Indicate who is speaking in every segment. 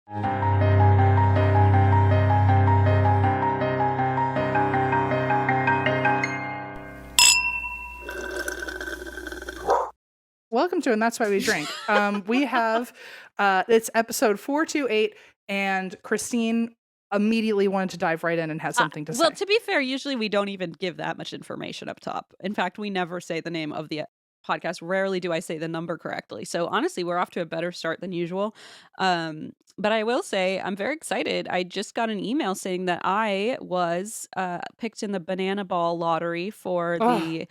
Speaker 1: Welcome to And That's Why We Drink. We have, it's episode 428, and Christine immediately wanted to dive right in and has something to say.
Speaker 2: Well, to be fair, usually we don't even give that much information up top. In fact, we never say the name of the podcast. Rarely do I say the number correctly. So honestly, we're off to a better start than usual. But I will say I'm very excited. I just got an email saying that I was picked in the Banana Ball lottery for the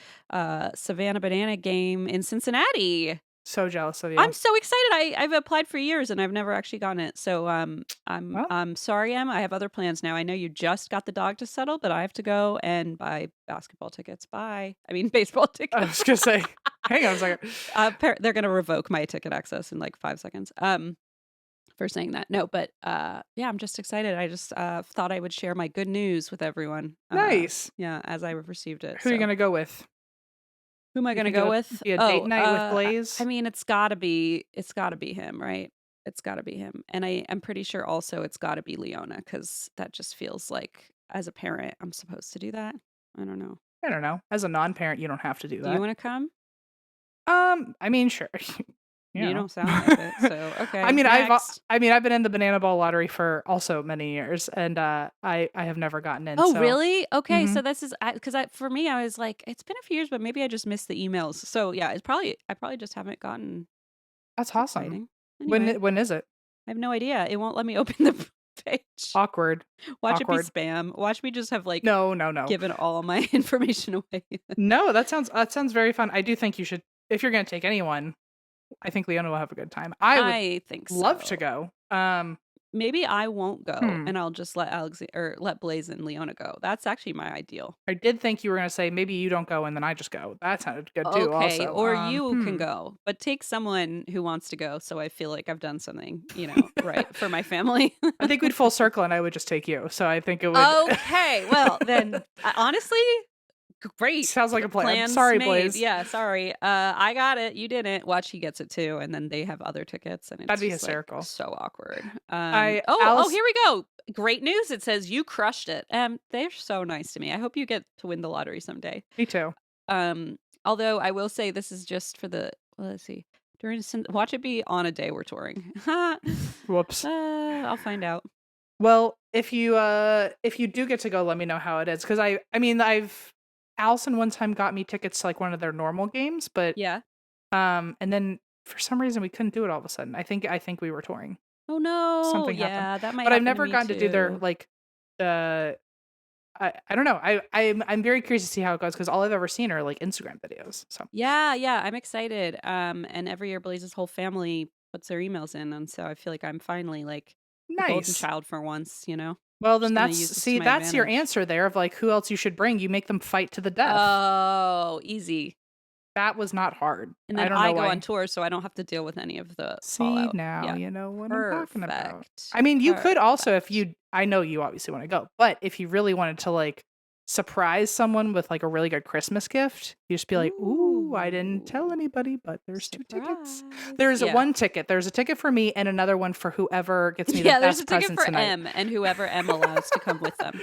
Speaker 2: Savannah Banana game in Cincinnati.
Speaker 1: So jealous of you.
Speaker 2: I'm so excited. I've applied for years and I've never actually gotten it. So I'm sorry, Em. I have other plans now. I know you just got the dog to settle, but I have to go and buy basketball tickets. Bye. I mean baseball tickets.
Speaker 1: I was gonna say, hang on a second.
Speaker 2: They're gonna revoke my ticket access in like 5 seconds. For saying that. No, but yeah, I'm just excited. I just thought I would share my good news with everyone.
Speaker 1: Nice.
Speaker 2: Yeah, as I received it.
Speaker 1: Who are you gonna go with?
Speaker 2: Who am I going to go with?
Speaker 1: Be a date night with Blaze?
Speaker 2: I mean, it's got to be him, right? It's got to be him. And I'm pretty sure also it's got to be Leona, because that just feels like, as a parent, I'm supposed to do that. I don't know.
Speaker 1: As a non-parent, you don't have to do that.
Speaker 2: Do you want to come?
Speaker 1: I mean, sure.
Speaker 2: You don't sound like it, so okay.
Speaker 1: I mean,
Speaker 2: next.
Speaker 1: I've been in the Banana Ball lottery for also many years, and I have never gotten in.
Speaker 2: Oh,
Speaker 1: so.
Speaker 2: Really? Okay, so this is because for me, I was like, it's been a few years, but maybe I just missed the emails. So yeah, I probably just haven't gotten.
Speaker 1: That's awesome.
Speaker 2: Anyway,
Speaker 1: when is it?
Speaker 2: I have no idea. It won't let me open the page.
Speaker 1: Awkward.
Speaker 2: Watch it be spam. Watch me just have like
Speaker 1: no
Speaker 2: given all my information away.
Speaker 1: No, that sounds very fun. I do think you should, if you're going to take anyone. I think Leona will have a good time. I think love to go.
Speaker 2: Maybe I won't go, and I'll just let Blaze and Leona go. That's actually my ideal.
Speaker 1: I did think you were going to say maybe you don't go and then I just go. That sounded good too.
Speaker 2: Okay,
Speaker 1: also.
Speaker 2: Or you can go, but take someone who wants to go, so I feel like I've done something, right for my family.
Speaker 1: I think we'd full circle, and I would just take you. So I think it would.
Speaker 2: Okay, well then, honestly. Great.
Speaker 1: Sounds like a plan. Sorry, Blaze.
Speaker 2: Yeah, sorry. I got it. You didn't. Watch, he gets it too, and then they have other tickets, and it's
Speaker 1: that'd be
Speaker 2: just,
Speaker 1: hysterical.
Speaker 2: Like, so awkward. Here we go. Great news. It says you crushed it. They're so nice to me. I hope you get to win the lottery someday.
Speaker 1: Me too.
Speaker 2: Although I will say this is just for the. Well, let's see. Watch it be on a day we're touring.
Speaker 1: Whoops.
Speaker 2: I'll find out.
Speaker 1: Well, if you do get to go, let me know how it is, because Allison one time got me tickets to like one of their normal games, but
Speaker 2: yeah.
Speaker 1: And then for some reason we couldn't do it all of a sudden. I think we were touring.
Speaker 2: Oh no!
Speaker 1: Something
Speaker 2: happened.
Speaker 1: That might.
Speaker 2: But
Speaker 1: I've never gotten
Speaker 2: to
Speaker 1: do their like. I don't know. I'm very curious to see how it goes, because all I've ever seen are like Instagram videos. So
Speaker 2: yeah, I'm excited. And every year Blaze's whole family puts their emails in, and so I feel like I'm finally like
Speaker 1: nice.
Speaker 2: The golden child for once,
Speaker 1: Well, then that's your answer there of like who else you should bring. You make them fight to the death.
Speaker 2: Oh, easy.
Speaker 1: That was not hard.
Speaker 2: And then I go on tour, so I don't have to deal with any of the fallout.
Speaker 1: Now you know what I'm talking about. I mean, you
Speaker 2: Perfect.
Speaker 1: could also, I know you obviously want to go, but if you really wanted to like surprise someone with like a really good Christmas gift, you just be like, ooh, I didn't tell anybody, but there's 2 tickets. There's one ticket. There's a ticket for me and another one for whoever gets me the best present tonight. Yeah, there's a ticket for
Speaker 2: M and whoever M allows to come with them.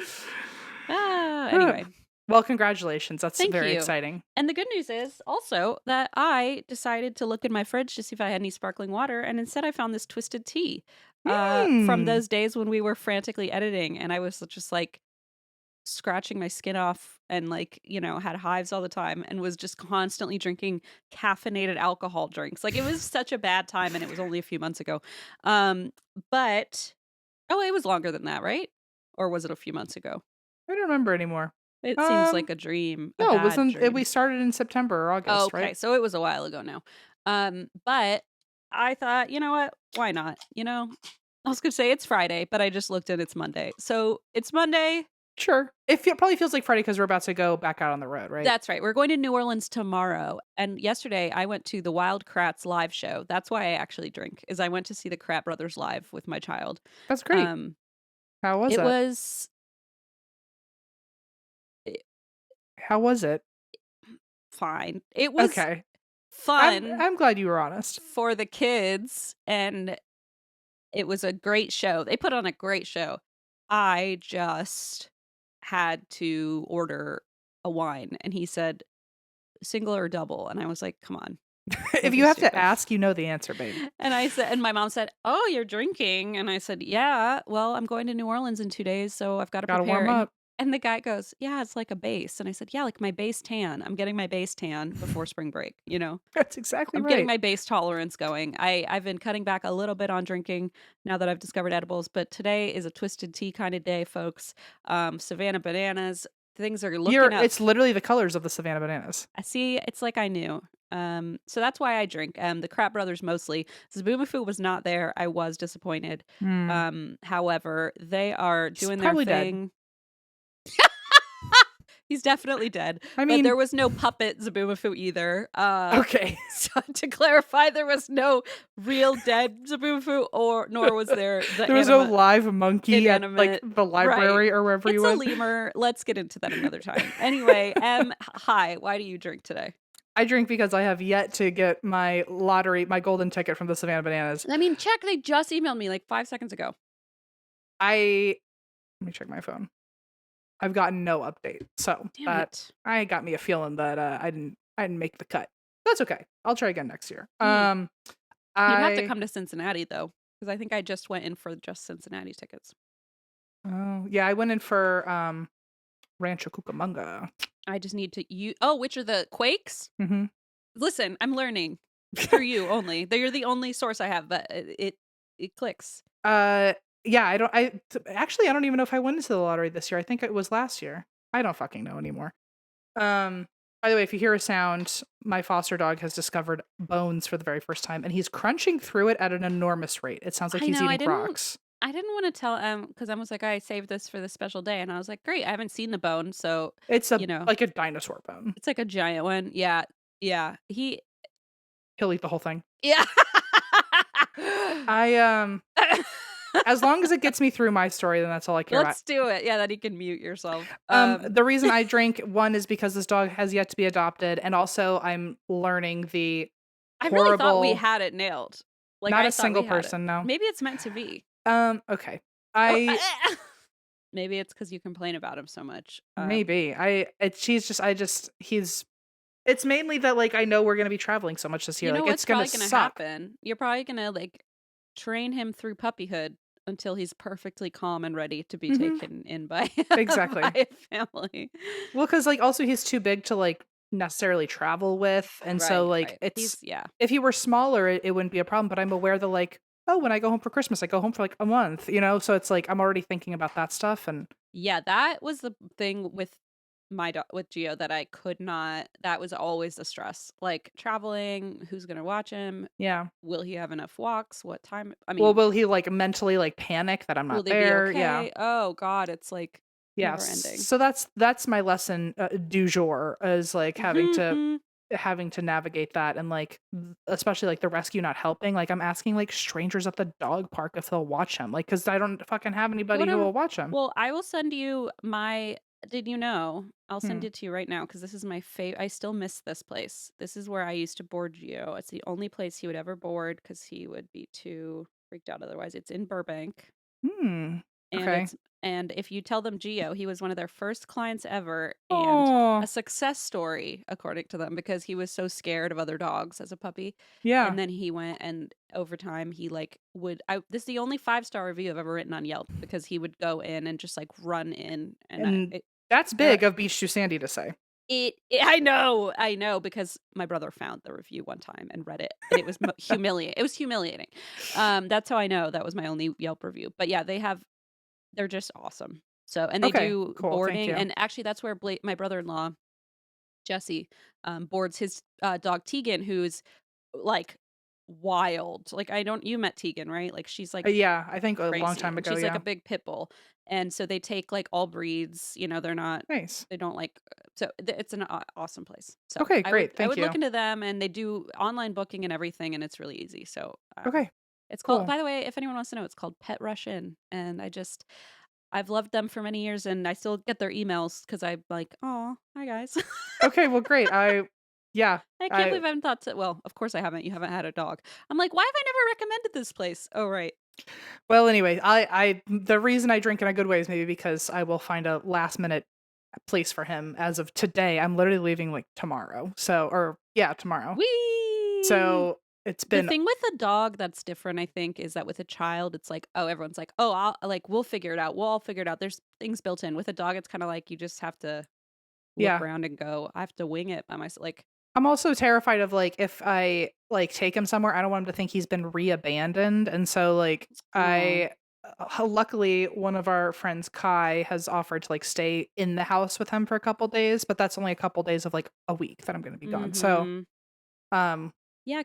Speaker 2: Anyway.
Speaker 1: Well, congratulations. That's
Speaker 2: Thank
Speaker 1: very
Speaker 2: you.
Speaker 1: exciting.
Speaker 2: And the good news is also that I decided to look in my fridge to see if I had any sparkling water, and instead I found this twisted tea from those days when we were frantically editing, and I was just like scratching my skin off and like, had hives all the time and was just constantly drinking caffeinated alcohol drinks. Like, it was such a bad time, and it was only a few months ago. But it was longer than that, right? Or was it a few months ago?
Speaker 1: I don't remember anymore.
Speaker 2: It seems like a dream.
Speaker 1: No, it wasn't. We started in September or August,
Speaker 2: okay,
Speaker 1: right?
Speaker 2: So it was a while ago now. But I thought, you know what? Why not? I was gonna say it's Friday, but I just looked and it's Monday. So it's Monday.
Speaker 1: Sure. It probably feels like Friday because we're about to go back out on the road, right?
Speaker 2: That's right. We're going to New Orleans tomorrow. And yesterday I went to the Wild Kratts live show. That's why I actually drink, is I went to see the Kratt Brothers live with my child.
Speaker 1: That's great. How was it? How was it?
Speaker 2: Fine. It was
Speaker 1: okay.
Speaker 2: Fun.
Speaker 1: I'm glad you were honest.
Speaker 2: For the kids, and It was a great show. They put on a great show. I just had to order a wine, and he said, "Single or double?" And I was like, "Come on.
Speaker 1: If
Speaker 2: Don't
Speaker 1: you
Speaker 2: be
Speaker 1: have to
Speaker 2: stupid."
Speaker 1: ask, you know the answer, babe.
Speaker 2: And I said, and my mom said, "Oh, you're drinking?" And I said, "Yeah, well, I'm going to New Orleans in 2 days, so I've got to
Speaker 1: Gotta
Speaker 2: prepare."
Speaker 1: warm up.
Speaker 2: And the guy goes, "Yeah, it's like a base." And I said, "Yeah, like my base tan. I'm getting my base tan before spring break, you know?
Speaker 1: That's exactly
Speaker 2: I'm getting
Speaker 1: right.
Speaker 2: my base tolerance going." I've been cutting back a little bit on drinking now that I've discovered edibles, but today is a twisted tea kind of day, folks. Savannah bananas, things are looking up.
Speaker 1: It's literally the colors of the Savannah bananas.
Speaker 2: I see. It's like I knew. So that's why I drink. The Crap Brothers mostly. Zubumafu was not there. I was disappointed.
Speaker 1: Mm.
Speaker 2: However, they are
Speaker 1: He's
Speaker 2: doing their
Speaker 1: probably dead.
Speaker 2: thing. He's definitely dead.
Speaker 1: I
Speaker 2: But there
Speaker 1: mean,
Speaker 2: was no puppet Zubumafu either.
Speaker 1: okay.
Speaker 2: So to clarify, there was no real dead Zubumafu, or nor was there the
Speaker 1: There was no live monkey at like
Speaker 2: inanimate.
Speaker 1: the
Speaker 2: Right.
Speaker 1: library or wherever you
Speaker 2: It's a
Speaker 1: went.
Speaker 2: lemur. Let's get into that another time. Anyway, hi. Why do you drink today?
Speaker 1: I drink because I have yet to get my golden ticket from the Savannah Bananas.
Speaker 2: I mean, check. They just emailed me like 5 seconds ago.
Speaker 1: Let me check my phone. I've gotten no update, so
Speaker 2: Damn
Speaker 1: that
Speaker 2: it.
Speaker 1: I got me a feeling that I didn't make the cut. That's okay. I'll try again next year.
Speaker 2: You'd have to
Speaker 1: I
Speaker 2: come to Cincinnati though, because I think I just went in for just Cincinnati tickets.
Speaker 1: Oh yeah, I went in for Rancho Cucamonga.
Speaker 2: I just need to Oh, which are the Quakes?
Speaker 1: Mm-hmm.
Speaker 2: Listen, I'm learning through you only. You're the only source I have, but it clicks.
Speaker 1: Yeah, actually I don't even know if I went into the lottery this year. I think it was last year. I don't fucking know anymore. By the way, if you hear a sound, my foster dog has discovered bones for the very first time, and he's crunching through it at an enormous rate. It sounds like
Speaker 2: I
Speaker 1: he's
Speaker 2: know.
Speaker 1: eating rocks.
Speaker 2: I didn't want to tell because I was like, I saved this for this special day, and I was like, great. I haven't seen the bone, so
Speaker 1: It's
Speaker 2: you know,
Speaker 1: like a dinosaur bone.
Speaker 2: it's like a giant one. Yeah, yeah.
Speaker 1: He'll eat the whole thing.
Speaker 2: Yeah.
Speaker 1: I as long as it gets me through my story, then that's all I care about.
Speaker 2: Let's do it. Yeah, that you can mute yourself.
Speaker 1: The reason I drink, one, is because this dog has yet to be adopted, and also I'm learning the
Speaker 2: I
Speaker 1: horrible.
Speaker 2: really thought we had it nailed. Like,
Speaker 1: not
Speaker 2: I
Speaker 1: a
Speaker 2: thought
Speaker 1: single
Speaker 2: we had it.
Speaker 1: person, no.
Speaker 2: Maybe it's meant to be.
Speaker 1: Okay.
Speaker 2: Maybe it's because you complain about him so much.
Speaker 1: Maybe it's mainly that like I know we're gonna be traveling so much this year.
Speaker 2: You know
Speaker 1: Like
Speaker 2: what's
Speaker 1: it's gonna
Speaker 2: probably going to
Speaker 1: suck.
Speaker 2: happen? You're probably going to like train him through puppyhood until he's perfectly calm and ready to be
Speaker 1: Mhm.
Speaker 2: taken in by,
Speaker 1: Exactly.
Speaker 2: by a family.
Speaker 1: Well, because like also he's too big to like necessarily travel with, and so like
Speaker 2: Right. Yeah.
Speaker 1: if he were smaller, it wouldn't be a problem. But I'm aware that like, oh, when I go home for Christmas, I go home for like a month, you know. So it's like I'm already thinking about that stuff, and
Speaker 2: Yeah, that was the thing with my dog with Geo that I could not. That was always the stress. Like traveling, who's gonna watch him?
Speaker 1: yeah.
Speaker 2: Will he have enough walks? What time? I
Speaker 1: Well,
Speaker 2: mean,
Speaker 1: will he like mentally like panic that I'm
Speaker 2: will
Speaker 1: not
Speaker 2: they be
Speaker 1: there?
Speaker 2: okay?
Speaker 1: Yeah.
Speaker 2: Oh God, it's like never
Speaker 1: Yes.
Speaker 2: ending.
Speaker 1: So that's my lesson du jour is like having to navigate that, and like especially like the rescue not helping. Like I'm asking like strangers at the dog park if they'll watch him, like because I don't fucking have anybody who
Speaker 2: Whatever.
Speaker 1: will watch him.
Speaker 2: Well, I will send you my. Did you know? I'll send
Speaker 1: Hmm.
Speaker 2: it to you right now because this is my favorite. I still miss this place. This is where I used to board Geo. It's the only place he would ever board because he would be too freaked out otherwise. It's in Burbank.
Speaker 1: Hmm.
Speaker 2: And
Speaker 1: Okay.
Speaker 2: if you tell them Geo, he was one of their first clients ever and
Speaker 1: Oh
Speaker 2: a success story according to them because he was so scared of other dogs as a puppy.
Speaker 1: yeah.
Speaker 2: And then he went and over time he like this is the only 5-star review I've ever written on Yelp because he would go in and just like run in
Speaker 1: And that's big of Beach Too Sandy to say.
Speaker 2: I know because my brother found the review one time and read it and it was humiliating. It was humiliating. That's how I know that was my only Yelp review. But yeah, they're just awesome. So, and they do
Speaker 1: cool. Thank
Speaker 2: boarding.
Speaker 1: you.
Speaker 2: And actually, that's where my brother-in-law, Jesse, boards his dog Tegan, who's like wild. Like, you met Tegan, right? Like, she's like
Speaker 1: Yeah, I think a long
Speaker 2: crazy.
Speaker 1: time
Speaker 2: And
Speaker 1: ago.
Speaker 2: she's like
Speaker 1: Yeah.
Speaker 2: a big pit bull. And so they take like all breeds, they're not,
Speaker 1: Nice.
Speaker 2: they don't like, so it's an awesome place. So
Speaker 1: Okay,
Speaker 2: I
Speaker 1: great.
Speaker 2: would
Speaker 1: Thank you.
Speaker 2: look into them and they do online booking and everything. And it's really easy. So,
Speaker 1: Okay.
Speaker 2: it's
Speaker 1: Cool.
Speaker 2: called, by the way, if anyone wants to know, it's called Pet Rush In. And I've loved them for many years and I still get their emails because I'm like, oh, hi guys.
Speaker 1: Okay. Well, great. Yeah.
Speaker 2: I can't believe I haven't thought to, well, of course I haven't. You haven't had a dog. I'm like, why have I never recommended this place? Oh, right.
Speaker 1: Well, anyway, I the reason I drink in a good way is maybe because I will find a last minute place for him as of today. I'm literally leaving like tomorrow. So, or yeah, tomorrow.
Speaker 2: Whee!
Speaker 1: So it's
Speaker 2: The
Speaker 1: been,
Speaker 2: thing with a dog that's different, I think, is that with a child, it's like, oh, everyone's like, oh, we'll figure it out. We'll all figure it out. There's things built in. With a dog, it's kind of like you just have to look
Speaker 1: yeah.
Speaker 2: around and go, I have to wing it by myself. Like,
Speaker 1: I'm also terrified of like if I like take him somewhere, I don't want him to think he's been re-abandoned. And so like
Speaker 2: oh,
Speaker 1: luckily one of our friends Kai has offered to like stay in the house with him for a couple days, but that's only a couple days of like a week that I'm going to be gone. So
Speaker 2: mm-hmm.
Speaker 1: um
Speaker 2: Yeah,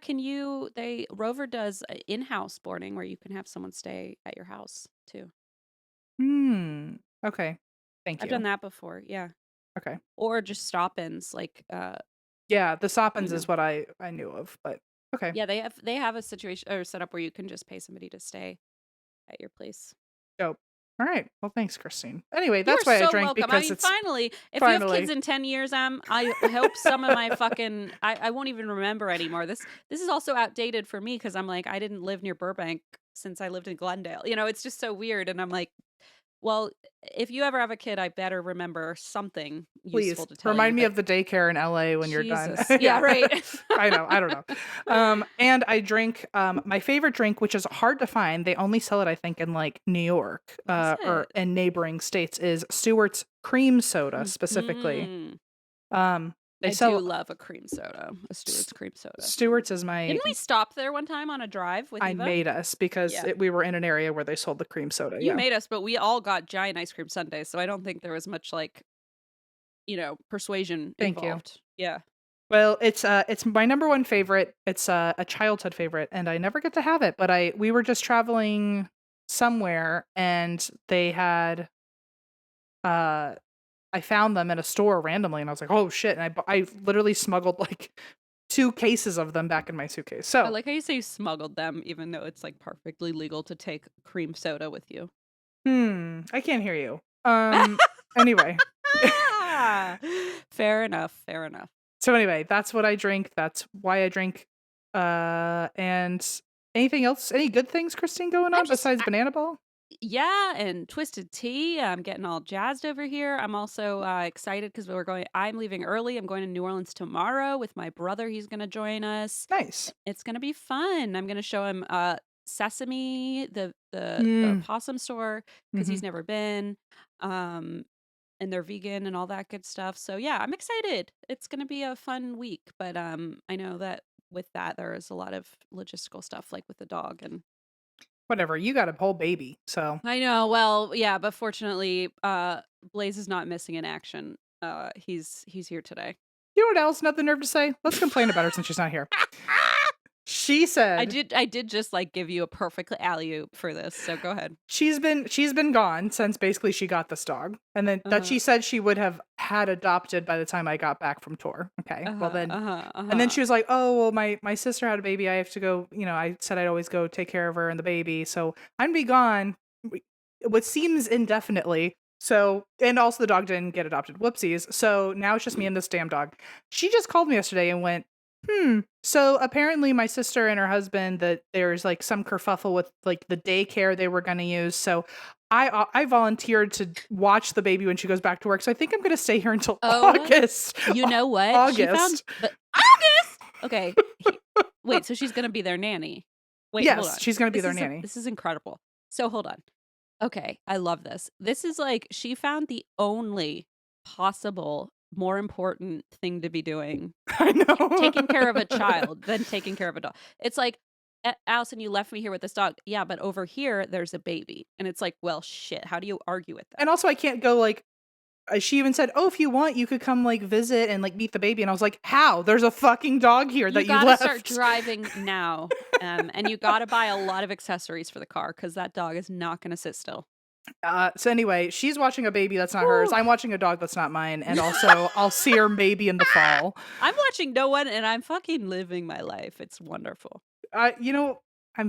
Speaker 2: Rover does in-house boarding where you can have someone stay at your house too.
Speaker 1: hmm okay. Thank
Speaker 2: I've
Speaker 1: you.
Speaker 2: done that before, yeah.
Speaker 1: Okay.
Speaker 2: Or just stop-ins, like,
Speaker 1: Yeah, the
Speaker 2: you
Speaker 1: Soppins is
Speaker 2: know.
Speaker 1: what I knew of, but okay.
Speaker 2: Yeah, they have a situation or setup where you can just pay somebody to stay at your place.
Speaker 1: Dope. All right. Well, thanks, Christine. Anyway,
Speaker 2: You are
Speaker 1: that's why I
Speaker 2: so
Speaker 1: drank
Speaker 2: welcome. I
Speaker 1: because
Speaker 2: mean,
Speaker 1: it's
Speaker 2: finally, if you have kids
Speaker 1: finally.
Speaker 2: in 10 years, I hope some of my fucking I won't even remember anymore. This is also outdated for me because I'm like, I didn't live near Burbank since I lived in Glendale. It's just so weird. And I'm like, well, if you ever have a kid, I better remember something
Speaker 1: Please
Speaker 2: useful to tell you.
Speaker 1: remind me
Speaker 2: But
Speaker 1: of the daycare in LA when you're done.
Speaker 2: Jesus. Yeah,
Speaker 1: Yeah.
Speaker 2: right.
Speaker 1: I know. I don't know. And I drink my favorite drink, which is hard to find. They only sell it, I think, in like New York,
Speaker 2: What is
Speaker 1: or
Speaker 2: it?
Speaker 1: in neighboring states, is Stewart's cream soda specifically.
Speaker 2: Mhm.
Speaker 1: They
Speaker 2: I do
Speaker 1: sell
Speaker 2: love a cream soda, a Stewart's cream soda.
Speaker 1: Stewart's is my
Speaker 2: Didn't we stop there one time on a drive with
Speaker 1: I
Speaker 2: Eva?
Speaker 1: made us because
Speaker 2: Yeah.
Speaker 1: we were in an area where they sold the cream soda.
Speaker 2: You
Speaker 1: Yeah.
Speaker 2: made us, but we all got giant ice cream sundaes, so I don't think there was much like, persuasion
Speaker 1: Thank you.
Speaker 2: involved. Yeah.
Speaker 1: Well, it's my number one favorite. It's a childhood favorite, and I never get to have it. But we were just traveling somewhere, and they had uh I found them in a store randomly, and I was like, oh shit! And I literally smuggled like 2 cases of them back in my suitcase.
Speaker 2: I
Speaker 1: So
Speaker 2: like how you say you smuggled them, even though it's like perfectly legal to take cream soda with you.
Speaker 1: I can't hear you. Anyway.
Speaker 2: Fair enough. Fair enough.
Speaker 1: So anyway, that's what I drink. That's why I drink. And anything else? Any good things, Christine, going
Speaker 2: I'm
Speaker 1: on
Speaker 2: just,
Speaker 1: besides Banana Ball?
Speaker 2: yeah, and twisted tea. I'm getting all jazzed over here. I'm also excited because I'm leaving early. I'm going to New Orleans tomorrow with my brother. He's going to join us.
Speaker 1: Nice.
Speaker 2: It's going to be fun. I'm going to show him Sesame, the
Speaker 1: Mm,
Speaker 2: possum store, because
Speaker 1: hmm
Speaker 2: he's never been. And they're vegan and all that good stuff. So yeah, I'm excited. It's going to be a fun week, but I know that with that there is a lot of logistical stuff like with the dog and
Speaker 1: Whatever. You got a whole baby, so
Speaker 2: I know. Well, yeah, but fortunately, Blaze is not missing in action. He's here today.
Speaker 1: you know what else? Not the nerve to say. Let's complain about her since she's not here. She
Speaker 2: I
Speaker 1: said
Speaker 2: did just like give you a perfect alley-oop for this. So go ahead.
Speaker 1: she's been gone since basically she got this dog, and then that
Speaker 2: Uh-huh.
Speaker 1: she said she would have had adopted by the time I got back from tour. Okay, well
Speaker 2: Uh-huh.
Speaker 1: then.
Speaker 2: Uh-huh.
Speaker 1: And then
Speaker 2: Uh-huh.
Speaker 1: she was like, "Oh, well, my sister had a baby. I have to go. I said I'd always go take care of her and the baby. So I'm be gone, what seems indefinitely. So, and also the dog didn't get adopted. Whoopsies. So now it's just me and this damn dog. She just called me yesterday and went, So apparently my sister and her husband that there's like some kerfuffle with like the daycare they were going to use. So I volunteered to watch the baby when she goes back to work. So I think I'm going to stay here until
Speaker 2: Oh,
Speaker 1: August.
Speaker 2: you know what? She found
Speaker 1: August.
Speaker 2: August. Okay. Wait, so she's gonna be their nanny. Wait, hold
Speaker 1: Yes,
Speaker 2: on.
Speaker 1: she's going to be their nanny.
Speaker 2: This is incredible. So hold on. Okay, I love this. This is like she found the only possible more important thing to be doing,
Speaker 1: I know.
Speaker 2: taking care of a child than taking care of a dog. It's like, Allison, you left me here with this dog. Yeah, but over here there's a baby, and it's like, well, shit. How do you argue with that?
Speaker 1: And also I can't go like she even said, "Oh, if you want, you could come like visit and like meet the baby." And I was like, "How? There's a fucking dog here
Speaker 2: You
Speaker 1: that you
Speaker 2: gotta
Speaker 1: left."
Speaker 2: start driving now, and you gotta buy a lot of accessories for the car because that dog is not gonna sit still.
Speaker 1: So anyway, she's watching a baby that's not hers.
Speaker 2: Woo.
Speaker 1: I'm watching a dog that's not mine, and also I'll see her maybe in the fall.
Speaker 2: I'm watching no one, and I'm fucking living my life. It's wonderful.
Speaker 1: I'm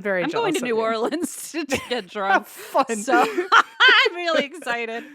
Speaker 1: very
Speaker 2: I'm
Speaker 1: jealous
Speaker 2: going to
Speaker 1: of
Speaker 2: New
Speaker 1: you.
Speaker 2: Orleans to get
Speaker 1: Have
Speaker 2: drunk,
Speaker 1: fun.
Speaker 2: so I'm really excited.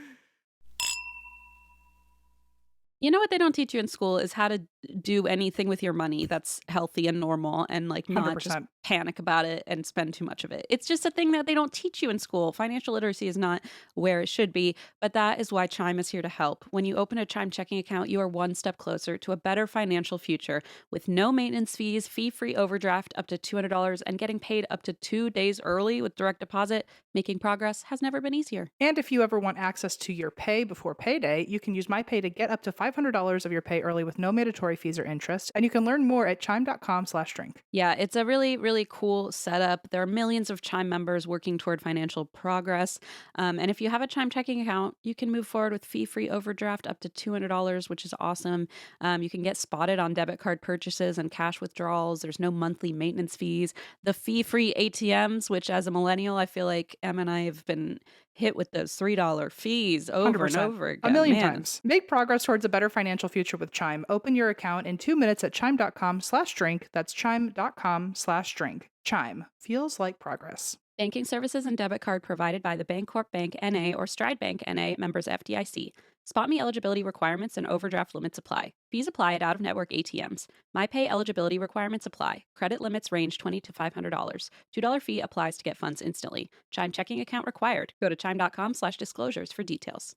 Speaker 2: You know what they don't teach you in school is how to do anything with your money that's healthy and normal and like not just
Speaker 1: 100%.
Speaker 2: panic about it and spend too much of it. It's just a thing that they don't teach you in school. Financial literacy is not where it should be, but that is why Chime is here to help. When you open a Chime checking account, you are one step closer to a better financial future with no maintenance fees, fee-free overdraft up to $200, and getting paid up to 2 days early with direct deposit. Making progress has never been easier.
Speaker 1: And if you ever want access to your pay before payday, you can use my pay to get up to $500 of your pay early with no mandatory fees or interest. And you can learn more at chime.com/drink.
Speaker 2: Yeah, it's a really, really cool setup. There are millions of Chime members working toward financial progress. And if you have a Chime checking account, you can move forward with fee-free overdraft up to $200, which is awesome. You can get spotted on debit card purchases and cash withdrawals. There's no monthly maintenance fees. The fee-free ATMs, which as a millennial, I feel like Em and I have been hit with those $3 fees over and
Speaker 1: 100%.
Speaker 2: over
Speaker 1: A
Speaker 2: again.
Speaker 1: million
Speaker 2: Man,
Speaker 1: times. Make progress towards a better financial future with Chime. Open your account in 2 minutes at chime.com/drink. That's chime.com/drink. Chime. Feels like progress.
Speaker 2: banking services and debit card provided by the Bancorp Bank N.A. or Stride Bank N.A. members FDIC. Spot me eligibility requirements and overdraft limits apply. Fees apply at out-of-network ATMs. MyPay eligibility requirements apply. Credit limits range $20 to $500. $2 fee applies to get funds instantly. Chime checking account required. Go to chime.com/disclosures for details.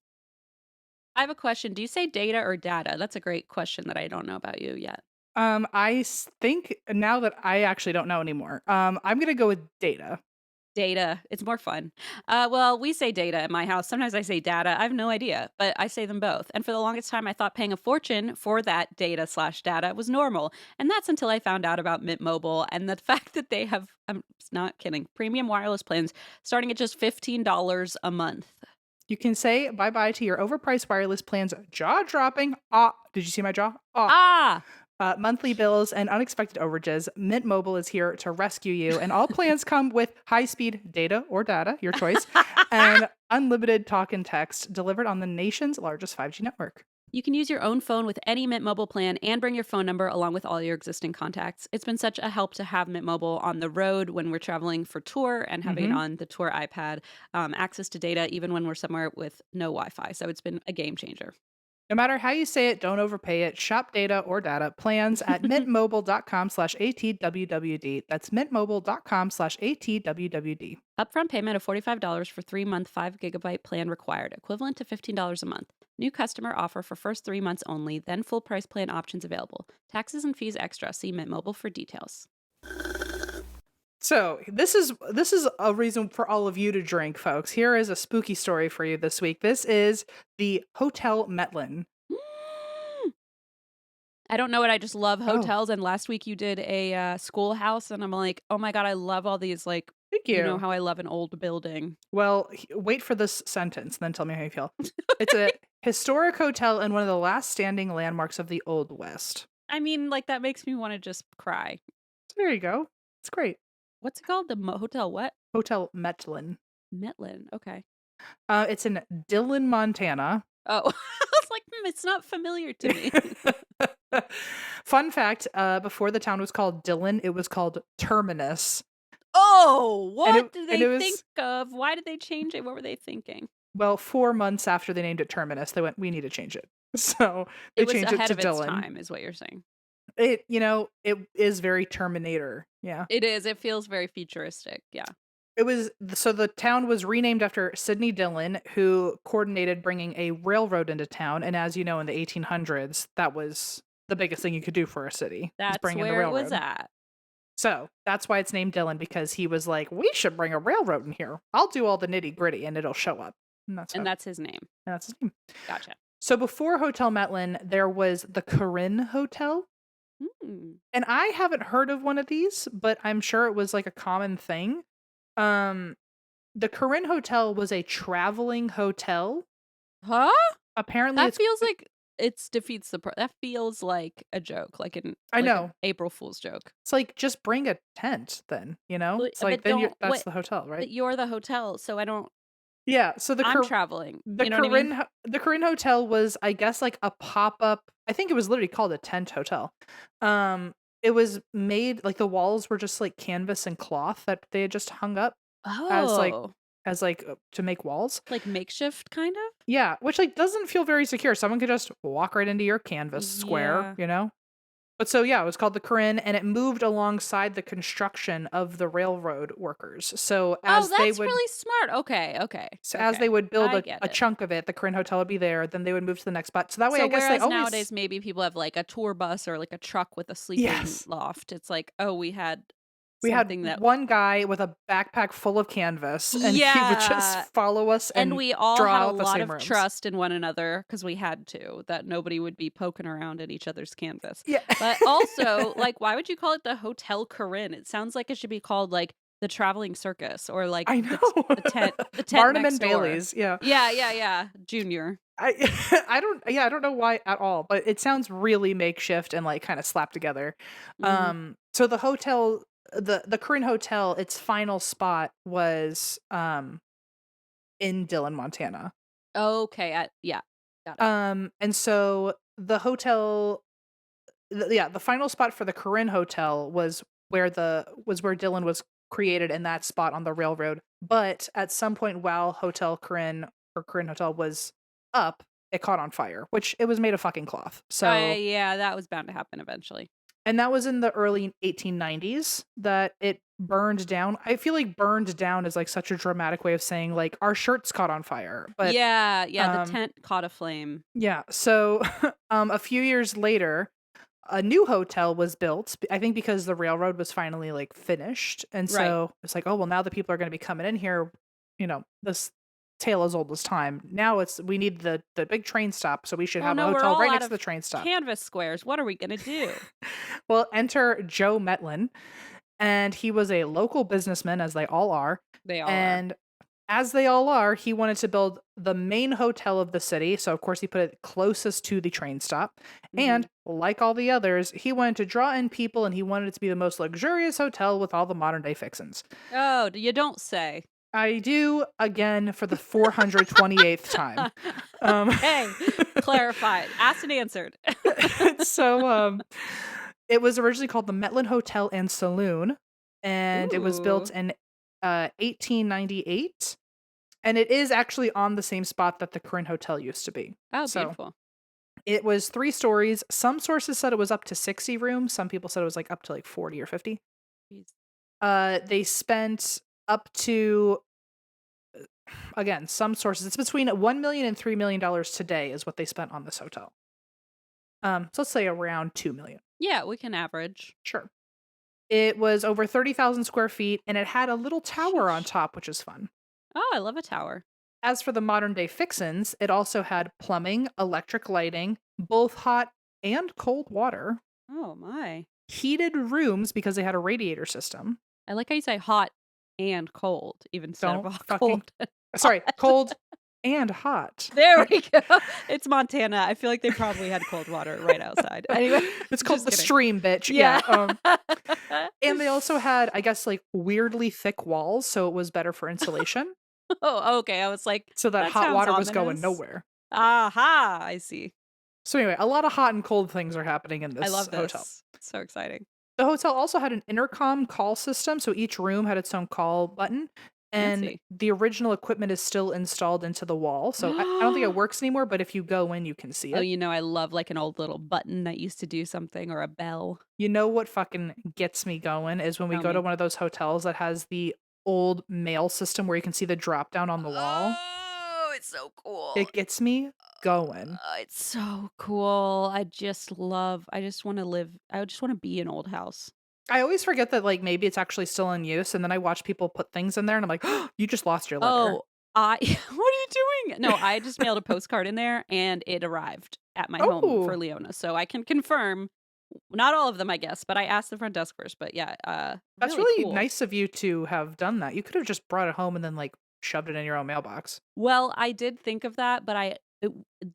Speaker 2: I have a question. Do you say data or data? That's a great question that I don't know about you yet.
Speaker 1: Think now that I actually don't know anymore. I'm gonna go with data.
Speaker 2: Data. It's more fun. Well, we say data at my house. Sometimes I say data. I have no idea, but I say them both. And for the longest time, I thought paying a fortune for that data/data was normal. And that's until I found out about Mint Mobile and the fact that they have, I'm not kidding, premium wireless plans starting at just $15 a month.
Speaker 1: You can say bye-bye to your overpriced wireless plans, jaw-dropping. Ah, did you see my jaw?
Speaker 2: Ah!
Speaker 1: Monthly bills and unexpected overages. Mint Mobile is here to rescue you, and all plans come with high-speed data or data, your choice, and unlimited talk and text delivered on the nation's largest 5G network.
Speaker 2: You can use your own phone with any Mint Mobile plan and bring your phone number along with all your existing contacts. It's been such a help to have Mint Mobile on the road when we're traveling for tour and having it on the tour iPad, access to data even when we're somewhere with no Wi-Fi. So it's been a game changer.
Speaker 1: No matter how you say it, don't overpay it. Shop data or data plans at mintmobile.com/ATWWD. That's mintmobile.com/ATWWD.
Speaker 2: Upfront payment of $45 for 3-month 5 GB plan required, equivalent to $15 a month. New customer offer for first 3 months only, then full price plan options available. Taxes and fees extra. See Mint Mobile for details.
Speaker 1: So this is a reason for all of you to drink, folks. Here is a spooky story for you this week. This is the Hotel Metlen.
Speaker 2: I don't know it. I just love
Speaker 1: Oh,
Speaker 2: hotels. And last week you did a schoolhouse, and I'm like, oh my God, I love all these, like,
Speaker 1: thank
Speaker 2: you know
Speaker 1: you.
Speaker 2: how I love an old building.
Speaker 1: Well, wait for this sentence, then tell me how you feel. It's a historic hotel and one of the last standing landmarks of the Old West.
Speaker 2: I mean, like, that makes me want to just cry.
Speaker 1: So there you go. It's great.
Speaker 2: What's it called? The hotel what?
Speaker 1: Hotel Metlen.
Speaker 2: Metlen. Okay.
Speaker 1: It's in Dillon, Montana.
Speaker 2: Oh, I was like, it's not familiar to me.
Speaker 1: Fun fact, before the town was called Dillon, it was called Terminus.
Speaker 2: Oh,
Speaker 1: And
Speaker 2: what did they
Speaker 1: it was,
Speaker 2: think of? Why did they change it? What were they thinking?
Speaker 1: well, 4 months after they named it Terminus, they went, we need to change it. So they
Speaker 2: It was
Speaker 1: changed it
Speaker 2: ahead
Speaker 1: to
Speaker 2: of its
Speaker 1: Dillon.
Speaker 2: time, is what you're saying.
Speaker 1: It is very Terminator. Yeah.
Speaker 2: It is. It feels very futuristic. Yeah.
Speaker 1: It was, so the town was renamed after Sidney Dillon, who coordinated bringing a railroad into town. And as you know, in the 1800s, that was the biggest thing you could do for a city.
Speaker 2: That's
Speaker 1: bring in the
Speaker 2: where it
Speaker 1: railroad.
Speaker 2: was at.
Speaker 1: So that's why it's named Dillon, because he was like, we should bring a railroad in here. I'll do all the nitty gritty and it'll show up. And
Speaker 2: that's his name.
Speaker 1: That's his name.
Speaker 2: Gotcha.
Speaker 1: So before Hotel Metlen, there was the Corinne Hotel. And I haven't heard of one of these, but I'm sure it was like a common thing. The Corinne Hotel was a traveling hotel.
Speaker 2: Huh?
Speaker 1: Apparently,
Speaker 2: That feels like it defeats the that feels like a joke, like an
Speaker 1: I know
Speaker 2: an April Fool's joke.
Speaker 1: It's like, just bring a tent, then, you know. It's like, then that's the hotel, right?
Speaker 2: But you're the hotel, so I don't.
Speaker 1: Yeah. So
Speaker 2: I'm traveling.
Speaker 1: The
Speaker 2: you know what I mean?
Speaker 1: The Corinne Hotel was, I guess, like a pop-up. I think it was literally called a tent hotel. It was made, like, the walls were just like canvas and cloth that they had just hung up
Speaker 2: Oh,
Speaker 1: as to make walls.
Speaker 2: like makeshift, kind of.
Speaker 1: Yeah, which like doesn't feel very secure. Someone could just walk right into your canvas square,
Speaker 2: Yeah.
Speaker 1: you know? But so yeah, it was called the Corinne, and it moved alongside the construction of the railroad workers.
Speaker 2: Oh, that's really smart. Okay, okay,
Speaker 1: So as
Speaker 2: okay.
Speaker 1: they would build
Speaker 2: I
Speaker 1: a,
Speaker 2: get
Speaker 1: a
Speaker 2: it.
Speaker 1: chunk of it, the Corinne Hotel would be there. Then they would move to the next spot. So that way,
Speaker 2: So
Speaker 1: I guess they
Speaker 2: whereas
Speaker 1: always
Speaker 2: nowadays maybe people have like a tour bus or like a truck with a sleeping
Speaker 1: yes.
Speaker 2: loft, it's like, oh, we had
Speaker 1: We had
Speaker 2: something that
Speaker 1: one guy with a backpack full of canvas, and he would just
Speaker 2: yeah.
Speaker 1: follow us
Speaker 2: And
Speaker 1: and
Speaker 2: we all
Speaker 1: draw
Speaker 2: had a
Speaker 1: out the
Speaker 2: lot
Speaker 1: same
Speaker 2: of
Speaker 1: rooms.
Speaker 2: trust in one another because we had to, that nobody would be poking around in each other's canvas.
Speaker 1: Yeah.
Speaker 2: But also, like, why would you call it the Hotel Corinne? It sounds like it should be called like the traveling circus or like
Speaker 1: I know.
Speaker 2: the tent
Speaker 1: Barnum
Speaker 2: next
Speaker 1: and
Speaker 2: door.
Speaker 1: Bailey's, yeah.
Speaker 2: Yeah, yeah, yeah. Junior.
Speaker 1: I I don't know why at all, but it sounds really makeshift and like kind of slapped together.
Speaker 2: Hmm.
Speaker 1: So the hotel, the Corinne Hotel, its final spot was in Dillon, Montana.
Speaker 2: Okay. Yeah. Got it.
Speaker 1: And so the hotel, yeah, the final spot for the Corinne Hotel was where Dillon was created in that spot on the railroad. But at some point while Hotel Corinne or Corinne Hotel was up, it caught on fire, which it was made of fucking cloth. So
Speaker 2: Yeah, that was bound to happen eventually.
Speaker 1: and that was in the early 1890s that it burned down. I feel like burned down is like such a dramatic way of saying like our shirts caught on fire. But
Speaker 2: Yeah, yeah. The
Speaker 1: um
Speaker 2: tent caught a flame.
Speaker 1: yeah, so a few years later a new hotel was built. I think because the railroad was finally like finished. And
Speaker 2: Right.
Speaker 1: so it's like, oh, well, now the people are going to be coming in here. This tale as old as time. Now we need the big train stop. So we should
Speaker 2: Oh
Speaker 1: have a
Speaker 2: no, we're
Speaker 1: hotel
Speaker 2: all
Speaker 1: right
Speaker 2: out
Speaker 1: next to the
Speaker 2: of
Speaker 1: train stop.
Speaker 2: canvas squares. What are we gonna do?
Speaker 1: Well, enter Joe Metlen. And he was a local businessman, as they all are.
Speaker 2: They all are.
Speaker 1: And as they all are, he wanted to build the main hotel of the city. So, of course, he put it closest to the train stop.
Speaker 2: Hmm.
Speaker 1: And like all the others, he wanted to draw in people and he wanted it to be the most luxurious hotel with all the modern day fixins.
Speaker 2: Oh, you don't say.
Speaker 1: I do again for the 428th time. Um,
Speaker 2: Okay, clarified. Asked and answered.
Speaker 1: so, it was originally called the Metlen Hotel and Saloon, and it was built
Speaker 2: Ooh.
Speaker 1: in 1898. And it is actually on the same spot that the Corinne Hotel used to be.
Speaker 2: Oh,
Speaker 1: So
Speaker 2: beautiful.
Speaker 1: it was 3 stories. Some sources said it was up to 60 rooms. Some people said it was like up to like 40 or 50.
Speaker 2: Jeez.
Speaker 1: They spent up to again, some sources it's between $1 million and $3 million today is what they spent on this hotel. So let's say around 2 million.
Speaker 2: Yeah, we can average.
Speaker 1: Sure. It was over 30,000 square feet and it had a little tower on
Speaker 2: Sheesh.
Speaker 1: top, which is fun.
Speaker 2: Oh, I love a tower.
Speaker 1: As for the modern day fixins, it also had plumbing, electric lighting, both hot and cold water,
Speaker 2: Oh my.
Speaker 1: heated rooms because they had a radiator system.
Speaker 2: I like how you say hot and cold, even instead of
Speaker 1: Don't
Speaker 2: all
Speaker 1: fucking
Speaker 2: cold. and
Speaker 1: sorry,
Speaker 2: hot.
Speaker 1: cold and hot.
Speaker 2: There we go. It's Montana. I feel like they probably had cold water right outside. Anyway,
Speaker 1: It's called
Speaker 2: just
Speaker 1: the
Speaker 2: kidding.
Speaker 1: stream, bitch.
Speaker 2: Yeah.
Speaker 1: And they also had, I guess, like weirdly thick walls, so it was better for insulation.
Speaker 2: Oh, okay. I was like,
Speaker 1: So that
Speaker 2: that
Speaker 1: hot
Speaker 2: sounds
Speaker 1: water was going
Speaker 2: ominous.
Speaker 1: nowhere.
Speaker 2: Aha, I see.
Speaker 1: So anyway, a lot of hot and cold things are happening in
Speaker 2: I
Speaker 1: this
Speaker 2: love
Speaker 1: hotel.
Speaker 2: this. So exciting.
Speaker 1: The hotel also had an intercom call system, so each room had its own call button. And
Speaker 2: Fancy.
Speaker 1: the original equipment is still installed into the wall. So I don't think it works anymore, but if you go in, you can see
Speaker 2: Oh,
Speaker 1: it.
Speaker 2: you know, I love like an old little button that used to do something or a bell.
Speaker 1: You know what fucking gets me going is when we
Speaker 2: Tell
Speaker 1: go to
Speaker 2: me.
Speaker 1: one of those hotels that has the old mail system where you can see the drop down on the wall.
Speaker 2: Oh, it's so cool.
Speaker 1: It gets me going.
Speaker 2: It's so cool. I just want to live. I just want to be an old house.
Speaker 1: I always forget that like maybe it's actually still in use, and then I watch people put things in there, and I'm like, oh, you just lost your letter.
Speaker 2: Oh, I what are you doing? No, I just mailed a postcard in there and it arrived at my home for
Speaker 1: Oh,
Speaker 2: Leona. So I can confirm not all of them, I guess, but I asked the front desk first. But yeah,
Speaker 1: that's
Speaker 2: really
Speaker 1: really
Speaker 2: cool.
Speaker 1: nice of you to have done that. You could have just brought it home and then like shoved it in your own mailbox.
Speaker 2: Well, I did think of that, but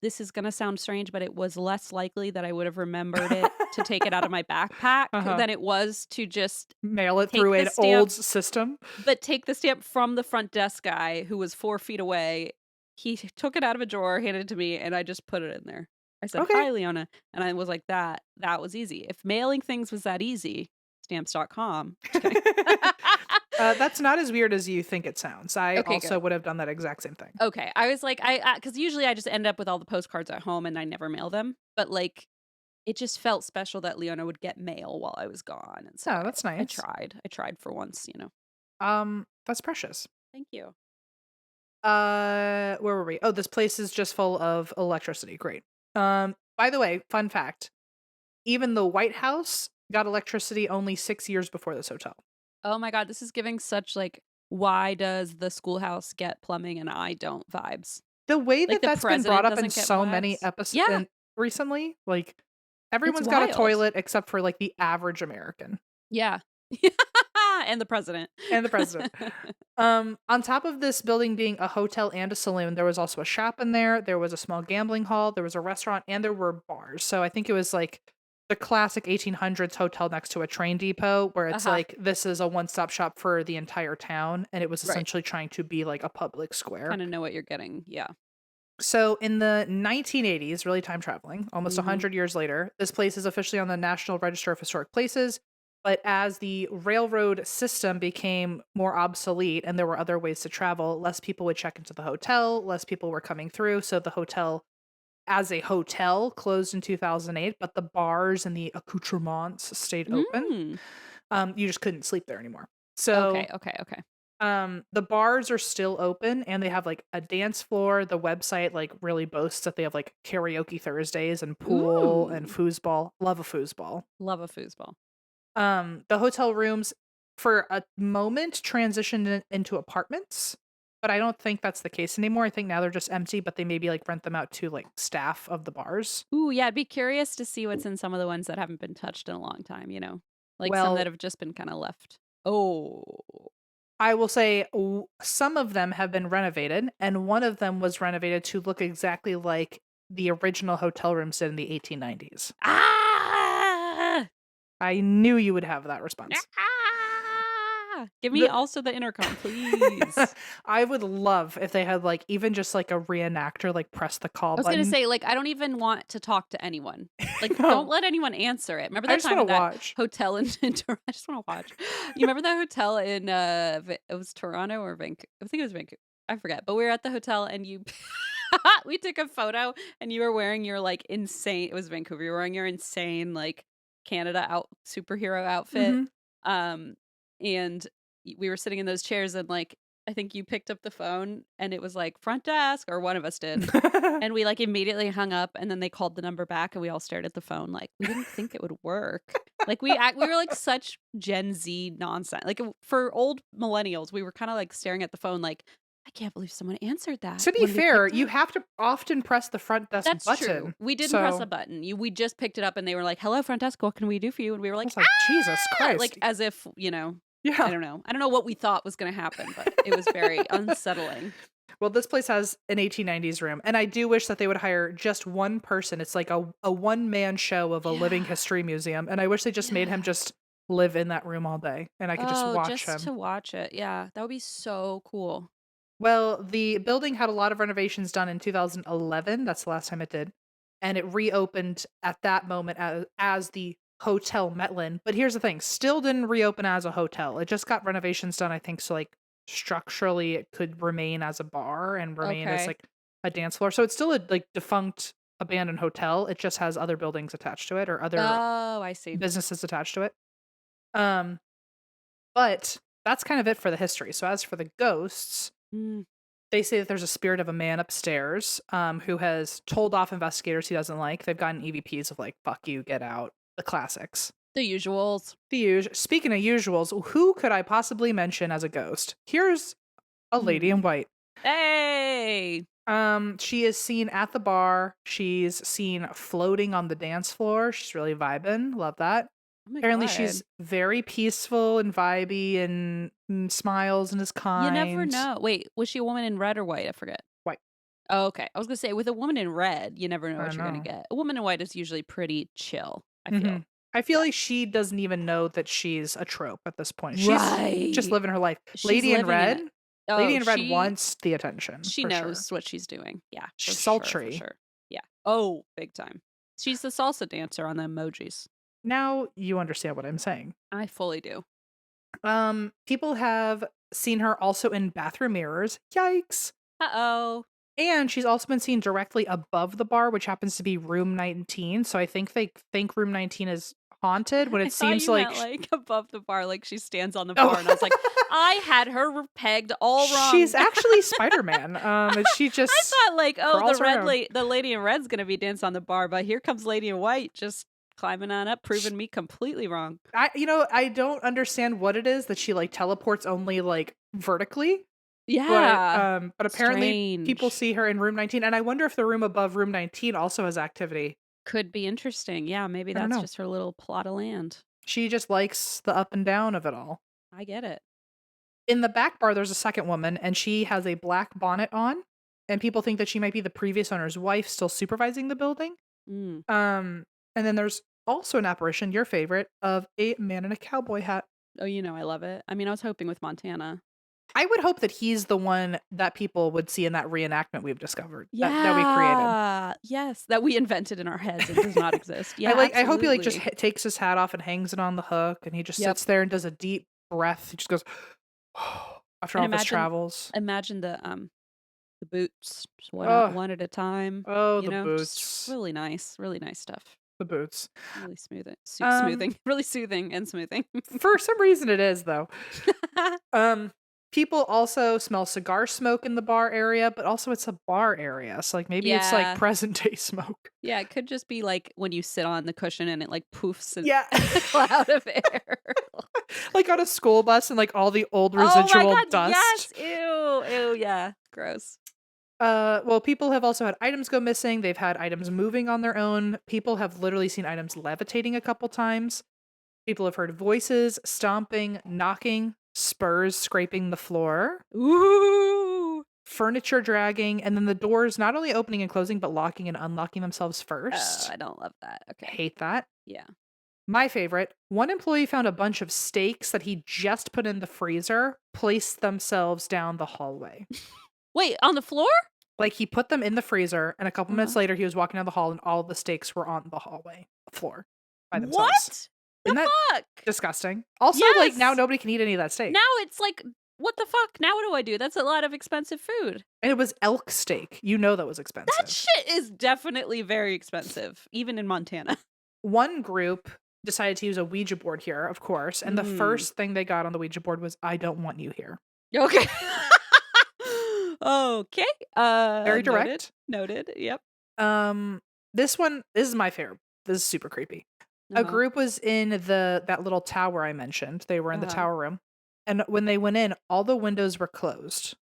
Speaker 2: this is going to sound strange, but it was less likely that I would have remembered it to take it out of my backpack
Speaker 1: Uh-huh.
Speaker 2: than it was to just
Speaker 1: Mail it
Speaker 2: take
Speaker 1: through
Speaker 2: the
Speaker 1: an
Speaker 2: stamp,
Speaker 1: old system.
Speaker 2: but take the stamp from the front desk guy who was 4 feet away. He took it out of a drawer, handed it to me, and I just put it in there. I said,
Speaker 1: Okay.
Speaker 2: "Hi, Leona." And I was like, that was easy. If mailing things was that easy, stamps.com. Just kidding.
Speaker 1: That's not as weird as you think it sounds. I
Speaker 2: Okay,
Speaker 1: also
Speaker 2: good.
Speaker 1: would have done that exact same thing.
Speaker 2: Okay. I was like, because usually I just end up with all the postcards at home and I never mail them. But like, it just felt special that Leona would get mail while I was gone, and so
Speaker 1: Oh, that's
Speaker 2: I
Speaker 1: nice.
Speaker 2: tried. I tried for once, you know.
Speaker 1: That's precious.
Speaker 2: Thank you.
Speaker 1: Where were we? Oh, this place is just full of electricity. Great. By the way, fun fact. Even the White House got electricity only 6 years before this hotel.
Speaker 2: Oh my god, this is giving such, like, why does the schoolhouse get plumbing and I don't vibes?
Speaker 1: The way
Speaker 2: Like,
Speaker 1: that
Speaker 2: the
Speaker 1: that's been brought
Speaker 2: president
Speaker 1: up in
Speaker 2: doesn't get
Speaker 1: so many
Speaker 2: vibes? Yeah,
Speaker 1: episodes recently, like,
Speaker 2: it's
Speaker 1: everyone's got a
Speaker 2: wild.
Speaker 1: toilet except for, like, the average American
Speaker 2: Yeah. And the president.
Speaker 1: and the president. On top of this building being a hotel and a saloon, there was also a shop in there was a small gambling hall, there was a restaurant, and there were bars. So I think it was, like, the classic 1800s hotel next to a train depot where it's
Speaker 2: Uh-huh.
Speaker 1: like, this is a one-stop shop for the entire town, and it was
Speaker 2: Right.
Speaker 1: essentially trying to be like a public square.
Speaker 2: Kinda know what you're getting, yeah.
Speaker 1: So in the 1980s, really time traveling, almost
Speaker 2: Mhm.
Speaker 1: 100 years later, this place is officially on the National Register of Historic Places. But as the railroad system became more obsolete and there were other ways to travel, less people would check into the hotel, less people were coming through. So the hotel, as a hotel, closed in 2008, but the bars and the accoutrements stayed open.
Speaker 2: Mm.
Speaker 1: You just couldn't sleep there anymore.
Speaker 2: Okay,
Speaker 1: So
Speaker 2: okay, okay.
Speaker 1: the bars are still open and they have like a dance floor. The website like really boasts that they have like karaoke Thursdays and pool and
Speaker 2: Ooh.
Speaker 1: foosball. Love a foosball.
Speaker 2: Love a foosball.
Speaker 1: The hotel rooms for a moment transitioned into apartments, but I don't think that's the case anymore. I think now they're just empty, but they maybe like rent them out to like staff of the bars.
Speaker 2: Ooh, yeah, I'd be curious to see what's in some of the ones that haven't been touched in a long time, you know? Like, some that
Speaker 1: Well,
Speaker 2: have just been kinda left. Oh.
Speaker 1: I will say some of them have been renovated, and one of them was renovated to look exactly like the original hotel rooms did in the 1890s.
Speaker 2: Ah!
Speaker 1: I knew you would have that response.
Speaker 2: Ah! Give me
Speaker 1: The
Speaker 2: also the intercom, please.
Speaker 1: I would love if they had like even just like a reenactor like press the call
Speaker 2: I was gonna
Speaker 1: button.
Speaker 2: say, like, I don't even want to talk to anyone. Like, don't
Speaker 1: No,
Speaker 2: let anyone answer it. Remember
Speaker 1: I
Speaker 2: that
Speaker 1: just
Speaker 2: time
Speaker 1: want
Speaker 2: in
Speaker 1: to
Speaker 2: that
Speaker 1: watch.
Speaker 2: hotel in I just wanna watch. You remember that hotel in, it was Toronto or Vancouver? I think it was Vancouver. I forget, but we were at the hotel and you we took a photo and you were wearing your, like, insane it was Vancouver. You were wearing your insane, like, Canada superhero outfit.
Speaker 1: Hmm.
Speaker 2: Um, and we were sitting in those chairs and, like, I think you picked up the phone and it was like, "Front desk," or one of us did. And we, like, immediately hung up, and then they called the number back, and we all stared at the phone like, we didn't think it would work. Like, we were, like, such Gen Z nonsense. Like, for old millennials, we were kinda, like, staring at the phone like, "I can't believe someone answered that
Speaker 1: To be
Speaker 2: when we
Speaker 1: fair,
Speaker 2: picked
Speaker 1: you
Speaker 2: up."
Speaker 1: have to often press the front desk
Speaker 2: That's true.
Speaker 1: button.
Speaker 2: We didn't press a
Speaker 1: So
Speaker 2: button. We just picked it up, and they were like, "Hello, front desk. What can we do for you?" And we were
Speaker 1: I
Speaker 2: like,
Speaker 1: was like, Jesus
Speaker 2: "Ah!"
Speaker 1: Christ.
Speaker 2: Like, as if, you know, I
Speaker 1: Yeah.
Speaker 2: don't know. I don't know what we thought was gonna happen, but it was very unsettling.
Speaker 1: Well, this place has an 1890s room, and I do wish that they would hire just one person. It's like a one-man show of a living
Speaker 2: Yeah.
Speaker 1: history museum, and I wish they just made him
Speaker 2: Yeah.
Speaker 1: just live in that room all day, and I could just
Speaker 2: Oh,
Speaker 1: watch
Speaker 2: just
Speaker 1: him.
Speaker 2: to watch it. Yeah, that would be so cool.
Speaker 1: Well, the building had a lot of renovations done in 2011. That's the last time it did. And it reopened at that moment as the Hotel Metlen. But here's the thing, still didn't reopen as a hotel. It just got renovations done, I think, so like structurally it could remain as a bar and remain as
Speaker 2: Okay.
Speaker 1: like a dance floor. So it's still a like defunct abandoned hotel. It just has other buildings attached to it or other
Speaker 2: Oh, I see.
Speaker 1: businesses attached to it. Um, but that's kind of it for the history. So as for the ghosts,
Speaker 2: Mm,
Speaker 1: they say that there's a spirit of a man upstairs, who has told off investigators he doesn't like. They've gotten EVPs of like "fuck you, get out," the classics.
Speaker 2: the usuals.
Speaker 1: The usual. Speaking of usuals, who could I possibly mention as a ghost? Here's a lady in
Speaker 2: Hmm.
Speaker 1: white.
Speaker 2: Hey!
Speaker 1: She is seen at the bar. She's seen floating on the dance floor. She's really vibing. Love that.
Speaker 2: Oh my
Speaker 1: Apparently,
Speaker 2: god.
Speaker 1: she's very peaceful and vibey and smiles and is
Speaker 2: You never
Speaker 1: kind.
Speaker 2: know. Wait, was she a woman in red or white? I forget.
Speaker 1: White.
Speaker 2: Oh, okay. I was gonna say with a woman in red, you never know
Speaker 1: I
Speaker 2: what you're gonna
Speaker 1: know.
Speaker 2: get. A woman in white is usually pretty chill, I
Speaker 1: Hmm.
Speaker 2: feel.
Speaker 1: I feel
Speaker 2: Yeah.
Speaker 1: like she doesn't even know that she's a trope at this point. She's just
Speaker 2: Right.
Speaker 1: living her life.
Speaker 2: She's living in it.
Speaker 1: Lady
Speaker 2: Oh,
Speaker 1: in Red wants the attention
Speaker 2: she
Speaker 1: for sure.
Speaker 2: knows what she's doing. Yeah, for sure, for
Speaker 1: Sultry.
Speaker 2: sure. Yeah. Oh, big time. She's the salsa dancer on the emojis.
Speaker 1: Now you understand what I'm saying.
Speaker 2: I fully do.
Speaker 1: People have seen her also in bathroom mirrors. Yikes.
Speaker 2: Uh-oh.
Speaker 1: And she's also been seen directly above the bar, which happens to be room 19. So I think they think room 19 is haunted when
Speaker 2: I
Speaker 1: it
Speaker 2: thought
Speaker 1: seems
Speaker 2: you meant
Speaker 1: like
Speaker 2: like above the bar, like she stands on the bar, and I was like,
Speaker 1: oh,
Speaker 2: I had her pegged all
Speaker 1: she's
Speaker 2: wrong.
Speaker 1: actually Spider-Man. And she
Speaker 2: I
Speaker 1: just
Speaker 2: thought like, oh,
Speaker 1: crawls around.
Speaker 2: the lady in red's gonna be dancing on the bar, but here comes lady in white just climbing on up, proving me completely wrong.
Speaker 1: I don't understand what it is that she like teleports only like vertically,
Speaker 2: Yeah,
Speaker 1: but apparently people
Speaker 2: strange.
Speaker 1: see her in room 19, and I wonder if the room above room 19 also has activity.
Speaker 2: Could be interesting. Yeah, maybe
Speaker 1: I don't
Speaker 2: that's
Speaker 1: know.
Speaker 2: just her little plot of land.
Speaker 1: She just likes the up and down of it all.
Speaker 2: I get it.
Speaker 1: In the back bar, there's a second woman, and she has a black bonnet on, and people think that she might be the previous owner's wife, still supervising the building.
Speaker 2: Mm.
Speaker 1: Um, and then there's also an apparition, your favorite, of a man in a cowboy hat.
Speaker 2: Oh, you know I love it. I mean, I was hoping with Montana.
Speaker 1: I would hope that he's the one that people would see in that reenactment we've discovered that we created.
Speaker 2: Yeah. Yes, that we invented in our heads and does not exist. Yeah,
Speaker 1: I hope he like just
Speaker 2: absolutely.
Speaker 1: takes his hat off and hangs it on the hook, and he just
Speaker 2: Yep.
Speaker 1: sits there and does a deep breath. He just goes after
Speaker 2: And
Speaker 1: all of his travels.
Speaker 2: imagine the boots, just
Speaker 1: Oh,
Speaker 2: one at a time,
Speaker 1: oh,
Speaker 2: you
Speaker 1: the
Speaker 2: know, just
Speaker 1: boots,
Speaker 2: really nice stuff.
Speaker 1: the boots.
Speaker 2: Really smoothing,
Speaker 1: Um,
Speaker 2: smoothing, really soothing and smoothing.
Speaker 1: for some reason it is though. Um, people also smell cigar smoke in the bar area, but also it's a bar area, so like maybe it's like
Speaker 2: Yeah.
Speaker 1: present day smoke.
Speaker 2: Yeah, it could just be like when you sit on the cushion and it like poofs
Speaker 1: Yeah.
Speaker 2: a cloud of air.
Speaker 1: Like on a school bus and like all the old
Speaker 2: Oh my
Speaker 1: residual
Speaker 2: god, yes!
Speaker 1: dust.
Speaker 2: Ew, ew, yeah, gross.
Speaker 1: Well, people have also had items go missing. They've had items moving on their own. People have literally seen items levitating a couple times. People have heard voices, stomping, knocking, spurs scraping the floor,
Speaker 2: Ooh.
Speaker 1: furniture dragging, and then the doors not only opening and closing, but locking and unlocking themselves
Speaker 2: Oh,
Speaker 1: first.
Speaker 2: I don't love that. Okay.
Speaker 1: Hate that.
Speaker 2: Yeah.
Speaker 1: My favorite, one employee found a bunch of steaks that he just put in the freezer, placed themselves down the hallway.
Speaker 2: Wait, on the floor?
Speaker 1: Like he put them in the freezer, and a couple minutes
Speaker 2: Uh-huh.
Speaker 1: later, he was walking down the hall, and all the steaks were on the hallway floor by themselves.
Speaker 2: What
Speaker 1: Isn't
Speaker 2: the
Speaker 1: that
Speaker 2: fuck?
Speaker 1: disgusting? Also, like now
Speaker 2: Yes.
Speaker 1: nobody can eat any of that steak.
Speaker 2: Now it's like, what the fuck? Now what do I do? That's a lot of expensive food.
Speaker 1: And it was elk steak. You know that was
Speaker 2: That
Speaker 1: expensive.
Speaker 2: shit is definitely very expensive, even in Montana.
Speaker 1: One group decided to use a Ouija board here, of course, and the
Speaker 2: Mm.
Speaker 1: first thing they got on the Ouija board was, "I don't want you here."
Speaker 2: Okay. Okay.
Speaker 1: Very
Speaker 2: Noted.
Speaker 1: direct.
Speaker 2: Noted. Yep.
Speaker 1: This is my favorite. This is super creepy. A
Speaker 2: Uh-huh.
Speaker 1: group was in that little tower I mentioned. They were in the
Speaker 2: Uh-huh.
Speaker 1: tower room. And when they went in, all the windows were closed.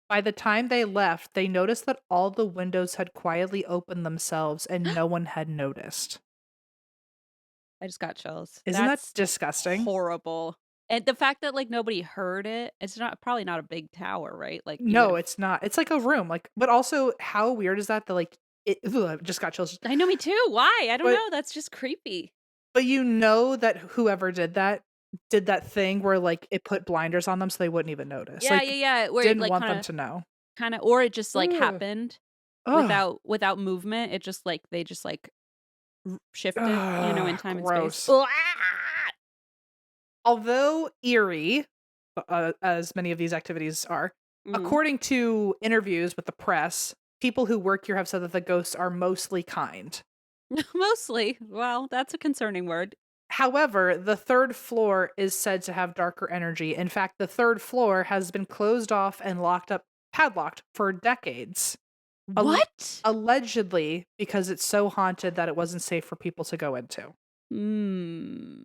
Speaker 1: By the time they left, they noticed that all the windows had quietly opened themselves and no one had noticed.
Speaker 2: I just got chills.
Speaker 1: Isn't that
Speaker 2: That's
Speaker 1: disgusting?
Speaker 2: horrible. And the fact that like nobody heard it, it's not probably not a big tower, right? Like you would
Speaker 1: No,
Speaker 2: have.
Speaker 1: it's not. It's like a room. Like, but also, how weird is that? That like I just got chills.
Speaker 2: I know, me too. Why? I don't
Speaker 1: But
Speaker 2: know. That's just creepy.
Speaker 1: you know that whoever did that thing where like it put blinders on them so they wouldn't even notice.
Speaker 2: Yeah, yeah,
Speaker 1: Like,
Speaker 2: yeah. Where it
Speaker 1: didn't
Speaker 2: like
Speaker 1: want them to know.
Speaker 2: or it just like
Speaker 1: Ugh.
Speaker 2: happened
Speaker 1: Ugh.
Speaker 2: without movement. It just like they just like shift it, in
Speaker 1: Ugh,
Speaker 2: time and space.
Speaker 1: gross. Although eerie, as many of these activities are,
Speaker 2: Mhm.
Speaker 1: according to interviews with the press, people who work here have said that the ghosts are mostly kind.
Speaker 2: Mostly. Well, that's a concerning word.
Speaker 1: However, the third floor is said to have darker energy. In fact, the third floor has been closed off and padlocked for decades.
Speaker 2: What?
Speaker 1: Allegedly, because it's so haunted that it wasn't safe for people to go into.
Speaker 2: Hmm.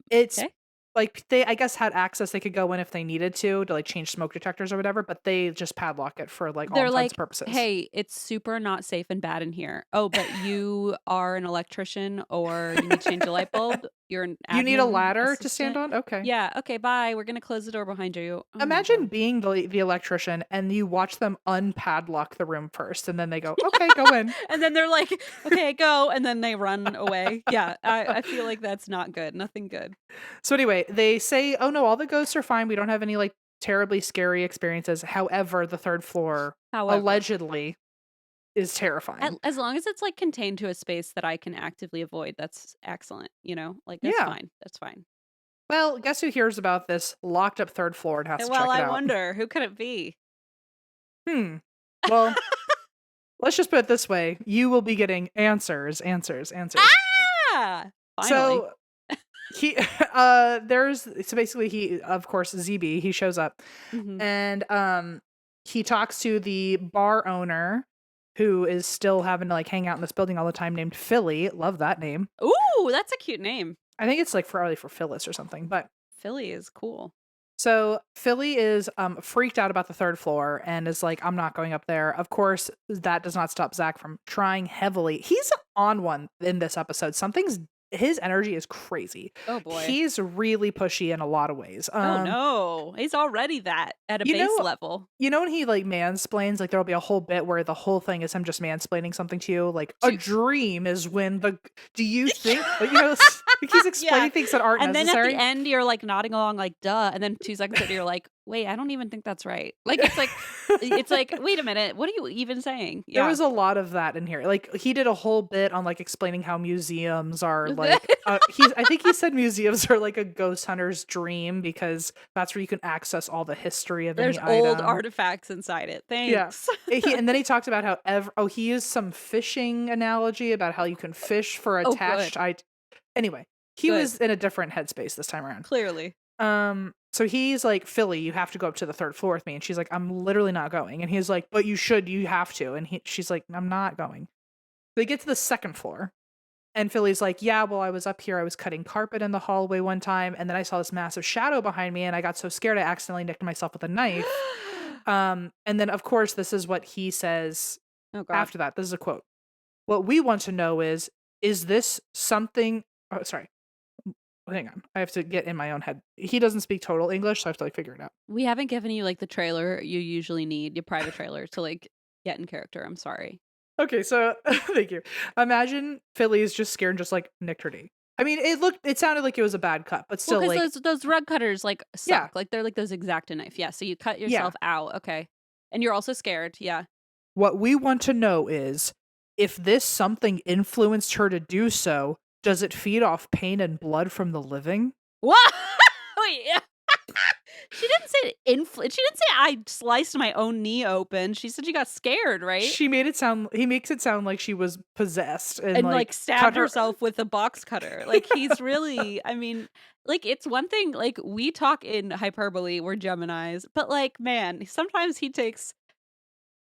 Speaker 1: It's
Speaker 2: Okay.
Speaker 1: like they, I guess, had access. They could go in if they needed to like change smoke detectors or whatever, but they just padlock it for like all
Speaker 2: They're
Speaker 1: intents and
Speaker 2: like,
Speaker 1: purposes.
Speaker 2: "Hey, it's super not safe and bad in here. Oh, but you are an electrician or you need to change a light bulb. You're an
Speaker 1: You need a
Speaker 2: admin
Speaker 1: ladder to stand
Speaker 2: assistant.
Speaker 1: on? Okay.
Speaker 2: Yeah, okay, bye. We're gonna close the door behind you." Oh my
Speaker 1: Imagine
Speaker 2: god.
Speaker 1: being the electrician and you watch them unpadlock the room first and then they go, okay, go in.
Speaker 2: And then they're like, "Okay, go," and then they run away. Yeah, I feel like that's not good. Nothing good.
Speaker 1: So anyway, they say, oh no, all the ghosts are fine. We don't have any like terribly scary experiences. However, the third floor
Speaker 2: However,
Speaker 1: allegedly is terrifying.
Speaker 2: as long as it's like contained to a space that I can actively avoid, that's excellent, Like that's
Speaker 1: Yeah.
Speaker 2: fine. That's fine.
Speaker 1: Well, guess who hears about this locked up third floor and has to check
Speaker 2: Well,
Speaker 1: it
Speaker 2: I
Speaker 1: out?
Speaker 2: wonder, who could it be?
Speaker 1: Well, let's just put it this way. You will be getting answers.
Speaker 2: Ah! Finally.
Speaker 1: So he so basically he, of course, ZB, he shows up and he talks to the bar owner who is still having to like hang out in this building all the time, named Philly. Love that name.
Speaker 2: Ooh, that's a cute name.
Speaker 1: I think it's like probably for Phyllis or something, but
Speaker 2: Philly is cool.
Speaker 1: so Philly is freaked out about the third floor and is like, I'm not going up there. Of course, that does not stop Zach from trying heavily. He's on one in this episode. His energy is crazy.
Speaker 2: Oh boy.
Speaker 1: He's really pushy in a lot of ways.
Speaker 2: Oh no. He's already that at a base level.
Speaker 1: You know when he like mansplains, like there'll be a whole bit where the whole thing is him just mansplaining something to you. Like a dream is when do you think like, like he's explaining things that aren't necessary.
Speaker 2: And then at the end you're like nodding along like duh. And then 2 seconds later you're like, wait, I don't even think that's right. Like it's like, wait a minute, what are you even saying?
Speaker 1: There was a lot of that in here. Like he did a whole bit on like explaining how museums are like I think he said museums are like a ghost hunter's dream because that's where you can access all the history of
Speaker 2: There's
Speaker 1: any
Speaker 2: old
Speaker 1: item.
Speaker 2: artifacts inside it. Thanks.
Speaker 1: Yeah. And then he talked about how he used some fishing analogy about how you can fish for attached Anyway, he was in a different headspace this time around.
Speaker 2: Clearly.
Speaker 1: So he's like, Philly, you have to go up to the third floor with me. And she's like, I'm literally not going. And he's like, but you have to. And she's like, I'm not going. They get to the second floor. And Philly's like, yeah, well, I was up here. I was cutting carpet in the hallway one time. And then I saw this massive shadow behind me. And I got so scared I accidentally nicked myself with a knife. And then, of course, this is what he says after that. This is a quote. What we want to know is this something... Oh, sorry. Hang on. I have to get in my own head. He doesn't speak total English, so I have to like figure it out.
Speaker 2: We haven't given you like the trailer you usually need, your private trailer, to like get in character. I'm sorry.
Speaker 1: Okay, so thank you. Imagine Philly is just scared and just like nicked her knee. I mean, it sounded like it was a bad cut, but still, like
Speaker 2: those rug cutters like suck. Like they're like those X-Acto knife. Yeah, so you cut yourself out. Okay, and you're also scared. Yeah.
Speaker 1: What we want to know is if this something influenced her to do so. Does it feed off pain and blood from the living?
Speaker 2: What? Wait, she didn't say She didn't say I sliced my own knee open. She said she got scared, right?
Speaker 1: He makes it sound like she was possessed and
Speaker 2: like stabbed herself with a box cutter. Like he's really, I mean, like it's one thing, like we talk in hyperbole, we're Geminis, but like, man, sometimes he takes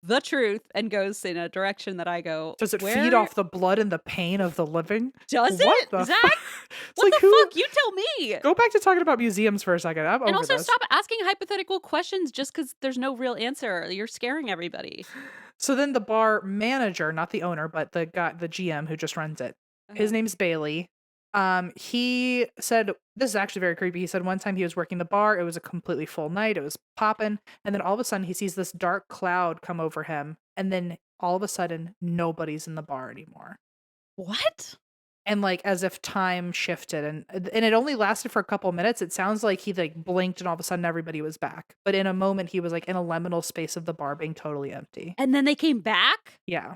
Speaker 2: the truth and goes in a direction that I go.
Speaker 1: Does it feed off the blood and the pain of the living?
Speaker 2: Does it, Zach? What the fuck? You tell me.
Speaker 1: Go back to talking about museums for a second.
Speaker 2: And also stop asking hypothetical questions just because there's no real answer. You're scaring everybody.
Speaker 1: So then the bar manager, not the owner, but the GM who just runs it, his name's Bailey. He said, this is actually very creepy. He said one time he was working the bar. It was a completely full night. It was popping. And then all of a sudden he sees this dark cloud come over him. And then all of a sudden nobody's in the bar anymore.
Speaker 2: What?
Speaker 1: And like as if time shifted and it only lasted for a couple minutes. It sounds like he like blinked and all of a sudden everybody was back. But in a moment he was like in a liminal space of the bar being totally empty.
Speaker 2: And then they came back?
Speaker 1: Yeah.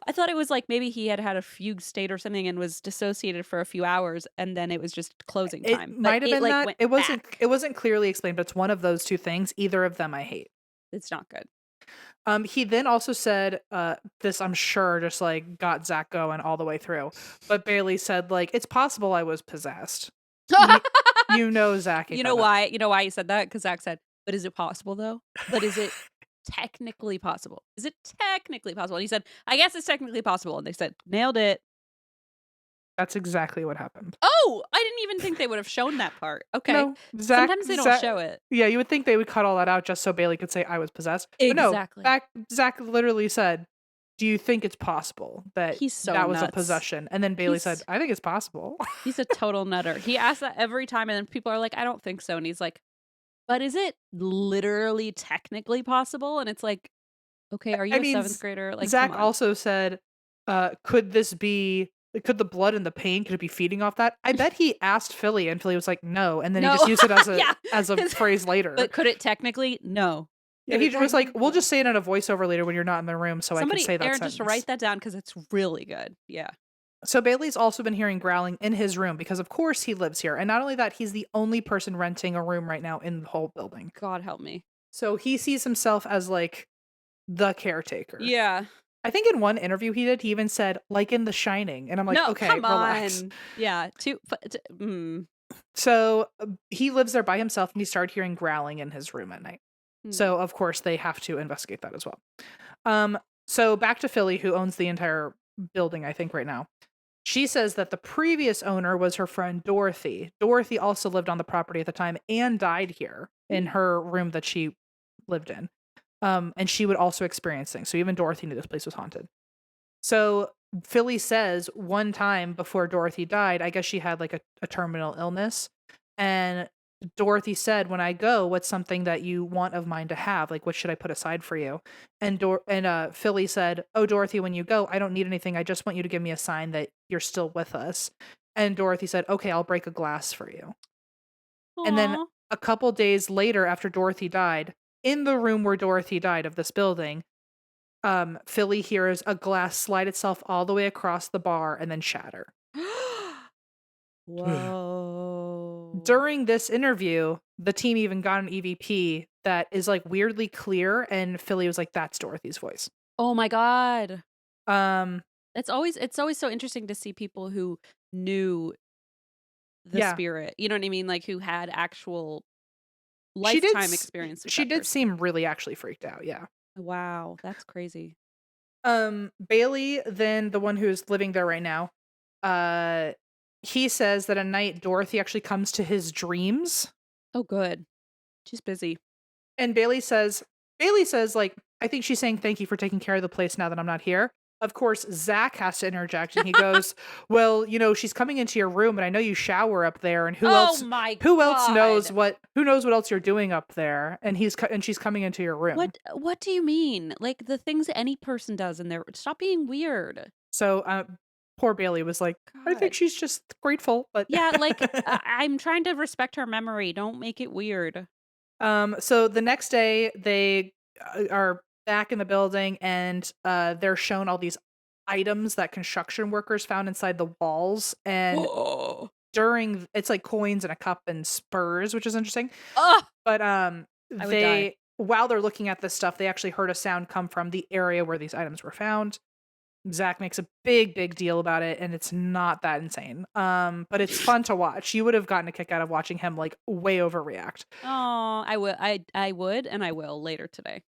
Speaker 2: I thought it was like maybe he had a fugue state or something and was dissociated for a few hours and then it was just closing time.
Speaker 1: It might have been that. It wasn't clearly explained, but it's one of those two things. Either of them I hate.
Speaker 2: It's not good.
Speaker 1: He then also said, this I'm sure just like got Zach going all the way through. But Bailey said, like, it's possible I was possessed. You know, Zach.
Speaker 2: You know why? You know why he said that? Because Zach said, but is it possible though? But is it technically possible? Is it technically possible? And he said, I guess it's technically possible. And they said, nailed it.
Speaker 1: That's exactly what happened.
Speaker 2: Oh, I didn't even think they would have shown that part. Okay.
Speaker 1: No,
Speaker 2: sometimes they don't show it.
Speaker 1: Yeah, you would think they would cut all that out just so Bailey could say I was possessed.
Speaker 2: Exactly.
Speaker 1: But no, Zach literally said, do you think it's possible that that was
Speaker 2: nuts.
Speaker 1: a possession? And then Bailey said, I think it's possible.
Speaker 2: He's a total nutter. He asks that every time and then people are like, I don't think so. And he's like, but is it literally technically possible? And it's like, okay, are you a 7th grader? Like
Speaker 1: Zach also said, could the blood and the pain, could it be feeding off that? I bet he asked Philly and Philly was like, no. And then he just used it as a phrase later.
Speaker 2: But could it technically? No.
Speaker 1: Yeah, he was like, we'll just say it in a voiceover later when you're not in the room so I can say that
Speaker 2: Aaron,
Speaker 1: sentence.
Speaker 2: just write that down because it's really good. Yeah.
Speaker 1: So Bailey's also been hearing growling in his room because of course he lives here. And not only that, he's the only person renting a room right now in the whole building.
Speaker 2: God help me.
Speaker 1: So he sees himself as like the caretaker.
Speaker 2: Yeah.
Speaker 1: I think in one interview he even said, like in The Shining. And I'm like,
Speaker 2: No,
Speaker 1: okay,
Speaker 2: come
Speaker 1: relax.
Speaker 2: on. Yeah, mm,
Speaker 1: So he lives there by himself and he started hearing growling in his room at night.
Speaker 2: mm.
Speaker 1: So, of course, they have to investigate that as well. Um, so back to Philly, who owns the entire building, I think, right now. She says that the previous owner was her friend Dorothy. Dorothy also lived on the property at the time and died here in her room that she lived in. And she would also experience things. So even Dorothy knew this place was haunted. So Philly says one time before Dorothy died, I guess she had like a terminal illness. And Dorothy said, "When I go, what's something that you want of mine to have? Like, what should I put aside for you?" And Philly said, "Oh, Dorothy, when you go, I don't need anything. I just want you to give me a sign that you're still with us." And Dorothy said, "Okay, I'll break a glass for you." And then
Speaker 2: Aw.
Speaker 1: a couple days later, after Dorothy died, in the room where Dorothy died of this building, Philly hears a glass slide itself all the way across the bar and then shatter.
Speaker 2: Whoa.
Speaker 1: During this interview, the team even got an EVP that is like weirdly clear, and Philly was like, "That's Dorothy's voice."
Speaker 2: Oh my god.
Speaker 1: Um,
Speaker 2: It's always so interesting to see people who knew the
Speaker 1: yeah,
Speaker 2: spirit. You know what I mean? Like, who had actual
Speaker 1: she did.
Speaker 2: lifetime experience with
Speaker 1: She
Speaker 2: that
Speaker 1: did
Speaker 2: person.
Speaker 1: seem really actually freaked out. Yeah.
Speaker 2: Wow, that's crazy.
Speaker 1: Bailey, then the one who's living there right now, uh, he says that at night Dorothy actually comes to his dreams.
Speaker 2: Oh, good. She's busy.
Speaker 1: And Bailey says, like, I think she's saying thank you for taking care of the place now that I'm not here. Of course, Zach has to interject and he goes, "Well, she's coming into your room and I know you shower up there and who
Speaker 2: Oh
Speaker 1: else
Speaker 2: my
Speaker 1: who else knows
Speaker 2: god.
Speaker 1: what else you're doing up there?" And she's coming into your room.
Speaker 2: What do you mean? Like, the things any person does in there. Stop being weird.
Speaker 1: So, poor Bailey was like, "I think
Speaker 2: God.
Speaker 1: she's just grateful," but
Speaker 2: Yeah, like, I'm trying to respect her memory. Don't make it weird.
Speaker 1: So the next day they are back in the building and they're shown all these items that construction workers found inside the walls, and
Speaker 2: Oh.
Speaker 1: during it's like coins and a cup and spurs, which is interesting.
Speaker 2: Ugh,
Speaker 1: But
Speaker 2: I would die.
Speaker 1: they while they're looking at this stuff, they actually heard a sound come from the area where these items were found. Zach makes a big deal about it, and it's not that insane. But it's fun to watch. You would have gotten a kick out of watching him like way overreact.
Speaker 2: Oh, I would and I will later today.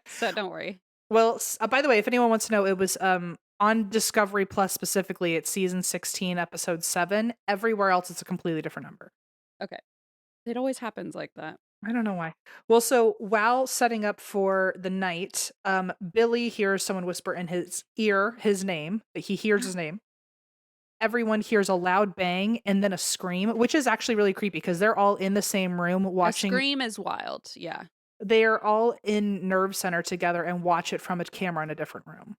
Speaker 2: So don't worry.
Speaker 1: Well, by the way, if anyone wants to know, it was on Discovery Plus specifically. It's season 16, episode 7. Everywhere else, it's a completely different number.
Speaker 2: Okay. It always happens like that.
Speaker 1: I don't know why. Well, so while setting up for the night, Billy hears someone whisper in his ear his name. He hears his name. Everyone hears a loud bang and then a scream, which is actually really creepy because they're all in the same room
Speaker 2: A
Speaker 1: watching.
Speaker 2: scream is wild. Yeah.
Speaker 1: They're all in Nerve Center together and watch it from a camera in a different room.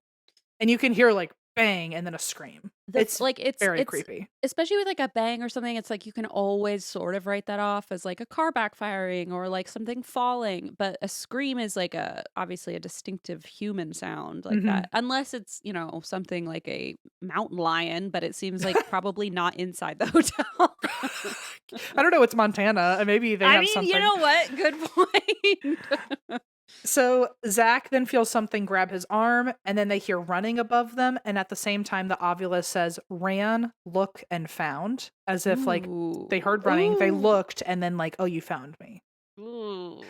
Speaker 1: And you can hear like bang and then a scream. It's
Speaker 2: Like,
Speaker 1: very
Speaker 2: it's
Speaker 1: creepy.
Speaker 2: especially with like a bang or something, it's like you can always sort of write that off as like a car backfiring or like something falling, but a scream is like obviously a distinctive human sound like
Speaker 1: Mhm.
Speaker 2: that. Unless it's, something like a mountain lion, but it seems like probably not inside the hotel.
Speaker 1: I don't know, it's Montana. Maybe they
Speaker 2: I
Speaker 1: have
Speaker 2: mean, you
Speaker 1: something.
Speaker 2: know what? Good point.
Speaker 1: So Zach then feels something grab his arm, and then they hear running above them. And at the same time, the Ovulus says, "Ran, look, and found," as if like they
Speaker 2: Ooh.
Speaker 1: heard running, they looked, and then like, "Oh, you found me."
Speaker 2: Ooh.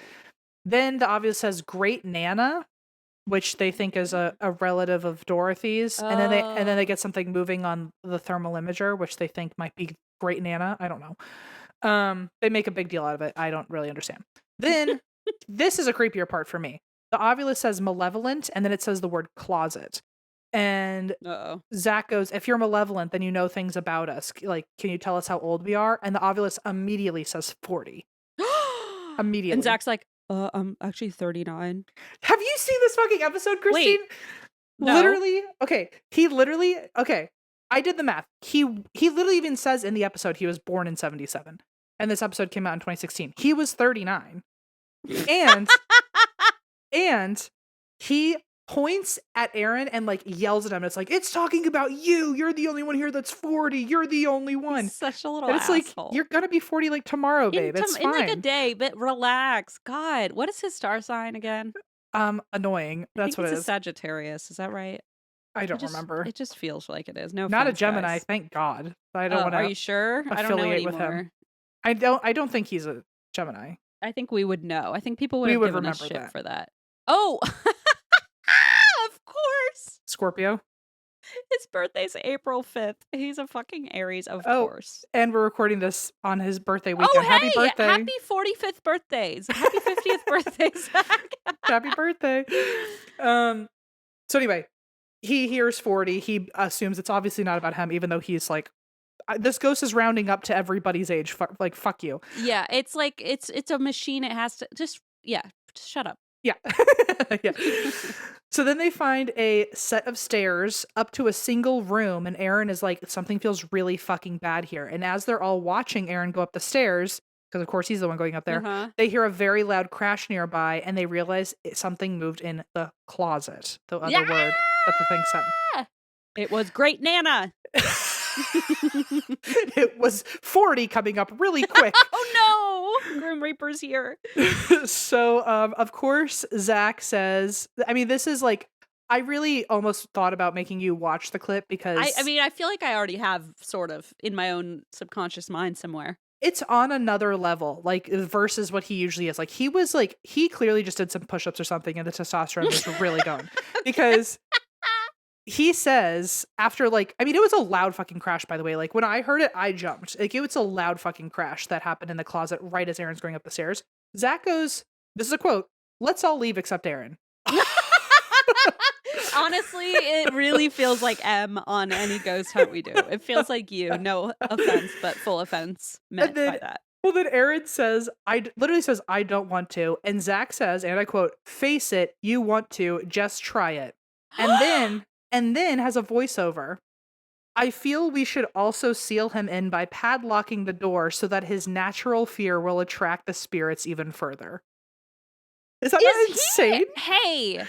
Speaker 1: Then the Ovulus says, "Great Nana," which they think is a relative of Dorothy's. And then they
Speaker 2: Oh.
Speaker 1: get something moving on the thermal imager, which they think might be Great Nana. I don't know. They make a big deal out of it. I don't really understand. Then this is a creepier part for me. The Ovulus says malevolent, and then it says the word closet. And
Speaker 2: Uh-oh.
Speaker 1: Zach goes, "If you're malevolent, then you know things about us. Like, can you tell us how old we are?" And the Ovulus immediately says 40.
Speaker 2: And
Speaker 1: Immediately.
Speaker 2: Zach's like, I'm actually 39.
Speaker 1: Have you seen this fucking episode, Christine?
Speaker 2: Wait, no.
Speaker 1: Okay. I did the math. He literally even says in the episode he was born in 77. And this episode came out in 2016. He was 39. And and he points at Aaron and like yells at him. It's like, "It's talking about you. You're the only one here that's 40. You're the only
Speaker 2: He's
Speaker 1: one."
Speaker 2: such a little
Speaker 1: And it's like,
Speaker 2: asshole.
Speaker 1: "You're gonna be 40 like tomorrow, babe. It's
Speaker 2: In like a
Speaker 1: fine."
Speaker 2: day, but relax. God, what is his star sign again?
Speaker 1: Annoying.
Speaker 2: I
Speaker 1: That's
Speaker 2: think
Speaker 1: what
Speaker 2: he's
Speaker 1: it
Speaker 2: a
Speaker 1: is.
Speaker 2: Sagittarius. Is that right?
Speaker 1: I don't remember.
Speaker 2: It just feels like it is. No
Speaker 1: Not a
Speaker 2: offense,
Speaker 1: Gemini,
Speaker 2: guys.
Speaker 1: thank God. I don't
Speaker 2: Oh,
Speaker 1: want
Speaker 2: are
Speaker 1: to
Speaker 2: you sure? I don't know
Speaker 1: affiliate with him.
Speaker 2: anymore.
Speaker 1: I don't think he's a Gemini.
Speaker 2: I think we would know. I think people would
Speaker 1: We
Speaker 2: have
Speaker 1: would
Speaker 2: given us
Speaker 1: remember
Speaker 2: shit
Speaker 1: that.
Speaker 2: for that. Oh, of course.
Speaker 1: Scorpio.
Speaker 2: His birthday's April 5th. He's a fucking Aries, of
Speaker 1: Oh,
Speaker 2: course.
Speaker 1: and we're recording this on his birthday weekend.
Speaker 2: Oh,
Speaker 1: Happy
Speaker 2: hey!
Speaker 1: birthday.
Speaker 2: Happy 45th birthdays. Happy 50th birthday, Zach.
Speaker 1: Happy birthday. So anyway, he hears 40. He assumes it's obviously not about him, even though he's like, this ghost is rounding up to everybody's age. Like, fuck you.
Speaker 2: Yeah, it's like, it's a machine. It has to just shut up.
Speaker 1: Yeah. Yeah. So then they find a set of stairs up to a single room, and Aaron is like, something feels really fucking bad here. And as they're all watching Aaron go up the stairs, because of course he's the one going up there, they hear a very loud crash nearby, and they realize something moved in the closet. The other word that the thing said.
Speaker 2: It was Great Nana.
Speaker 1: It was 40 coming up really quick.
Speaker 2: Oh no! Grim Reaper's here.
Speaker 1: So, of course, Zach says, I mean, this is like, I really almost thought about making you watch the clip because
Speaker 2: I mean, I feel like I already have sort of in my own subconscious mind somewhere.
Speaker 1: It's on another level, like versus what he usually is. Like he clearly just did some push-ups or something and the testosterone was really going because he says after like, I mean, it was a loud fucking crash, by the way. Like when I heard it, I jumped. Like it was a loud fucking crash that happened in the closet right as Aaron's going up the stairs. Zach goes, this is a quote, "Let's all leave except Aaron."
Speaker 2: Honestly, it really feels like M on any ghost hunt we do. It feels like you. No offense, but full offense meant by that.
Speaker 1: Well, then Aaron says, literally says, "I don't want to." And Zach says, and I quote, "Face it, you want to, just try it." And then has a voiceover. "I feel we should also seal him in by padlocking the door so that his natural fear will attract the spirits even further." Is that not insane?
Speaker 2: Hey,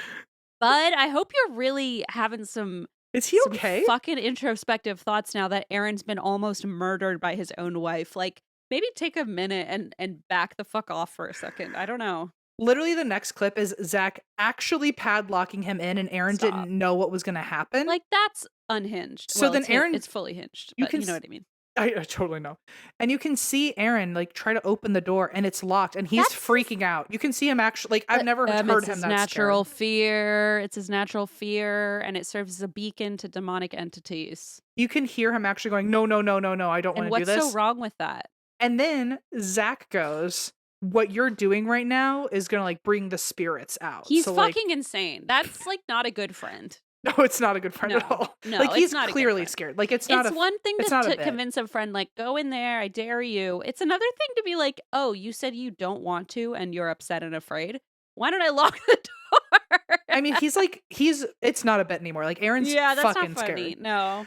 Speaker 2: bud, I hope you're really having some
Speaker 1: Is he okay?
Speaker 2: fucking introspective thoughts now that Aaron's been almost murdered by his own wife. Like, maybe take a minute and back the fuck off for a second. I don't know.
Speaker 1: Literally, the next clip is Zach actually padlocking him in, and Aaron didn't know what was going to happen.
Speaker 2: Like, that's unhinged.
Speaker 1: So then Aaron,
Speaker 2: it's fully hinged. But you know what I mean.
Speaker 1: I totally know. And you can see Aaron like try to open the door, and it's locked, and he's freaking out. You can see him actually like I've never heard him
Speaker 2: his
Speaker 1: that
Speaker 2: natural
Speaker 1: scared.
Speaker 2: fear. It's his natural fear, and it serves as a beacon to demonic entities.
Speaker 1: You can hear him actually going, "No, no, no, no, no! I don't want to do this."
Speaker 2: What's so wrong with that?
Speaker 1: And then Zach goes, "What you're doing right now is gonna like bring the spirits out."
Speaker 2: He's
Speaker 1: so,
Speaker 2: fucking insane. That's like not a good friend.
Speaker 1: No, it's not a good friend at all.
Speaker 2: No,
Speaker 1: like he's
Speaker 2: not
Speaker 1: clearly scared. Like it's
Speaker 2: one thing to
Speaker 1: bit.
Speaker 2: convince a friend, like, go in there, I dare you. It's another thing to be like, oh, you said you don't want to and you're upset and afraid. Why don't I lock the door?
Speaker 1: I mean, it's not a bit anymore. Like Aaron's
Speaker 2: that's
Speaker 1: fucking
Speaker 2: not funny.
Speaker 1: scared.
Speaker 2: No.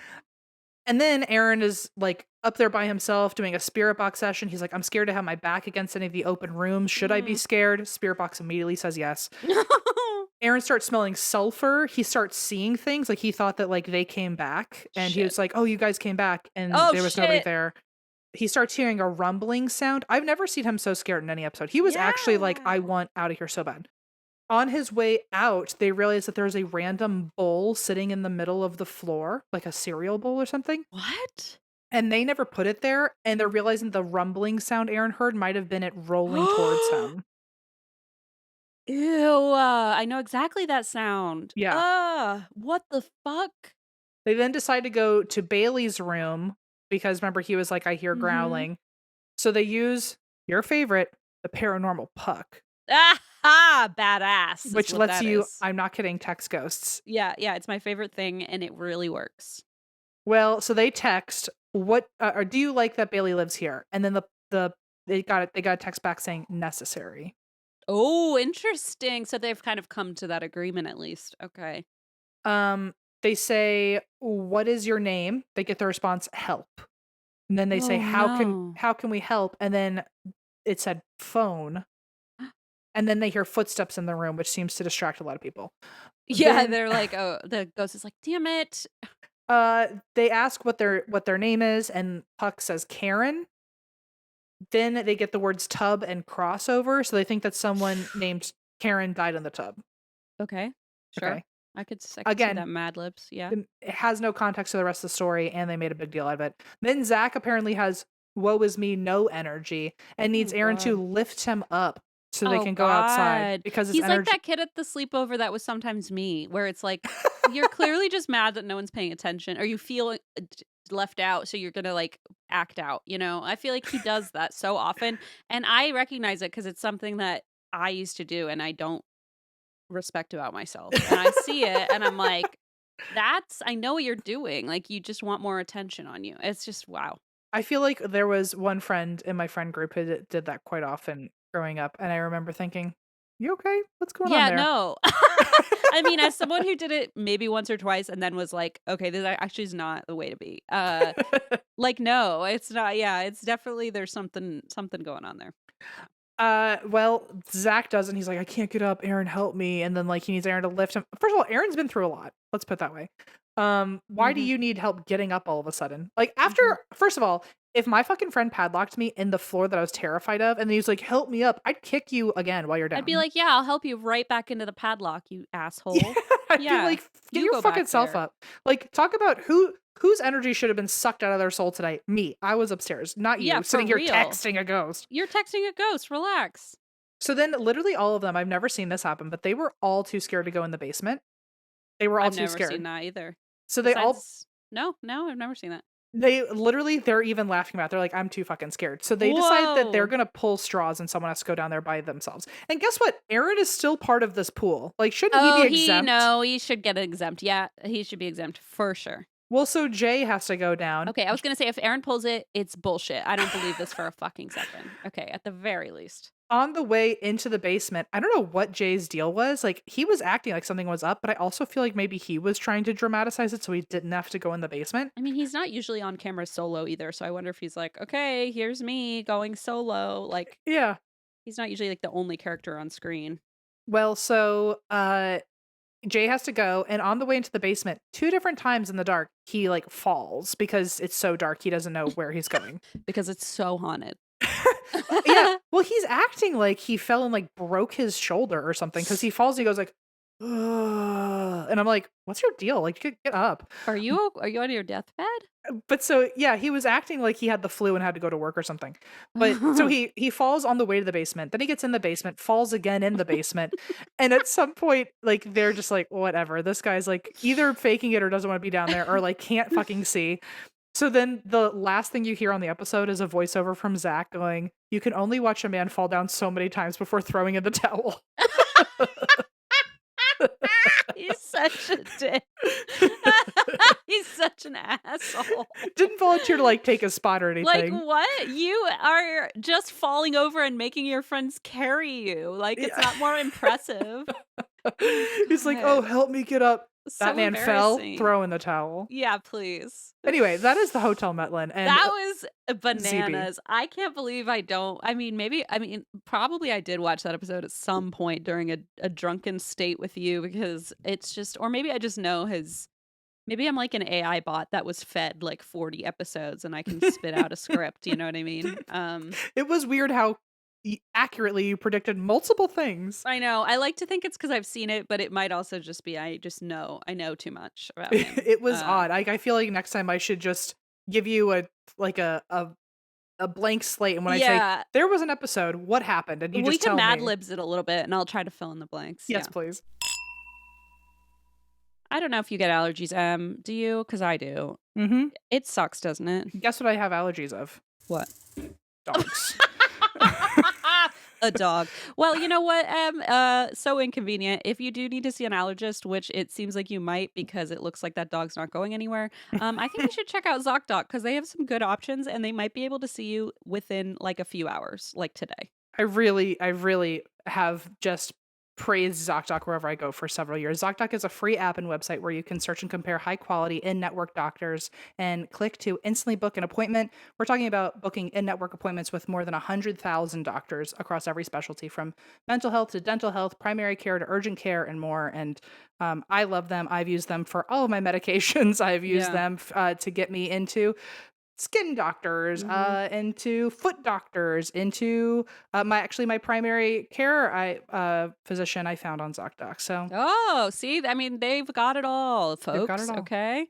Speaker 1: And then Aaron is like up there by himself doing a spirit box session. He's like, "I'm scared to have my back against any of the open rooms. Should I be scared?" Spirit box immediately says yes. Aaron starts smelling sulfur. He starts seeing things. Like he thought that like they came back, and he was like, "Oh, you guys came back," and there was nobody there. He starts hearing a rumbling sound. I've never seen him so scared in any episode. He was actually like, "I want out of here so bad." On his way out, they realize that there's a random bowl sitting in the middle of the floor, like a cereal bowl or something.
Speaker 2: What?
Speaker 1: And they never put it there, and they're realizing the rumbling sound Aaron heard might have been it rolling towards him.
Speaker 2: Ew, I know exactly that sound.
Speaker 1: Yeah.
Speaker 2: What the fuck?
Speaker 1: They then decide to go to Bailey's room because remember he was like, "I hear growling." So they use your favorite, the paranormal puck.
Speaker 2: Badass.
Speaker 1: Which lets you, I'm not kidding, text ghosts.
Speaker 2: Yeah, it's my favorite thing and it really works.
Speaker 1: Well, so they text, "What or do you like that Bailey lives here?" And then they got a text back saying necessary.
Speaker 2: Oh, interesting. So they've kind of come to that agreement at least. Okay.
Speaker 1: They say, "What is your name?" They get the response, "Help." And then they say, how can we help?" And then it said phone. And then they hear footsteps in the room, which seems to distract a lot of people.
Speaker 2: Yeah, they're like, oh, the ghost is like, "Damn it."
Speaker 1: They ask what their name is, and Puck says Karen. Then they get the words tub and crossover, so they think that someone named Karen died in the tub.
Speaker 2: Okay. Sure.
Speaker 1: Okay.
Speaker 2: I could see
Speaker 1: Again,
Speaker 2: that Mad Libs. Yeah.
Speaker 1: it has no context to the rest of the story, and they made a big deal out of it. Then Zach apparently has woe is me, no energy, and needs
Speaker 2: Oh
Speaker 1: Aaron to
Speaker 2: God.
Speaker 1: lift him up so they
Speaker 2: Oh
Speaker 1: can go outside
Speaker 2: God.
Speaker 1: because his
Speaker 2: He's like
Speaker 1: energy.
Speaker 2: that kid at the sleepover that was sometimes me, where it's like you're clearly just mad that no one's paying attention, or you feel left out, so you're gonna like act out. I feel like he does that so often, and I recognize it because it's something that I used to do, and I don't respect about myself. And I see it, and I'm like, I know what you're doing. Like you just want more attention on you. It's just wow.
Speaker 1: I feel like there was one friend in my friend group who did that quite often growing up, and I remember thinking, "You okay? What's going on
Speaker 2: Yeah,
Speaker 1: there?"
Speaker 2: no. I mean, as someone who did it maybe once or twice and then was like, "Okay, this actually is not the way to be." Like, no, it's not. Yeah, it's definitely there's something going on there.
Speaker 1: Well, Zach doesn't. He's like, I can't get up. Aaron, help me. And then like he needs Aaron to lift him. First of all, Aaron's been through a lot. Let's put it that way. Why do
Speaker 2: Mhm,
Speaker 1: you need help getting up all of a sudden? Like
Speaker 2: mhm.
Speaker 1: after, first of all, if my fucking friend padlocked me in the floor that I was terrified of, and then he's like, help me up, I'd kick you again while you're
Speaker 2: I'd be
Speaker 1: down.
Speaker 2: like, "Yeah, I'll help you right back into the padlock, you
Speaker 1: Yeah,
Speaker 2: asshole."
Speaker 1: I'd be
Speaker 2: Yeah,
Speaker 1: like, get
Speaker 2: you
Speaker 1: your
Speaker 2: go
Speaker 1: fucking
Speaker 2: back
Speaker 1: self
Speaker 2: there.
Speaker 1: up. Like, talk about whose energy should have been sucked out of their soul today. Me. I was upstairs, not
Speaker 2: Yeah,
Speaker 1: you,
Speaker 2: for
Speaker 1: sitting here
Speaker 2: real.
Speaker 1: texting a ghost.
Speaker 2: You're texting a ghost, relax.
Speaker 1: So then literally all of them, I've never seen this happen, but they were all too scared to go in the basement. They were all
Speaker 2: I've
Speaker 1: too
Speaker 2: never seen
Speaker 1: scared.
Speaker 2: that either.
Speaker 1: So
Speaker 2: Besides no, I've never seen that.
Speaker 1: they're even laughing about it. They're like, I'm too fucking scared. So they decide that they're
Speaker 2: Whoa.
Speaker 1: gonna pull straws and someone has to go down there by themselves. And guess what? Aaron is still part of this pool. Like, shouldn't he be
Speaker 2: Oh,
Speaker 1: exempt?
Speaker 2: he should get exempt. Yeah, he should be exempt for sure.
Speaker 1: Well, so Jay has to go down.
Speaker 2: Okay, I was gonna say if Aaron pulls it, it's bullshit. I don't believe this for a fucking second. Okay, at the very least.
Speaker 1: On the way into the basement, I don't know what Jay's deal was. Like, he was acting like something was up, but I also feel like maybe he was trying to dramatize it so he didn't have to go in the basement.
Speaker 2: I mean, he's not usually on camera solo either, so I wonder if he's like, okay, here's me going solo. Like,
Speaker 1: Yeah.
Speaker 2: he's not usually like the only character on screen.
Speaker 1: Well, so Jay has to go, and on the way into the basement, 2 different times in the dark, he, like, falls because it's so dark, he doesn't know where he's going.
Speaker 2: Because it's so haunted.
Speaker 1: Yeah, well, he's acting like he fell and, like, broke his shoulder or something because he falls and he goes like, "Ugh," and I'm like, "What's your deal? Like, get up."
Speaker 2: Are you on your deathbed?
Speaker 1: But so, yeah, he was acting like he had the flu and had to go to work or something. But so he falls on the way to the basement, then he gets in the basement, falls again in the basement, and at some point, like, they're just like, "Whatever, this guy's, like, either faking it or doesn't wanna be down there or, like, can't fucking see." So then the last thing you hear on the episode is a voiceover from Zach going, "You can only watch a man fall down so many times before throwing in the towel."
Speaker 2: He's such a dick. He's such an asshole.
Speaker 1: Didn't volunteer to, like, take a spot or
Speaker 2: Like,
Speaker 1: anything.
Speaker 2: what? You are just falling over and making your friends carry you. Like, it's
Speaker 1: Yeah.
Speaker 2: not more impressive.
Speaker 1: He's like, "Oh,
Speaker 2: God.
Speaker 1: help me get up." That
Speaker 2: So
Speaker 1: man fell,
Speaker 2: embarrassing.
Speaker 1: throw in the towel.
Speaker 2: Yeah, please.
Speaker 1: Anyway, that is the Hotel Metlen and
Speaker 2: That was
Speaker 1: ZB.
Speaker 2: bananas. I can't believe I don't. I mean, probably I did watch that episode at some point during a drunken state with you because it's just, or maybe I just know maybe I'm like an AI bot that was fed like 40 episodes and I can spit out a script. You know what I mean?
Speaker 1: It was weird how accurately you predicted multiple things.
Speaker 2: I know. I like to think it's because I've seen it, but it might also just be I know too much about him.
Speaker 1: It was odd. I feel like next time I should just give you a blank slate, and when I say,
Speaker 2: Yeah,
Speaker 1: "There was an episode, what happened?" and you
Speaker 2: we
Speaker 1: just
Speaker 2: can
Speaker 1: tell
Speaker 2: Mad
Speaker 1: me.
Speaker 2: Libs it a little bit, and I'll try to fill in the blanks.
Speaker 1: Yes,
Speaker 2: Yeah.
Speaker 1: please.
Speaker 2: I don't know if you get allergies. Do you? Because I do.
Speaker 1: Mhm.
Speaker 2: It sucks, doesn't it?
Speaker 1: Guess what I have allergies of?
Speaker 2: What?
Speaker 1: Dogs.
Speaker 2: A dog. Well, you know what? So inconvenient. If you do need to see an allergist, which it seems like you might because it looks like that dog's not going anywhere, I think you should check out ZocDoc because they have some good options and they might be able to see you within like a few hours, like today.
Speaker 1: I really have just praised ZocDoc wherever I go for several years. ZocDoc is a free app and website where you can search and compare high quality in network doctors and click to instantly book an appointment. We're talking about booking in network appointments with more than 100,000 doctors across every specialty from mental health to dental health, primary care to urgent care, and more. And I love them. I've used them for all of my medications, I've used
Speaker 2: Yeah.
Speaker 1: them to get me into skin doctors,
Speaker 2: Mhm.
Speaker 1: into foot doctors, into my primary care physician I found on ZocDoc. So
Speaker 2: Oh, see, I mean, they've got it all,
Speaker 1: they've got it
Speaker 2: folks.
Speaker 1: all.
Speaker 2: Okay.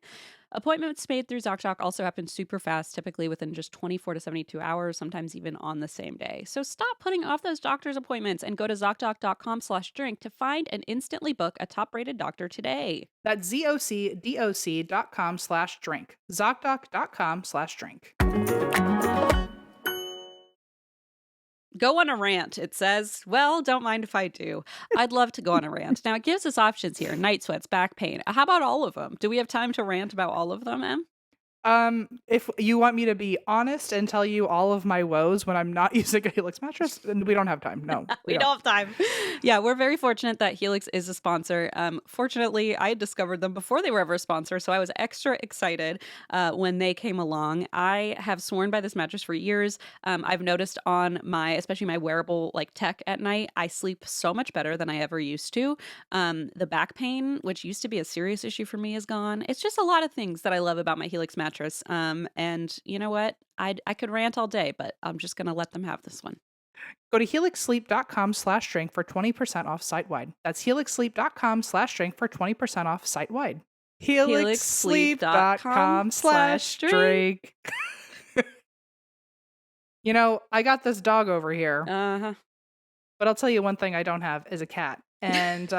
Speaker 2: Appointments made through ZocDoc also happen super fast, typically within just 24 to 72 hours, sometimes even on the same day. So stop putting off those doctor's appointments and go to ZocDoc.com/drink to find and instantly book a top rated doctor today.
Speaker 1: That's ZocDoc.com/drink. ZocDoc.com/drink.
Speaker 2: Go on a rant. It says, well, don't mind if I do. I'd love to go on a rant. Now, it gives us options here: night sweats, back pain. How about all of them? Do we have time to rant about all of them, Em?
Speaker 1: If you want me to be honest and tell you all of my woes when I'm not using a Helix mattress, then we don't have time. No, we
Speaker 2: We
Speaker 1: don't.
Speaker 2: don't have time. Yeah, we're very fortunate that Helix is a sponsor. Fortunately, I discovered them before they were ever a sponsor, so I was extra excited when they came along. I have sworn by this mattress for years. I've noticed on especially my wearable like tech at night, I sleep so much better than I ever used to. The back pain, which used to be a serious issue for me, is gone. It's just a lot of things that I love about my Helix mattress. And you know what? I could rant all day, but I'm just gonna let them have this one.
Speaker 1: Go to helixsleep.com/drink for 20% off site wide. That's helixsleep.com/drink for 20% off site wide.
Speaker 2: helixsleep.com/drink.
Speaker 1: Helixsleep.com/drink. I got this dog over here,
Speaker 2: Uh-huh.
Speaker 1: but I'll tell you one thing I don't have is a cat. And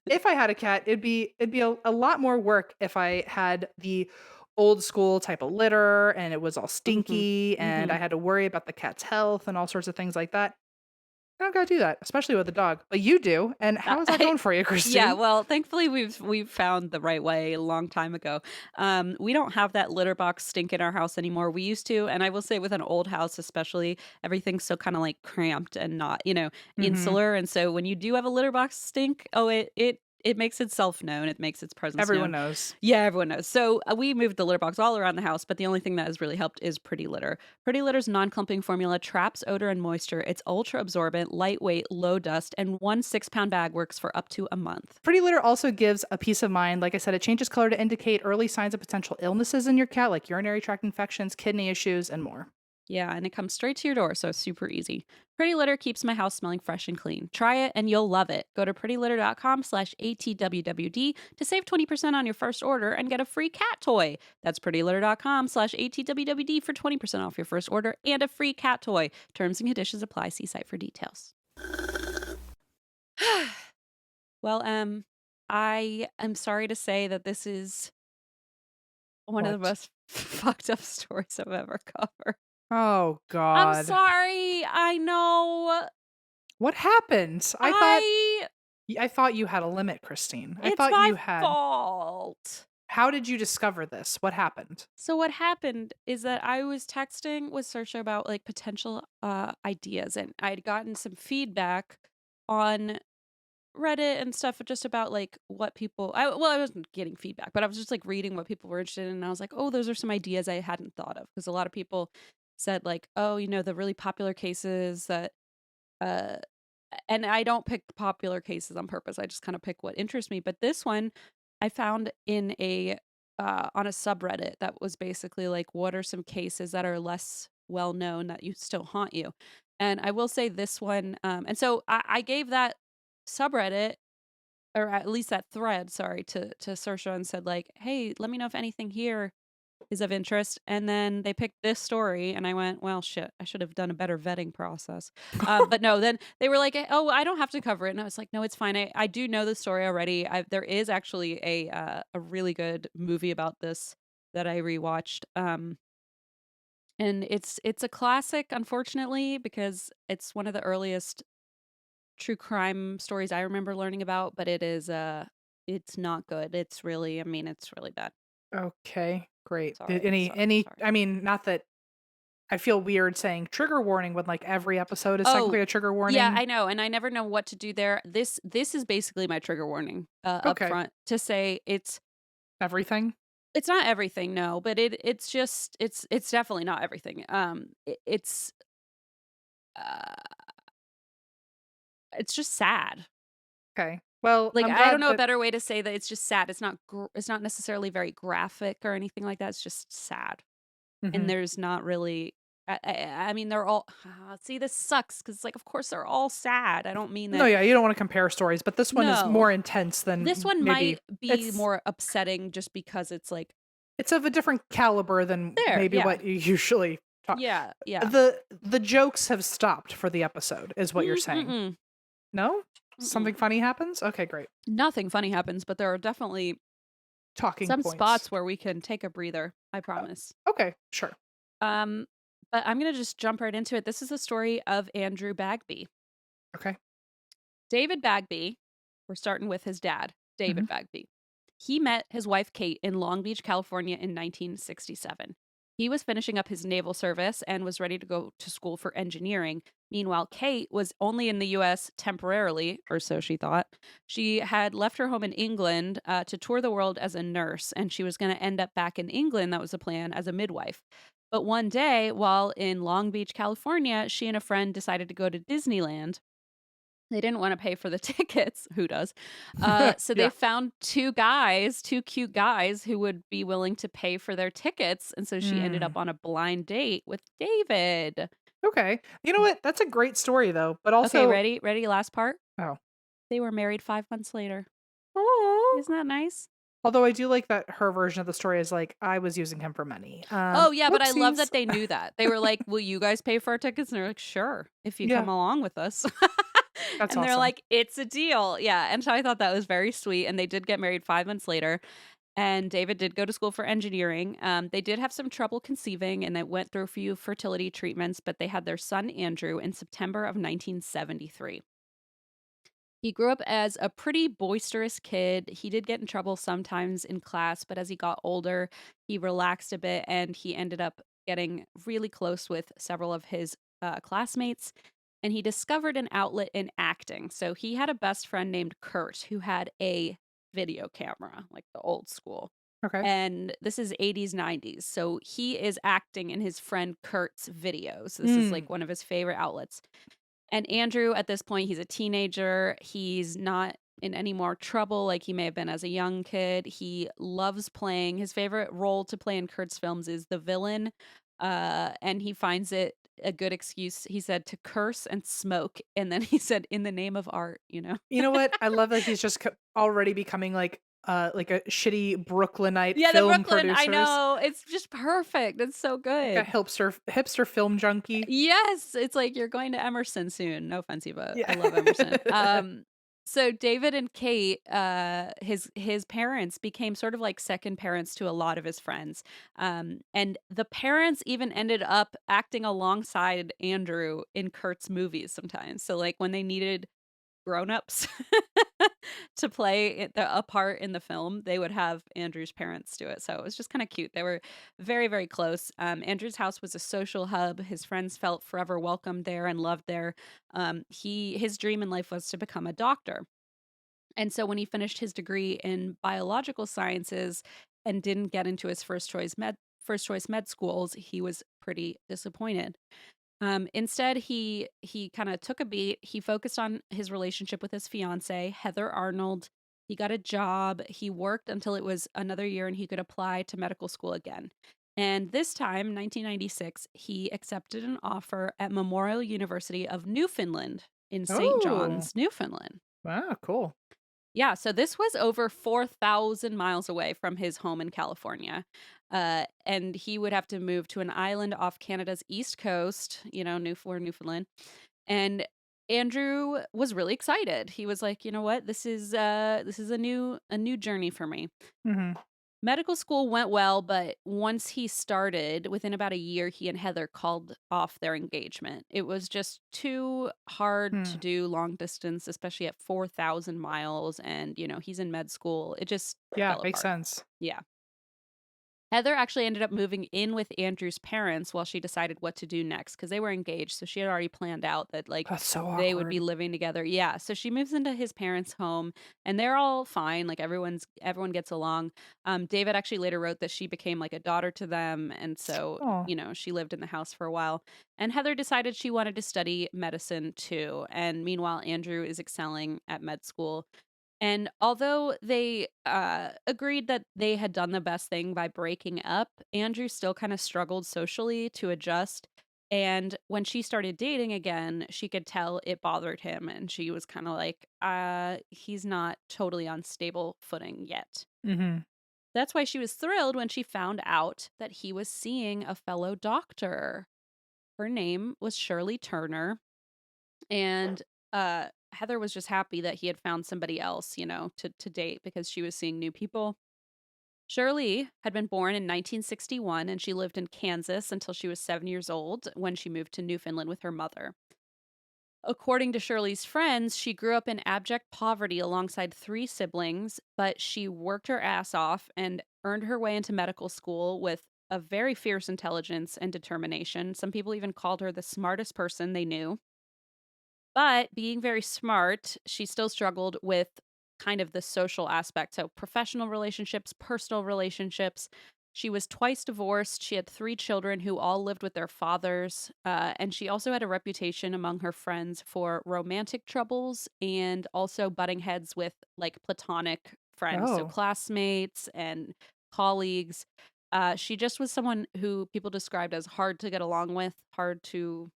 Speaker 1: if I had a cat, it'd be a lot more work if I had the old school type of litter and it was all
Speaker 2: Mhm.
Speaker 1: stinky and I
Speaker 2: Mhm.
Speaker 1: had to worry about the cat's health and all sorts of things like that. I don't gotta do that, especially with a dog. But you do. And how is that
Speaker 2: I
Speaker 1: going for you,
Speaker 2: Yeah,
Speaker 1: Christine?
Speaker 2: well, thankfully we've found the right way a long time ago. We don't have that litter box stink in our house anymore. We used to, and I will say with an old house especially, everything's so kind of like cramped and not,
Speaker 1: Hmm.
Speaker 2: insular. And so when you do have a litter box stink, oh, it makes itself known. It makes its presence
Speaker 1: Everyone
Speaker 2: known.
Speaker 1: knows.
Speaker 2: Yeah, everyone knows. So we moved the litter box all around the house, but the only thing that has really helped is Pretty Litter. Pretty Litter's non-clumping formula traps odor and moisture. It's ultra absorbent, lightweight, low dust, and one 6-pound bag works for up to a month.
Speaker 1: Pretty litter also gives a peace of mind. Like I said, it changes color to indicate early signs of potential illnesses in your cat, like urinary tract infections, kidney issues, and more.
Speaker 2: Yeah, and it comes straight to your door, so it's super easy. Pretty Litter keeps my house smelling fresh and clean. Try it and you'll love it. Go to prettylitter.com/ATWWD to save 20% on your first order and get a free cat toy. That's prettylitter.com/ATWWD for 20% off your first order and a free cat toy. Terms and conditions apply. See site for details. Well, I am sorry to say that this is one of the
Speaker 1: What?
Speaker 2: most fucked up stories I've ever covered.
Speaker 1: Oh,
Speaker 2: I'm
Speaker 1: God.
Speaker 2: sorry. I know.
Speaker 1: What happened?
Speaker 2: I
Speaker 1: I thought you had a limit, Christine. I
Speaker 2: It's
Speaker 1: thought
Speaker 2: my
Speaker 1: you had.
Speaker 2: fault.
Speaker 1: How did you discover this? What happened?
Speaker 2: So what happened is that I was texting with Saoirse about like potential ideas, and I'd gotten some feedback on Reddit and stuff just about like what people I wasn't getting feedback, but I was just like reading what people were interested in, and I was like, "Oh, those are some ideas I hadn't thought of." Because a lot of people said like, "Oh, the really popular cases that uh and I don't pick popular cases on purpose. I just kind of pick what interests me. But this one I found in a on a subreddit that was basically like, what are some cases that are less well known that you still haunt you? And I will say this one, and so I gave that subreddit, or at least that thread, sorry, to Saoirse and said like, hey, let me know if anything here is of interest. And then they picked this story, and I went, well, shit, I should have done a better vetting process. But no, then they were like, oh, I don't have to cover it. And I was like, no, it's fine. I do know the story already. There is actually a really good movie about this that I rewatched. And it's a classic, unfortunately, because it's one of the earliest true crime stories I remember learning about. But it's not good. It's really bad.
Speaker 1: Okay, great. Did
Speaker 2: Sorry,
Speaker 1: any
Speaker 2: sorry.
Speaker 1: I mean, not that I feel weird saying trigger warning when like every episode is
Speaker 2: Oh,
Speaker 1: technically a trigger
Speaker 2: yeah,
Speaker 1: warning.
Speaker 2: I know, and I never know what to do there. This is basically my trigger warning, up
Speaker 1: Okay.
Speaker 2: front to say
Speaker 1: Everything?
Speaker 2: it's not everything, no, but it's definitely not everything. Uh, it's just sad.
Speaker 1: Okay. Well,
Speaker 2: Like,
Speaker 1: I'm
Speaker 2: I don't
Speaker 1: glad
Speaker 2: know a
Speaker 1: that
Speaker 2: better way to say that. It's just sad. It's not necessarily very graphic or anything like that. It's just sad. and
Speaker 1: Mhm.
Speaker 2: there's not really. I mean, they're all. See, this sucks because like, of course, they're all sad. I don't mean
Speaker 1: No,
Speaker 2: that.
Speaker 1: yeah, you don't wanna compare stories, but this one is
Speaker 2: No,
Speaker 1: more intense
Speaker 2: this
Speaker 1: than
Speaker 2: one
Speaker 1: maybe
Speaker 2: might be
Speaker 1: it's
Speaker 2: more upsetting just because it's like
Speaker 1: it's of a different caliber than
Speaker 2: there.
Speaker 1: maybe
Speaker 2: Yeah,
Speaker 1: what you usually talk.
Speaker 2: yeah, yeah.
Speaker 1: The jokes have stopped for the episode, is what you're saying.
Speaker 2: Mm-mm,
Speaker 1: No?
Speaker 2: mm-mm.
Speaker 1: Something funny happens? Okay, great.
Speaker 2: Nothing funny happens, but there are definitely
Speaker 1: Talking
Speaker 2: some
Speaker 1: points.
Speaker 2: spots where we can take a breather. I promise.
Speaker 1: Okay, sure.
Speaker 2: Um, but I'm gonna just jump right into it. This is a story of Andrew Bagby.
Speaker 1: Okay.
Speaker 2: David Bagby, we're starting with his dad,
Speaker 1: Mhm.
Speaker 2: David Bagby. He met his wife Kate in Long Beach, California in 1967. He was finishing up his naval service and was ready to go to school for engineering. Meanwhile, Kate was only in the US temporarily, or so she thought. She had left her home in England to tour the world as a nurse, and she was going to end up back in England, that was the plan, as a midwife. But one day, while in Long Beach, California, she and a friend decided to go to Disneyland. They didn't wanna pay for the tickets, who does? So they
Speaker 1: Yeah.
Speaker 2: found 2 guys, 2 cute guys who would be willing to pay for their tickets, and so she ended up
Speaker 1: Mm.
Speaker 2: on a blind date with David.
Speaker 1: Okay. You know what? That's a great story though, but
Speaker 2: Okay,
Speaker 1: also
Speaker 2: ready? Ready? Last part?
Speaker 1: oh.
Speaker 2: They were married 5 months later.
Speaker 1: Aw.
Speaker 2: Isn't that nice?
Speaker 1: Although I do like that her version of the story is like, "I was using him for money."
Speaker 2: Oh, yeah, but I love
Speaker 1: Whoopsies.
Speaker 2: that they knew that. They were like, "Will you guys pay for our tickets?" And they're like, "Sure, if you come
Speaker 1: Yeah,
Speaker 2: along with us."
Speaker 1: that's
Speaker 2: And they're
Speaker 1: awesome.
Speaker 2: like, "It's a deal." Yeah, and so I thought that was very sweet, and they did get married 5 months later. And David did go to school for engineering. They did have some trouble conceiving and they went through a few fertility treatments, but they had their son Andrew in September of 1973. He grew up as a pretty boisterous kid. He did get in trouble sometimes in class, but as he got older, he relaxed a bit and he ended up getting really close with several of his classmates. And he discovered an outlet in acting. So he had a best friend named Kurt who had a video camera, like the old school.
Speaker 1: Okay.
Speaker 2: And this is 80s, 90s. So he is acting in his friend Kurt's videos. This is
Speaker 1: Mm.
Speaker 2: like one of his favorite outlets. And Andrew, at this point, he's a teenager. He's not in any more trouble like he may have been as a young kid. He loves playing. His favorite role to play in Kurt's films is the villain. And he finds it a good excuse, he said, to curse and smoke. And then he said, in the name of art, you know?
Speaker 1: You know what? I love that he's just already becoming like a shitty Brooklynite
Speaker 2: Yeah, the
Speaker 1: film
Speaker 2: Brooklyn, I
Speaker 1: producers,
Speaker 2: know. It's just perfect. It's so
Speaker 1: like a
Speaker 2: good.
Speaker 1: hipster film junkie.
Speaker 2: Yes, it's like you're going to Emerson soon. No offense, but
Speaker 1: Yeah.
Speaker 2: I love Emerson. So David and Kate, his parents became sort of like second parents to a lot of his friends. And the parents even ended up acting alongside Andrew in Kurt's movies sometimes. So like when they needed grown-ups to play a part in the film, they would have Andrew's parents do it. So it was just kind of cute. They were very, very close. Andrew's house was a social hub. His friends felt forever welcomed there and loved there. His dream in life was to become a doctor. And so when he finished his degree in biological sciences and didn't get into his first choice med schools, he was pretty disappointed. Instead, he kind of took a beat. He focused on his relationship with his fiance, Heather Arnold. He got a job. He worked until it was another year and he could apply to medical school again. And this time, 1996, he accepted an offer at Memorial University of Newfoundland in St.
Speaker 1: Oh,
Speaker 2: John's, Newfoundland.
Speaker 1: wow, cool.
Speaker 2: Yeah, so this was over 4,000 miles away from his home in California. And he would have to move to an island off Canada's east coast, Newfoundland. And Andrew was really excited. He was like, "You know what? This is a new journey for me."
Speaker 1: Mhm.
Speaker 2: Medical school went well, but once he started, within about a year, he and Heather called off their engagement. It was just too hard to
Speaker 1: Hmm.
Speaker 2: do long distance, especially at 4,000 miles. And, he's in med school. It just
Speaker 1: Yeah,
Speaker 2: fell
Speaker 1: makes
Speaker 2: apart.
Speaker 1: sense.
Speaker 2: Yeah. Heather actually ended up moving in with Andrew's parents while she decided what to do next because they were engaged. So she had already planned out that like
Speaker 1: That's so
Speaker 2: they would be
Speaker 1: awkward.
Speaker 2: living together. Yeah. So she moves into his parents' home and they're all fine. Like everyone gets along. David actually later wrote that she became like a daughter to them. And so,
Speaker 1: Oh,
Speaker 2: she lived in the house for a while. And Heather decided she wanted to study medicine too. And meanwhile, Andrew is excelling at med school. And although they agreed that they had done the best thing by breaking up, Andrew still kind of struggled socially to adjust. And when she started dating again, she could tell it bothered him. And she was kind of like, he's not totally on stable footing yet.
Speaker 1: Mm-hmm.
Speaker 2: That's why she was thrilled when she found out that he was seeing a fellow doctor. Her name was Shirley Turner. And Heather was just happy that he had found somebody else, to date because she was seeing new people. Shirley had been born in 1961 and she lived in Kansas until she was 7 years old when she moved to Newfoundland with her mother. According to Shirley's friends, she grew up in abject poverty alongside 3 siblings, but she worked her ass off and earned her way into medical school with a very fierce intelligence and determination. Some people even called her the smartest person they knew. But being very smart, she still struggled with kind of the social aspect. So, professional relationships, personal relationships. She was twice divorced. She had 3 children who all lived with their fathers. And she also had a reputation among her friends for romantic troubles and also butting heads with like platonic friends. So,
Speaker 1: Oh,
Speaker 2: classmates and colleagues. She just was someone who people described as hard to get along with, hard to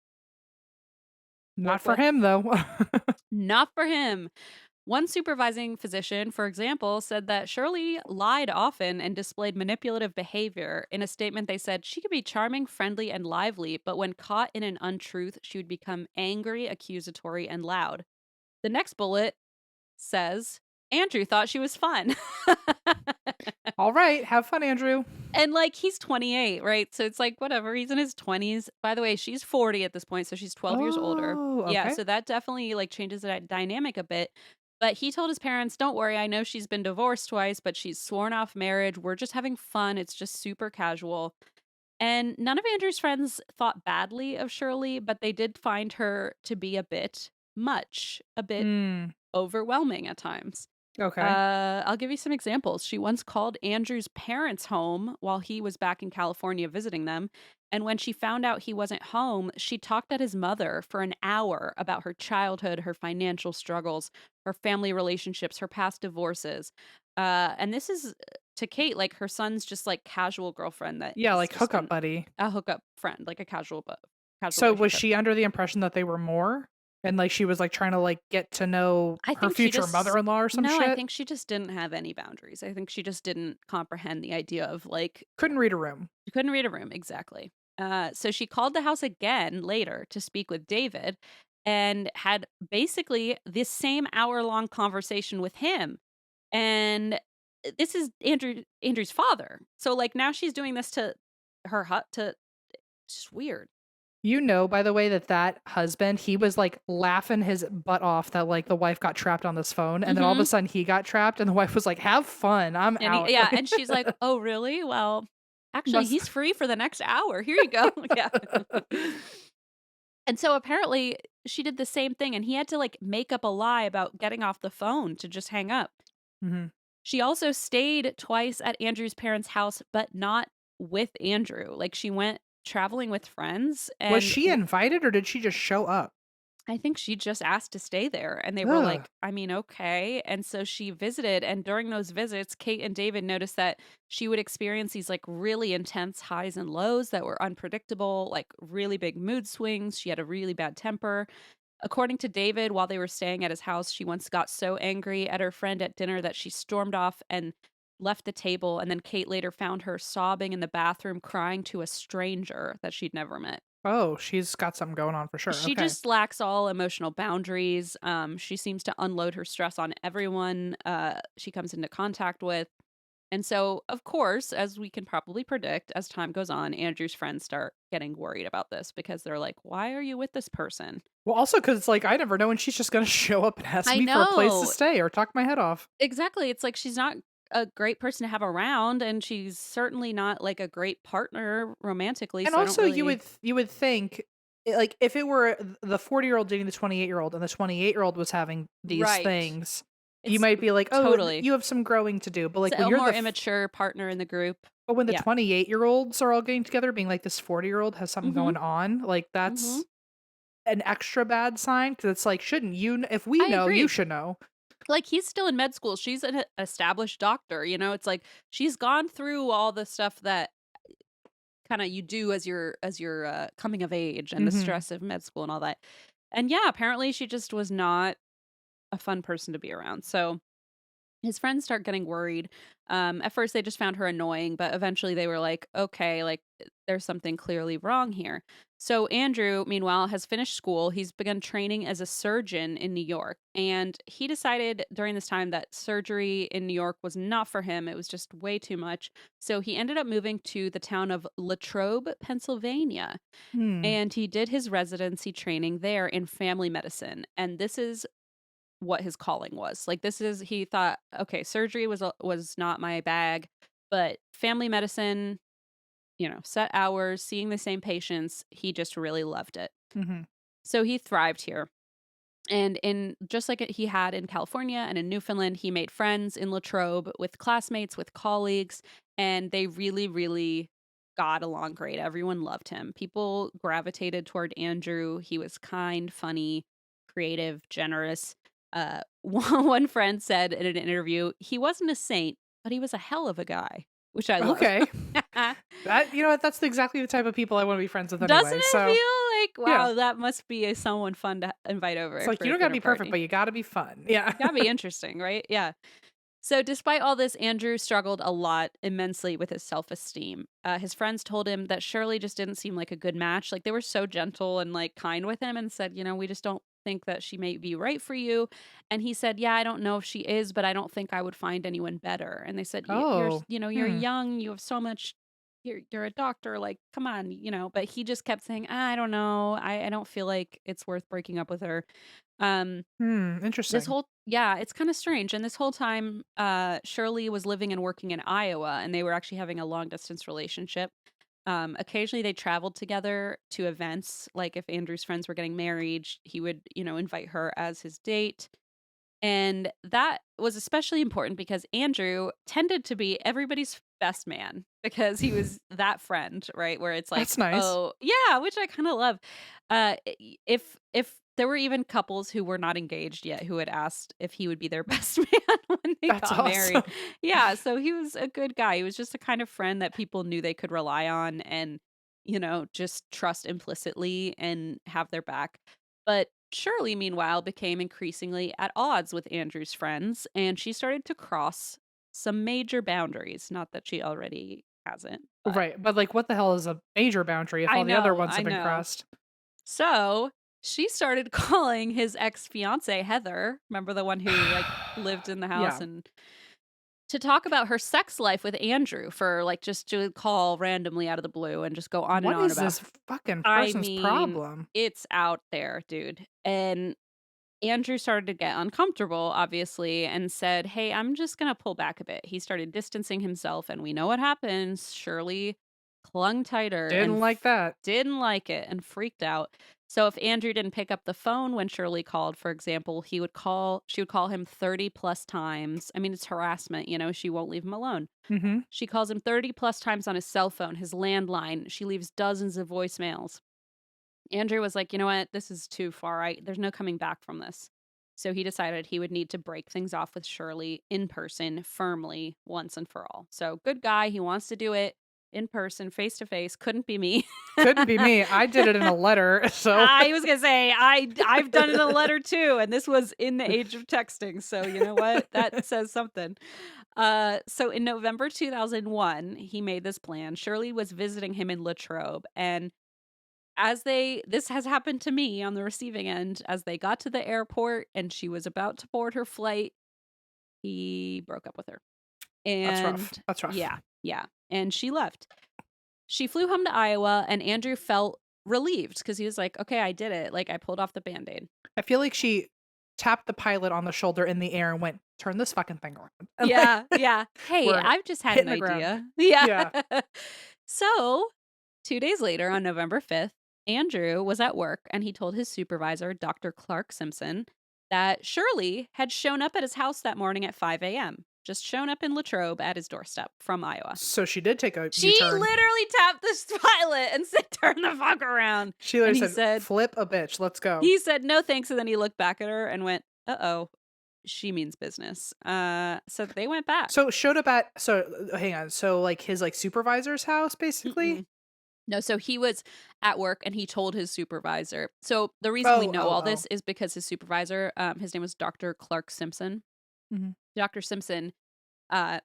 Speaker 1: not
Speaker 2: work
Speaker 1: for
Speaker 2: with.
Speaker 1: him though.
Speaker 2: Not for him. One supervising physician, for example, said that Shirley lied often and displayed manipulative behavior. In a statement, they said she could be charming, friendly, and lively, but when caught in an untruth, she would become angry, accusatory, and loud. The next bullet says Andrew thought she was fun.
Speaker 1: All right, have fun, Andrew.
Speaker 2: And like he's 28, right? So it's like whatever, he's in his 20s. By the way, she's 40 at this point, so she's 12 years older.
Speaker 1: Oh,
Speaker 2: Yeah,
Speaker 1: okay.
Speaker 2: so that definitely like changes the dynamic a bit. But he told his parents, "Don't worry, I know she's been divorced twice, but she's sworn off marriage. We're just having fun. It's just super casual." And none of Andrew's friends thought badly of Shirley, but they did find her to be a bit much, a bit
Speaker 1: Mm,
Speaker 2: overwhelming at times.
Speaker 1: okay.
Speaker 2: I'll give you some examples. She once called Andrew's parents home while he was back in California visiting them. And when she found out he wasn't home, she talked at his mother for an hour about her childhood, her financial struggles, her family relationships, her past divorces. And this is to Kate, like her son's just like casual girlfriend that
Speaker 1: Yeah,
Speaker 2: is
Speaker 1: like
Speaker 2: just
Speaker 1: hookup buddy.
Speaker 2: a hookup friend, like a casual
Speaker 1: So was
Speaker 2: relationship.
Speaker 1: she under the impression that they were more? And like she was like trying to like get to know
Speaker 2: I
Speaker 1: her
Speaker 2: think she
Speaker 1: future
Speaker 2: just
Speaker 1: mother-in-law or some
Speaker 2: no, I
Speaker 1: shit?
Speaker 2: think she just didn't have any boundaries. I think she just didn't comprehend the idea of like
Speaker 1: Couldn't read a room.
Speaker 2: she couldn't read a room exactly. So she called the house again later to speak with David and had basically this same hour-long conversation with him. And this is Andrew's father. So like now she's doing this to her hut to it's just weird.
Speaker 1: You know, by the way, that husband, he was like laughing his butt off that like the wife got trapped on this phone, and then all of a
Speaker 2: Mhm.
Speaker 1: sudden he got trapped, and the wife was like, "Have fun, I'm
Speaker 2: And
Speaker 1: out."
Speaker 2: yeah, and she's like, "Oh, really? Well, actually,
Speaker 1: Must.
Speaker 2: he's free for the next hour. Here you go." Yeah. And so apparently she did the same thing and he had to like make up a lie about getting off the phone to just hang up.
Speaker 1: Mhm.
Speaker 2: She also stayed twice at Andrew's parents' house, but not with Andrew. Like she went traveling with friends
Speaker 1: Was
Speaker 2: and
Speaker 1: she invited or did she just show up?
Speaker 2: I think she just asked to stay there and they were
Speaker 1: Ugh.
Speaker 2: like, I mean, okay. And so she visited and during those visits, Kate and David noticed that she would experience these like really intense highs and lows that were unpredictable, like really big mood swings. She had a really bad temper. According to David, while they were staying at his house, she once got so angry at her friend at dinner that she stormed off and left the table. And then Kate later found her sobbing in the bathroom, crying to a stranger that she'd never met.
Speaker 1: Oh, she's got something going on for sure.
Speaker 2: She
Speaker 1: Okay.
Speaker 2: just lacks all emotional boundaries. She seems to unload her stress on everyone she comes into contact with. And so, of course, as we can probably predict, as time goes on, Andrew's friends start getting worried about this because they're like, why are you with this person?
Speaker 1: Well, also because it's like I never know when she's just gonna show up and ask
Speaker 2: I
Speaker 1: me for a place to
Speaker 2: know.
Speaker 1: stay or talk my head off.
Speaker 2: Exactly. It's like she's not a great person to have around, and she's certainly not like a great partner romantically.
Speaker 1: And
Speaker 2: So I don't
Speaker 1: also,
Speaker 2: really.
Speaker 1: you would think, like, if it were the 40-year-old dating the 28-year-old and the 28-year-old was having these
Speaker 2: Right.
Speaker 1: things, you
Speaker 2: It's
Speaker 1: might be like, "Oh,
Speaker 2: totally.
Speaker 1: you have some growing to do." But
Speaker 2: It's
Speaker 1: like when
Speaker 2: a
Speaker 1: you're
Speaker 2: more immature partner in the group.
Speaker 1: but when the
Speaker 2: Yeah.
Speaker 1: 28-year-olds are all getting together, being like this 40-year-old has something
Speaker 2: Mm-hmm.
Speaker 1: going on, like
Speaker 2: Mm-hmm.
Speaker 1: that's an extra bad sign because it's like, shouldn't you? If we
Speaker 2: I
Speaker 1: know, you
Speaker 2: agree.
Speaker 1: should know.
Speaker 2: Like, he's still in med school. She's an established doctor, you know? It's like she's gone through all the stuff that kinda you do as you're, coming of age and the
Speaker 1: Mhm.
Speaker 2: stress of med school and all that. And, yeah, apparently she just was not a fun person to be around. So his friends start getting worried. At first, they just found her annoying, but eventually they were like, okay, like there's something clearly wrong here. So Andrew, meanwhile, has finished school. He's begun training as a surgeon in New York. And he decided during this time that surgery in New York was not for him. It was just way too much. So he ended up moving to the town of Latrobe, Pennsylvania.
Speaker 1: Hmm.
Speaker 2: And he did his residency training there in family medicine. And this is what his calling was. Like, this is he thought, okay, surgery was not my bag, but family medicine, set hours, seeing the same patients, he just really loved it.
Speaker 1: Mhm.
Speaker 2: So he thrived here. And in just like he had in California and in Newfoundland, he made friends in Latrobe with classmates, with colleagues, and they really, really got along great. Everyone loved him. People gravitated toward Andrew. He was kind, funny, creative, generous. One friend said in an interview, he wasn't a saint, but he was a hell of a guy, which I love.
Speaker 1: Okay. That you know what? That's exactly the type of people I wanna be friends with
Speaker 2: Doesn't
Speaker 1: anyway,
Speaker 2: it
Speaker 1: so
Speaker 2: feel like,
Speaker 1: yeah.
Speaker 2: wow, that must be someone fun to invite
Speaker 1: It's
Speaker 2: over
Speaker 1: like,
Speaker 2: for
Speaker 1: you
Speaker 2: a
Speaker 1: don't gotta
Speaker 2: dinner
Speaker 1: be perfect,
Speaker 2: party?
Speaker 1: but you gotta be fun. Yeah.
Speaker 2: Gotta be interesting, right? Yeah. So, despite all this, Andrew struggled a lot immensely with his self esteem. His friends told him that Shirley just didn't seem like a good match. Like, they were so gentle and like kind with him and said, we just don't think that she may be right for you. And he said, yeah, I don't know if she is, but I don't think I would find anyone better. And they said, you're,
Speaker 1: Oh.
Speaker 2: you're
Speaker 1: Hmm.
Speaker 2: young, you have so much. You're a doctor, like, come on, but he just kept saying, I don't know. I don't feel like it's worth breaking up with her. Um,
Speaker 1: Hmm,
Speaker 2: this
Speaker 1: interesting.
Speaker 2: whole yeah, it's kinda strange, and this whole time, Shirley was living and working in Iowa, and they were actually having a long distance relationship. Occasionally, they traveled together to events, like, if Andrew's friends were getting married, he would, invite her as his date, and that was especially important because Andrew tended to be everybody's best man because he was that friend, right? Where it's like,
Speaker 1: That's nice.
Speaker 2: oh, yeah, which I kind of love. If there were even couples who were not engaged yet who had asked if he would be their best man when they
Speaker 1: That's
Speaker 2: got
Speaker 1: awesome.
Speaker 2: married. Yeah, so he was a good guy. He was just the kind of friend that people knew they could rely on and, just trust implicitly and have their back. But Shirley, meanwhile, became increasingly at odds with Andrew's friends, and she started to cross some major boundaries. Not that she already hasn't, but
Speaker 1: Right, but, like, what the hell is a major boundary if all the other ones
Speaker 2: I
Speaker 1: have been
Speaker 2: know.
Speaker 1: crossed?
Speaker 2: So she started calling his ex fiance Heather, remember the one who like lived in the house,
Speaker 1: Yeah.
Speaker 2: and to talk about her sex life with Andrew for like just to call randomly out of the blue and just go on and
Speaker 1: What
Speaker 2: on
Speaker 1: is
Speaker 2: about.
Speaker 1: this fucking
Speaker 2: I
Speaker 1: person's
Speaker 2: mean,
Speaker 1: problem?
Speaker 2: it's out there, dude. And Andrew started to get uncomfortable, obviously, and said, hey, I'm just going to pull back a bit. He started distancing himself, and we know what happens. Shirley clung tighter and
Speaker 1: Didn't like that.
Speaker 2: didn't like it and freaked out. So if Andrew didn't pick up the phone when Shirley called, for example, she would call him 30 plus times. I mean, it's harassment, she won't leave him alone.
Speaker 1: Mhm.
Speaker 2: She calls him 30 plus times on his cell phone, his landline. She leaves dozens of voicemails. Andrew was like, you know what? This is too far. There's no coming back from this. So he decided he would need to break things off with Shirley in person, firmly, once and for all. So good guy. He wants to do it in person, face to face. Couldn't be me.
Speaker 1: Couldn't be me. I did it in a letter, so
Speaker 2: I was gonna say I've done it in a letter too, and this was in the age of texting. So you know what? That says something. So in November 2001, he made this plan. Shirley was visiting him in Latrobe, and this has happened to me on the receiving end, as they got to the airport and she was about to board her flight, he broke up with her.
Speaker 1: that's rough.
Speaker 2: And
Speaker 1: That's rough.
Speaker 2: yeah, yeah. And she left. She flew home to Iowa, and Andrew felt relieved because he was like, okay, I did it. Like, I pulled off the band aid.
Speaker 1: I feel like she tapped the pilot on the shoulder in the air and went, "Turn this fucking thing around." And, like,
Speaker 2: Yeah, yeah. Hey,
Speaker 1: we're
Speaker 2: I've just had an
Speaker 1: hitting the ground.
Speaker 2: idea. Yeah.
Speaker 1: Yeah.
Speaker 2: So 2 days later, on November 5th, Andrew was at work and he told his supervisor, Dr. Clark Simpson, that Shirley had shown up at his house that morning at 5 a.m., just shown up in Latrobe at his doorstep from Iowa.
Speaker 1: So she did take a
Speaker 2: She
Speaker 1: U-turn.
Speaker 2: literally tapped this pilot and said, turn the fuck around.
Speaker 1: She
Speaker 2: And
Speaker 1: literally said, "Flip a bitch, let's go."
Speaker 2: he said, no thanks. And then he looked back at her and went, uh-oh. she means business. So they went back.
Speaker 1: So showed up at hang on. So like his like supervisor's house basically?
Speaker 2: Mm-mm. No, so he was at work and he told his supervisor. So the reason we
Speaker 1: Oh,
Speaker 2: know
Speaker 1: oh,
Speaker 2: all
Speaker 1: oh.
Speaker 2: this is because his supervisor, his name was Dr. Clark Simpson.
Speaker 1: Mhm.
Speaker 2: Dr. Simpson uh,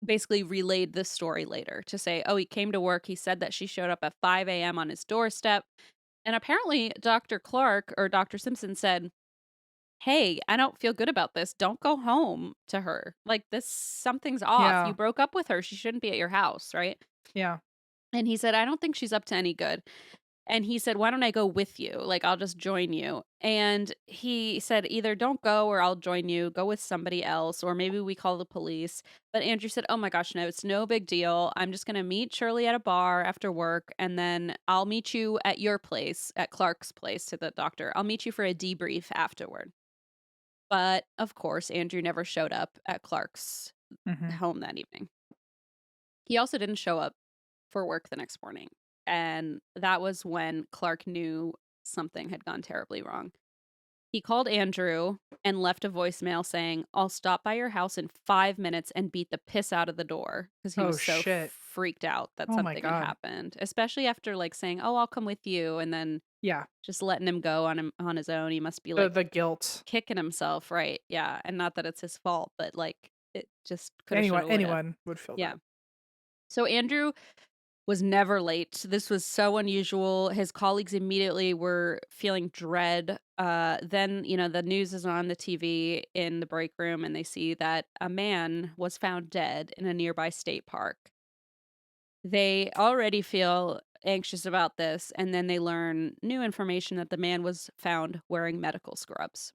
Speaker 2: basically relayed this story later to say, oh, he came to work. He said that she showed up at 5 a.m. on his doorstep. And apparently, Dr. Clark or Dr. Simpson said, hey, I don't feel good about this. Don't go home to her. Like, something's off. You
Speaker 1: Yeah.
Speaker 2: broke up with her. She shouldn't be at your house, right?
Speaker 1: Yeah.
Speaker 2: And he said, I don't think she's up to any good. And he said, why don't I go with you? Like, I'll just join you. And he said, either don't go or I'll join you. Go with somebody else, or maybe we call the police. But Andrew said, oh my gosh, no, it's no big deal. I'm just going to meet Shirley at a bar after work. And then I'll meet you at your place, at Clark's place, to the doctor. I'll meet you for a debrief afterward. But of course, Andrew never showed up at Clark's
Speaker 1: Mhm.
Speaker 2: home that evening. He also didn't show up for work the next morning. And that was when Clark knew something had gone terribly wrong. He called Andrew and left a voicemail saying, I'll stop by your house in 5 minutes and beat the piss out of the door, because he
Speaker 1: Oh
Speaker 2: was so
Speaker 1: shit.
Speaker 2: freaked out that
Speaker 1: Oh my
Speaker 2: something had
Speaker 1: god.
Speaker 2: happened, especially after like saying, oh, I'll come with you, and then
Speaker 1: Yeah.
Speaker 2: just letting him go on his own. He must be
Speaker 1: The
Speaker 2: like
Speaker 1: the guilt.
Speaker 2: kicking himself, right? Yeah. And not that it's his fault, but like it just coulda,
Speaker 1: Anyone
Speaker 2: shoulda, woulda.
Speaker 1: anyone would feel
Speaker 2: Yeah.
Speaker 1: that.
Speaker 2: So Andrew was never late. This was so unusual. His colleagues immediately were feeling dread. Then, the news is on the TV in the break room, and they see that a man was found dead in a nearby state park. They already feel anxious about this, and then they learn new information that the man was found wearing medical scrubs.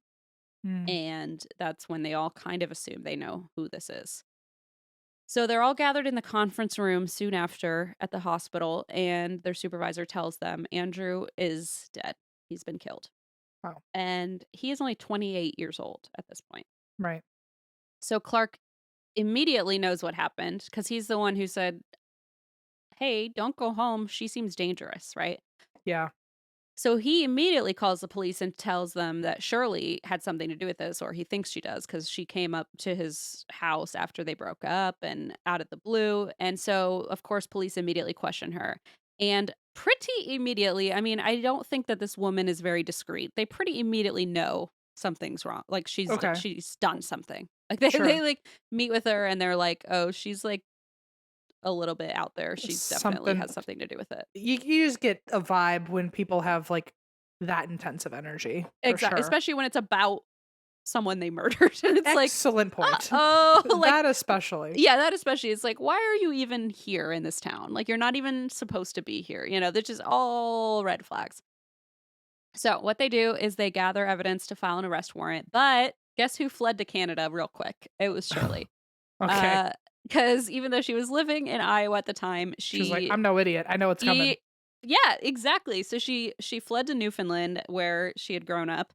Speaker 1: Mm.
Speaker 2: And that's when they all kind of assume they know who this is. So they're all gathered in the conference room soon after at the hospital, and their supervisor tells them Andrew is dead. He's been killed.
Speaker 1: Wow.
Speaker 2: And he is only 28 years old at this point.
Speaker 1: Right.
Speaker 2: So Clark immediately knows what happened because he's the one who said, hey, don't go home. She seems dangerous, right?
Speaker 1: Yeah.
Speaker 2: So he immediately calls the police and tells them that Shirley had something to do with this, or he thinks she does, because she came up to his house after they broke up and out of the blue. And so, of course, police immediately question her. And pretty immediately, I mean, I don't think that this woman is very discreet. They pretty immediately know something's wrong. Like
Speaker 1: Okay.
Speaker 2: she's done something. Like they
Speaker 1: Sure.
Speaker 2: like meet with her and they're like, oh, she's like a little bit out there. She definitely
Speaker 1: Something
Speaker 2: has something to do with it.
Speaker 1: you just get a vibe when people have like that intense of energy for
Speaker 2: Exactly,
Speaker 1: sure.
Speaker 2: especially when it's about someone they murdered, and it's like,
Speaker 1: Excellent point.
Speaker 2: oh, like,
Speaker 1: That especially.
Speaker 2: yeah, that especially. It's like, why are you even here in this town? Like, you're not even supposed to be here. They're just all red flags. So what they do is they gather evidence to file an arrest warrant. But guess who fled to Canada real quick? It was Shirley.
Speaker 1: Okay.
Speaker 2: Because even though she was living in Iowa at the time,
Speaker 1: She was like,
Speaker 2: she
Speaker 1: "I'm no idiot. I know it's coming."
Speaker 2: yeah, exactly. So she fled to Newfoundland where she had grown up.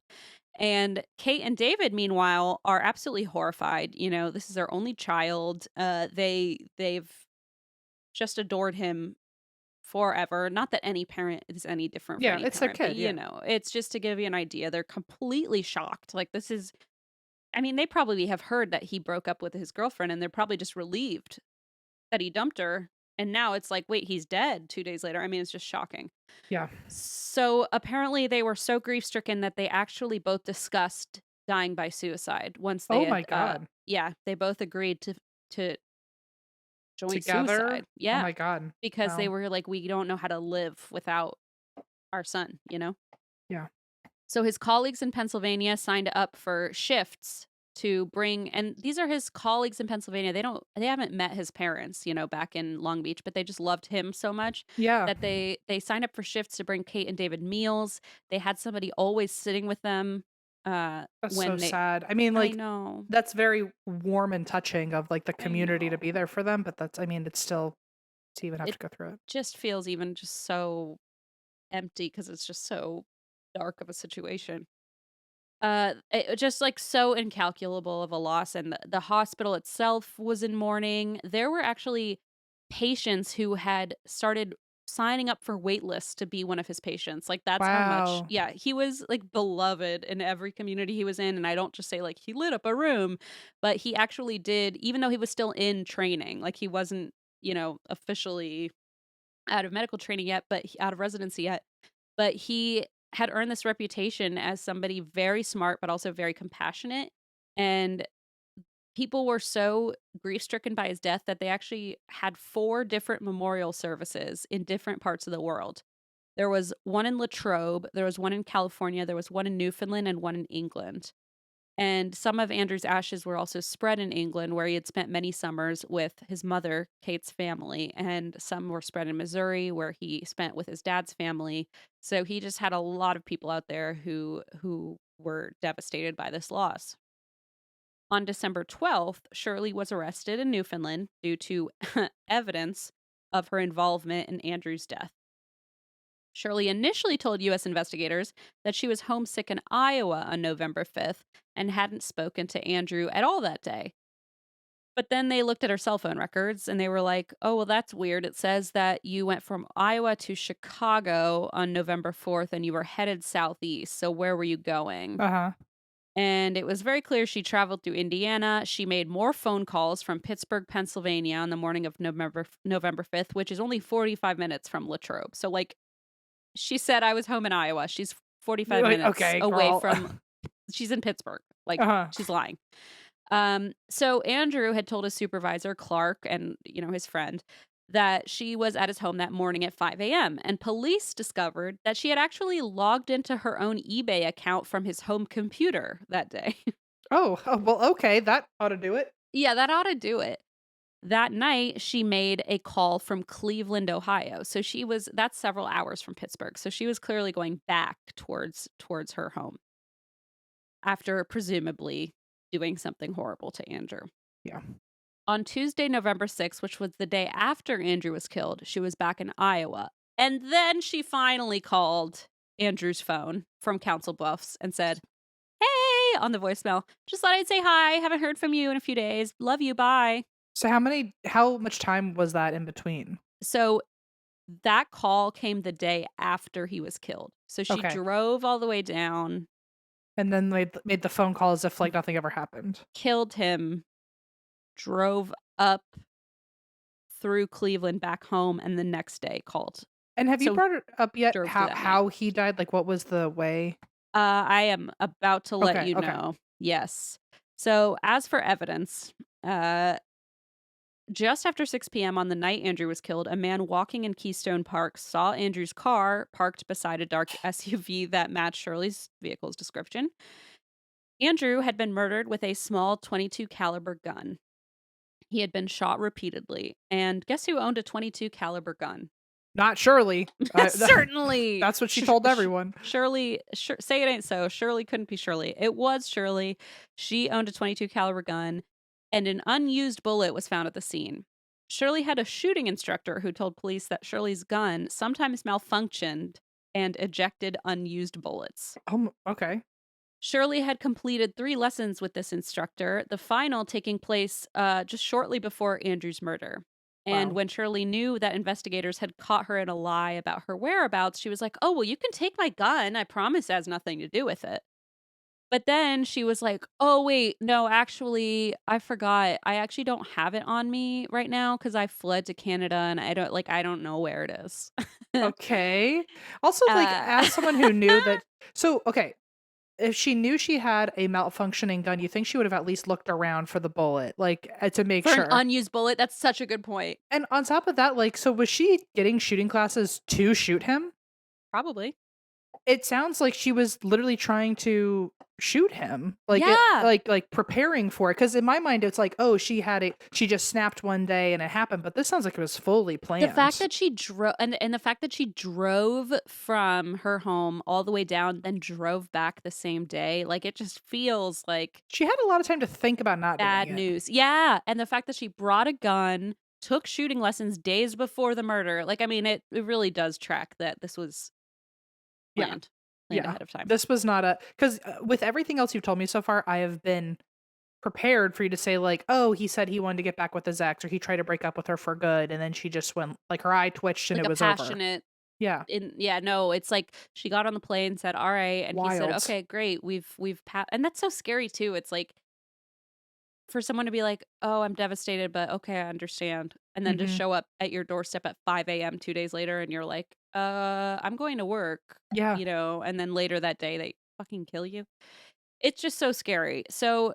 Speaker 2: And Kate and David, meanwhile, are absolutely horrified. This is their only child. They've just adored him forever. Not that any parent is any different for
Speaker 1: Yeah,
Speaker 2: any
Speaker 1: it's their
Speaker 2: parent, but
Speaker 1: kid, yeah.
Speaker 2: it's just to give you an idea. They're completely shocked. Like, this is, I mean, they probably have heard that he broke up with his girlfriend, and they're probably just relieved that he dumped her. And now it's like, wait, he's dead 2 days later. I mean, it's just shocking.
Speaker 1: Yeah.
Speaker 2: So apparently they were so grief stricken that they actually both discussed dying by suicide once they
Speaker 1: Oh my
Speaker 2: had,
Speaker 1: god.
Speaker 2: yeah, they both agreed to join
Speaker 1: Together?
Speaker 2: suicide.
Speaker 1: Oh
Speaker 2: Yeah.
Speaker 1: my god.
Speaker 2: Because they
Speaker 1: Wow.
Speaker 2: were like, we don't know how to live without our son?
Speaker 1: Yeah.
Speaker 2: So his colleagues in Pennsylvania signed up for shifts to bring, and these are his colleagues in Pennsylvania. They haven't met his parents, back in Long Beach, but they just loved him so much
Speaker 1: Yeah.
Speaker 2: that they signed up for shifts to bring Kate and David meals. They had somebody always sitting with them
Speaker 1: That's so
Speaker 2: when they
Speaker 1: sad. I mean,
Speaker 2: I
Speaker 1: like,
Speaker 2: know.
Speaker 1: that's very warm and touching of like the
Speaker 2: I
Speaker 1: community to be
Speaker 2: know.
Speaker 1: there for them, but that's I mean, it's still to even have
Speaker 2: It
Speaker 1: to go through it.
Speaker 2: just feels even just so empty because it's just so dark of a situation. It just, like, so incalculable of a loss, and the hospital itself was in mourning. There were actually patients who had started signing up for wait lists to be one of his patients. Like, that's how much,
Speaker 1: Wow.
Speaker 2: yeah, he was like beloved in every community he was in. And I don't just say like he lit up a room, but he actually did, even though he was still in training, like he wasn't, officially out of medical training yet, but out of residency yet, but he had earned this reputation as somebody very smart, but also very compassionate. And people were so grief-stricken by his death that they actually had 4 different memorial services in different parts of the world. There was one in Latrobe, there was one in California, there was one in Newfoundland, and one in England. And some of Andrew's ashes were also spread in England, where he had spent many summers with his mother, Kate's family, and some were spread in Missouri, where he spent with his dad's family. So he just had a lot of people out there who were devastated by this loss. On December 12th, Shirley was arrested in Newfoundland due to evidence of her involvement in Andrew's death. Shirley initially told U.S. investigators that she was homesick in Iowa on November 5th and hadn't spoken to Andrew at all that day. But then they looked at her cell phone records and they were like, oh, well, that's weird. It says that you went from Iowa to Chicago on November 4th and you were headed southeast. So where were you going?
Speaker 1: Uh-huh.
Speaker 2: And it was very clear she traveled through Indiana. She made more phone calls from Pittsburgh, Pennsylvania on the morning of November 5th, which is only 45 minutes from Latrobe. So, like, she said, I was home in Iowa. She's 45
Speaker 1: Like,
Speaker 2: minutes
Speaker 1: okay,
Speaker 2: away
Speaker 1: girl.
Speaker 2: from, she's in Pittsburgh. Like,
Speaker 1: Uh-huh.
Speaker 2: she's lying. So Andrew had told his supervisor, Clark, and, his friend, that she was at his home that morning at 5 a.m. And police discovered that she had actually logged into her own eBay account from his home computer that day.
Speaker 1: Oh, well, okay, that ought to do it.
Speaker 2: Yeah, that ought to do it. That night, she made a call from Cleveland, Ohio. So that's several hours from Pittsburgh. So she was clearly going back towards her home after presumably doing something horrible to Andrew.
Speaker 1: Yeah.
Speaker 2: On Tuesday, November 6th, which was the day after Andrew was killed, she was back in Iowa. And then she finally called Andrew's phone from Council Bluffs and said, hey, on the voicemail, just thought I'd say hi. Haven't heard from you in a few days. Love you. Bye.
Speaker 1: So how much time was that in between?
Speaker 2: So that call came the day after he was killed. So she
Speaker 1: Okay.
Speaker 2: drove all the way down,
Speaker 1: And then made the phone call as if like nothing ever happened.
Speaker 2: killed him, drove up through Cleveland back home, and the next day called.
Speaker 1: And have you
Speaker 2: So
Speaker 1: brought it up yet
Speaker 2: drove through
Speaker 1: how
Speaker 2: that night.
Speaker 1: how he died? Like what was the way?
Speaker 2: I am about to let you
Speaker 1: Okay.
Speaker 2: know. Yes. So as for evidence, just after 6 p.m. on the night Andrew was killed, a man walking in Keystone Park saw Andrew's car parked beside a dark SUV that matched Shirley's vehicle's description. Andrew had been murdered with a small .22 caliber gun. He had been shot repeatedly. And guess who owned a .22 caliber gun?
Speaker 1: Not Shirley.
Speaker 2: Certainly.
Speaker 1: That's what she told everyone.
Speaker 2: Shirley, say it ain't so. Shirley couldn't be Shirley. It was Shirley. She owned a .22 caliber gun, and an unused bullet was found at the scene. Shirley had a shooting instructor who told police that Shirley's gun sometimes malfunctioned and ejected unused bullets.
Speaker 1: Oh, okay.
Speaker 2: Shirley had completed 3 lessons with this instructor, the final taking place just shortly before Andrew's murder. And
Speaker 1: Wow.
Speaker 2: when Shirley knew that investigators had caught her in a lie about her whereabouts, she was like, oh, well, you can take my gun. I promise it has nothing to do with it. But then she was like, oh, wait, no, actually, I forgot. I actually don't have it on me right now because I fled to Canada and I don't know where it is.
Speaker 1: Okay. Also, like,
Speaker 2: Uh,
Speaker 1: as someone who knew that, so okay, if she knew she had a malfunctioning gun, you think she would have at least looked around for the bullet, like, to make
Speaker 2: for an
Speaker 1: sure.
Speaker 2: unused bullet, that's such a good point.
Speaker 1: And on top of that, like, so was she getting shooting classes to shoot him?
Speaker 2: Probably.
Speaker 1: It sounds like she was literally trying to shoot him, like
Speaker 2: Yeah.
Speaker 1: like preparing for it. Because in my mind, it's like, oh, she just snapped one day and it happened. But this sounds like it was fully planned.
Speaker 2: The fact that she drove and the fact that she drove from her home all the way down, then drove back the same day, like it just feels like
Speaker 1: she had a lot of time to think about not
Speaker 2: bad
Speaker 1: doing it.
Speaker 2: news. Yeah, and the fact that she brought a gun, took shooting lessons days before the murder, like I mean, it really does track that this was
Speaker 1: Yeah.
Speaker 2: planned
Speaker 1: Yeah,
Speaker 2: ahead of time.
Speaker 1: this was not a because with everything else you've told me so far, I have been prepared for you to say like, "Oh, he said he wanted to get back with his ex, or he tried to break up with her for good," and then she just went like her eye twitched and
Speaker 2: Like
Speaker 1: it
Speaker 2: a
Speaker 1: was over.
Speaker 2: passionate
Speaker 1: Yeah,
Speaker 2: yeah, no, it's like she got on the plane, said, "All right," and he said,
Speaker 1: wild.
Speaker 2: "Okay, great. And that's so scary too. It's like for someone to be like, "Oh, I'm devastated, but okay, I understand." And then to
Speaker 1: Mhm.
Speaker 2: show up at your doorstep at 5 a.m. 2 days later and you're like, I'm going to work,"
Speaker 1: Yeah.
Speaker 2: and then later that day they fucking kill you. It's just so scary. So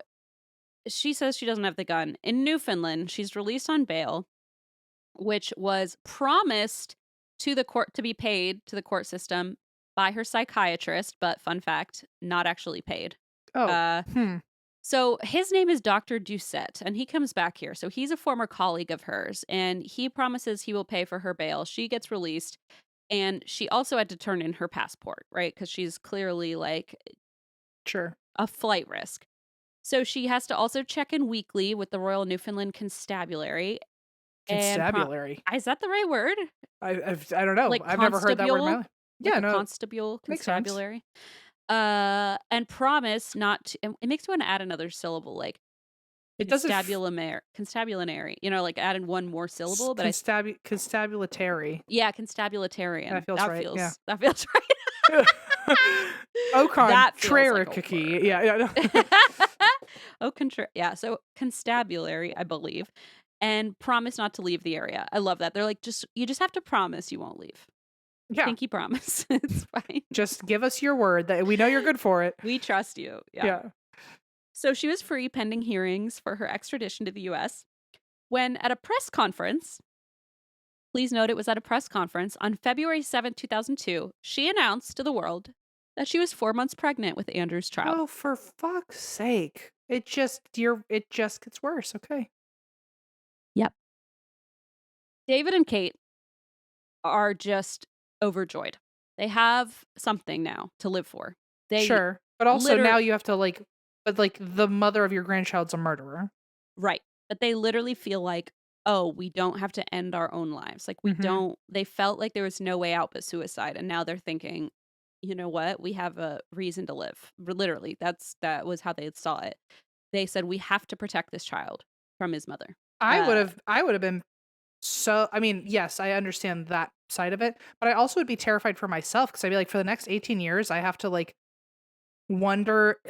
Speaker 2: she says she doesn't have the gun. In Newfoundland, she's released on bail, which was promised to the court to be paid to the court system by her psychiatrist, but fun fact, not actually paid.
Speaker 1: Oh.
Speaker 2: Uh,
Speaker 1: Hmm.
Speaker 2: so his name is Dr. Doucette, and he comes back here. So he's a former colleague of hers, and he promises he will pay for her bail. She gets released, and she also had to turn in her passport, right? Because she's clearly like
Speaker 1: Sure.
Speaker 2: a flight risk. So she has to also check in weekly with the Royal Newfoundland Constabulary and
Speaker 1: Constabulary.
Speaker 2: is that the right word?
Speaker 1: I don't know.
Speaker 2: Like
Speaker 1: I've never heard that word in my
Speaker 2: constable?
Speaker 1: life.
Speaker 2: Like
Speaker 1: Yeah,
Speaker 2: a
Speaker 1: no,
Speaker 2: constable,
Speaker 1: makes sense.
Speaker 2: constabulary? And promise not to and it makes me wanna add another syllable, like
Speaker 1: It doesn't
Speaker 2: constabulary, like add in one more syllable, but I
Speaker 1: constabulatory.
Speaker 2: constabularian.
Speaker 1: That feels right. Yeah.
Speaker 2: That feels right.
Speaker 1: Oh,
Speaker 2: That feels like a
Speaker 1: contrarikaki.
Speaker 2: word.
Speaker 1: Yeah, yeah. No.
Speaker 2: Oh, yeah, so constabulary, I believe, and promise not to leave the area. I love that. They're like, you just have to promise you won't leave.
Speaker 1: Yeah.
Speaker 2: Pinky promise. It's fine.
Speaker 1: Just give us your word that we know you're good for it.
Speaker 2: We trust you. Yeah.
Speaker 1: Yeah.
Speaker 2: So she was free pending hearings for her extradition to the US when at a press conference, please note it was at a press conference on February 7th, 2002, she announced to the world that she was 4 months pregnant with Andrew's child.
Speaker 1: Oh, for fuck's sake. It just gets worse. Okay.
Speaker 2: Yep. David and Kate are just overjoyed. They have something now to live for. They
Speaker 1: Sure. But also
Speaker 2: literally,
Speaker 1: now you have to like the mother of your grandchild's a murderer.
Speaker 2: right. But they literally feel like, oh, we don't have to end our own lives. Like, we
Speaker 1: Mhm.
Speaker 2: don't, they felt like there was no way out but suicide. And now they're thinking, you know what? We have a reason to live. Literally, that was how they saw it. They said, we have to protect this child from his mother. Uh,
Speaker 1: I would have been so I mean, yes, I understand that side of it, but I also would be terrified for myself because 'cause I'd be like, for the next 18 years, I have to, like, wonder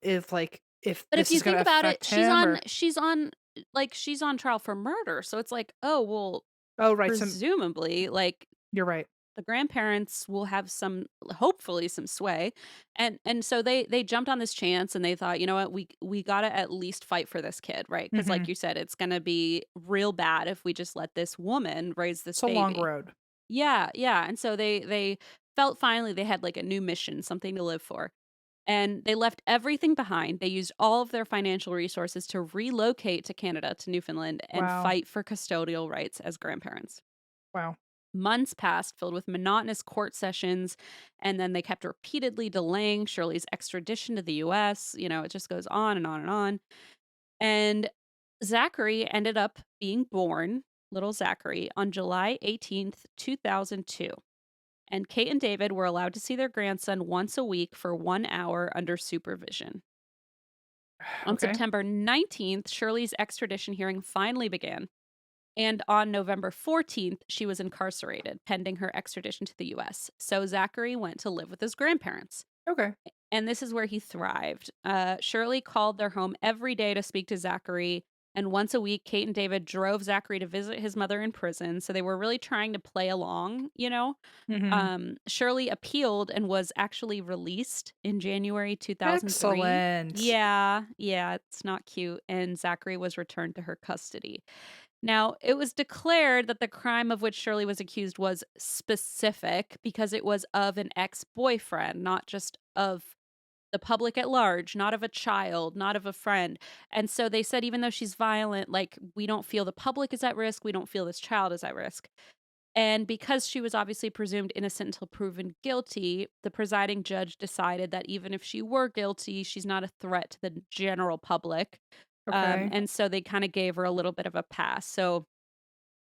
Speaker 1: if
Speaker 2: but if
Speaker 1: this
Speaker 2: you
Speaker 1: is gonna
Speaker 2: think about it,
Speaker 1: affect him or
Speaker 2: she's on trial for murder. So it's like, oh, well,
Speaker 1: Oh, right,
Speaker 2: presumably, like
Speaker 1: you're right.
Speaker 2: the grandparents will have some hopefully some sway and so they jumped on this chance and they thought, you know what, we got to at least fight for this kid, right? Because like
Speaker 1: Mhm.
Speaker 2: you said, it's going to be real bad if we just let this woman raise this
Speaker 1: It's a long
Speaker 2: baby.
Speaker 1: road.
Speaker 2: Yeah, and so they felt finally they had like a new mission, something to live for, and they left everything behind. They used all of their financial resources to relocate to Canada, to Newfoundland, and
Speaker 1: Wow.
Speaker 2: fight for custodial rights as grandparents.
Speaker 1: Wow.
Speaker 2: Months passed filled with monotonous court sessions, and then they kept repeatedly delaying Shirley's extradition to the US. It just goes on and on and on. And Zachary ended up being born, little Zachary, on July 18th, 2002. And Kate and David were allowed to see their grandson once a week for 1 hour under supervision. On
Speaker 1: Okay.
Speaker 2: September 19th, Shirley's extradition hearing finally began. And on November 14th, she was incarcerated pending her extradition to the US. So Zachary went to live with his grandparents.
Speaker 1: Okay.
Speaker 2: And this is where he thrived. Shirley called their home every day to speak to Zachary. And once a week, Kate and David drove Zachary to visit his mother in prison. So they were really trying to play along.
Speaker 1: Mhm.
Speaker 2: Shirley appealed and was actually released in January 2003.
Speaker 1: Excellent.
Speaker 2: Yeah, it's not cute. And Zachary was returned to her custody. Now, it was declared that the crime of which Shirley was accused was specific because it was of an ex boyfriend, not just of the public at large, not of a child, not of a friend. And so they said, even though she's violent, like, we don't feel the public is at risk. We don't feel this child is at risk. And because she was obviously presumed innocent until proven guilty, the presiding judge decided that even if she were guilty, she's not a threat to the general public.
Speaker 1: Okay.
Speaker 2: And so they kind of gave her a little bit of a pass. So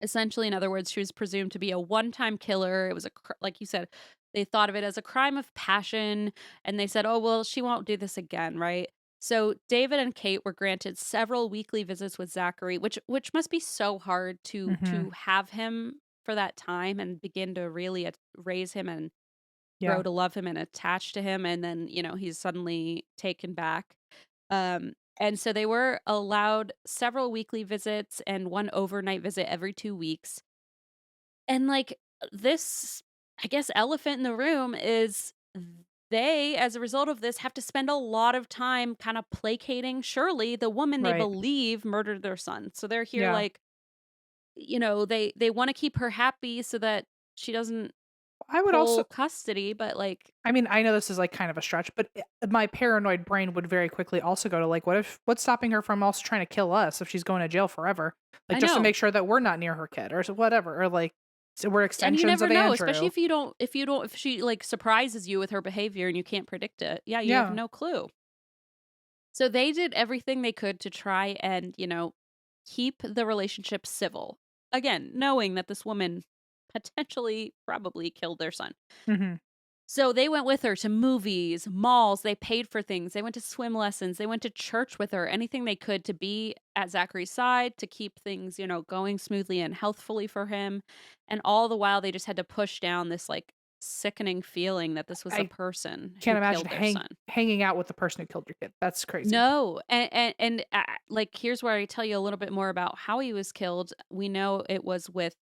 Speaker 2: essentially, in other words, she was presumed to be a one-time killer. It was like you said, they thought of it as a crime of passion, and they said, "Oh, well, she won't do this again," right? So David and Kate were granted several weekly visits with Zachary, which must be so hard to
Speaker 1: Mhm.
Speaker 2: have him for that time and begin to really raise him and grow
Speaker 1: Yeah.
Speaker 2: to love him and attach to him, and then, he's suddenly taken back. And so they were allowed several weekly visits and one overnight visit every 2 weeks. And, like, this, I guess, elephant in the room is they, as a result of this, have to spend a lot of time kinda placating Shirley, the woman they
Speaker 1: Right.
Speaker 2: believe murdered their son. So they're here,
Speaker 1: Yeah.
Speaker 2: like, they wanna keep her happy so that she doesn't
Speaker 1: I would also
Speaker 2: pull custody, but, like,
Speaker 1: I mean, I know this is, like, kind of a stretch, but, my paranoid brain would very quickly also go to, like, what's stopping her from also trying to kill us if she's going to jail forever? Like,
Speaker 2: I
Speaker 1: just to
Speaker 2: know.
Speaker 1: make sure that we're not near her kid or whatever, or, like, so we're
Speaker 2: And you
Speaker 1: extensions
Speaker 2: never
Speaker 1: of
Speaker 2: know, especially
Speaker 1: Andrew.
Speaker 2: if she, like, surprises you with her behavior and you can't predict it. Yeah, you have
Speaker 1: Yeah.
Speaker 2: no clue. So they did everything they could to try and, keep the relationship civil. Again, knowing that this woman potentially probably killed their son.
Speaker 1: Mhm.
Speaker 2: So they went with her to movies, malls, they paid for things, they went to swim lessons, they went to church with her, anything they could to be at Zachary's side, to keep things, going smoothly and healthfully for him. And all the while they just had to push down this like sickening feeling that this was a
Speaker 1: I
Speaker 2: person
Speaker 1: can't
Speaker 2: who
Speaker 1: imagine
Speaker 2: killed their son.
Speaker 1: hanging out with the person who killed your kid. That's crazy.
Speaker 2: No, and like here's where I tell you a little bit more about how he was killed. We know it was with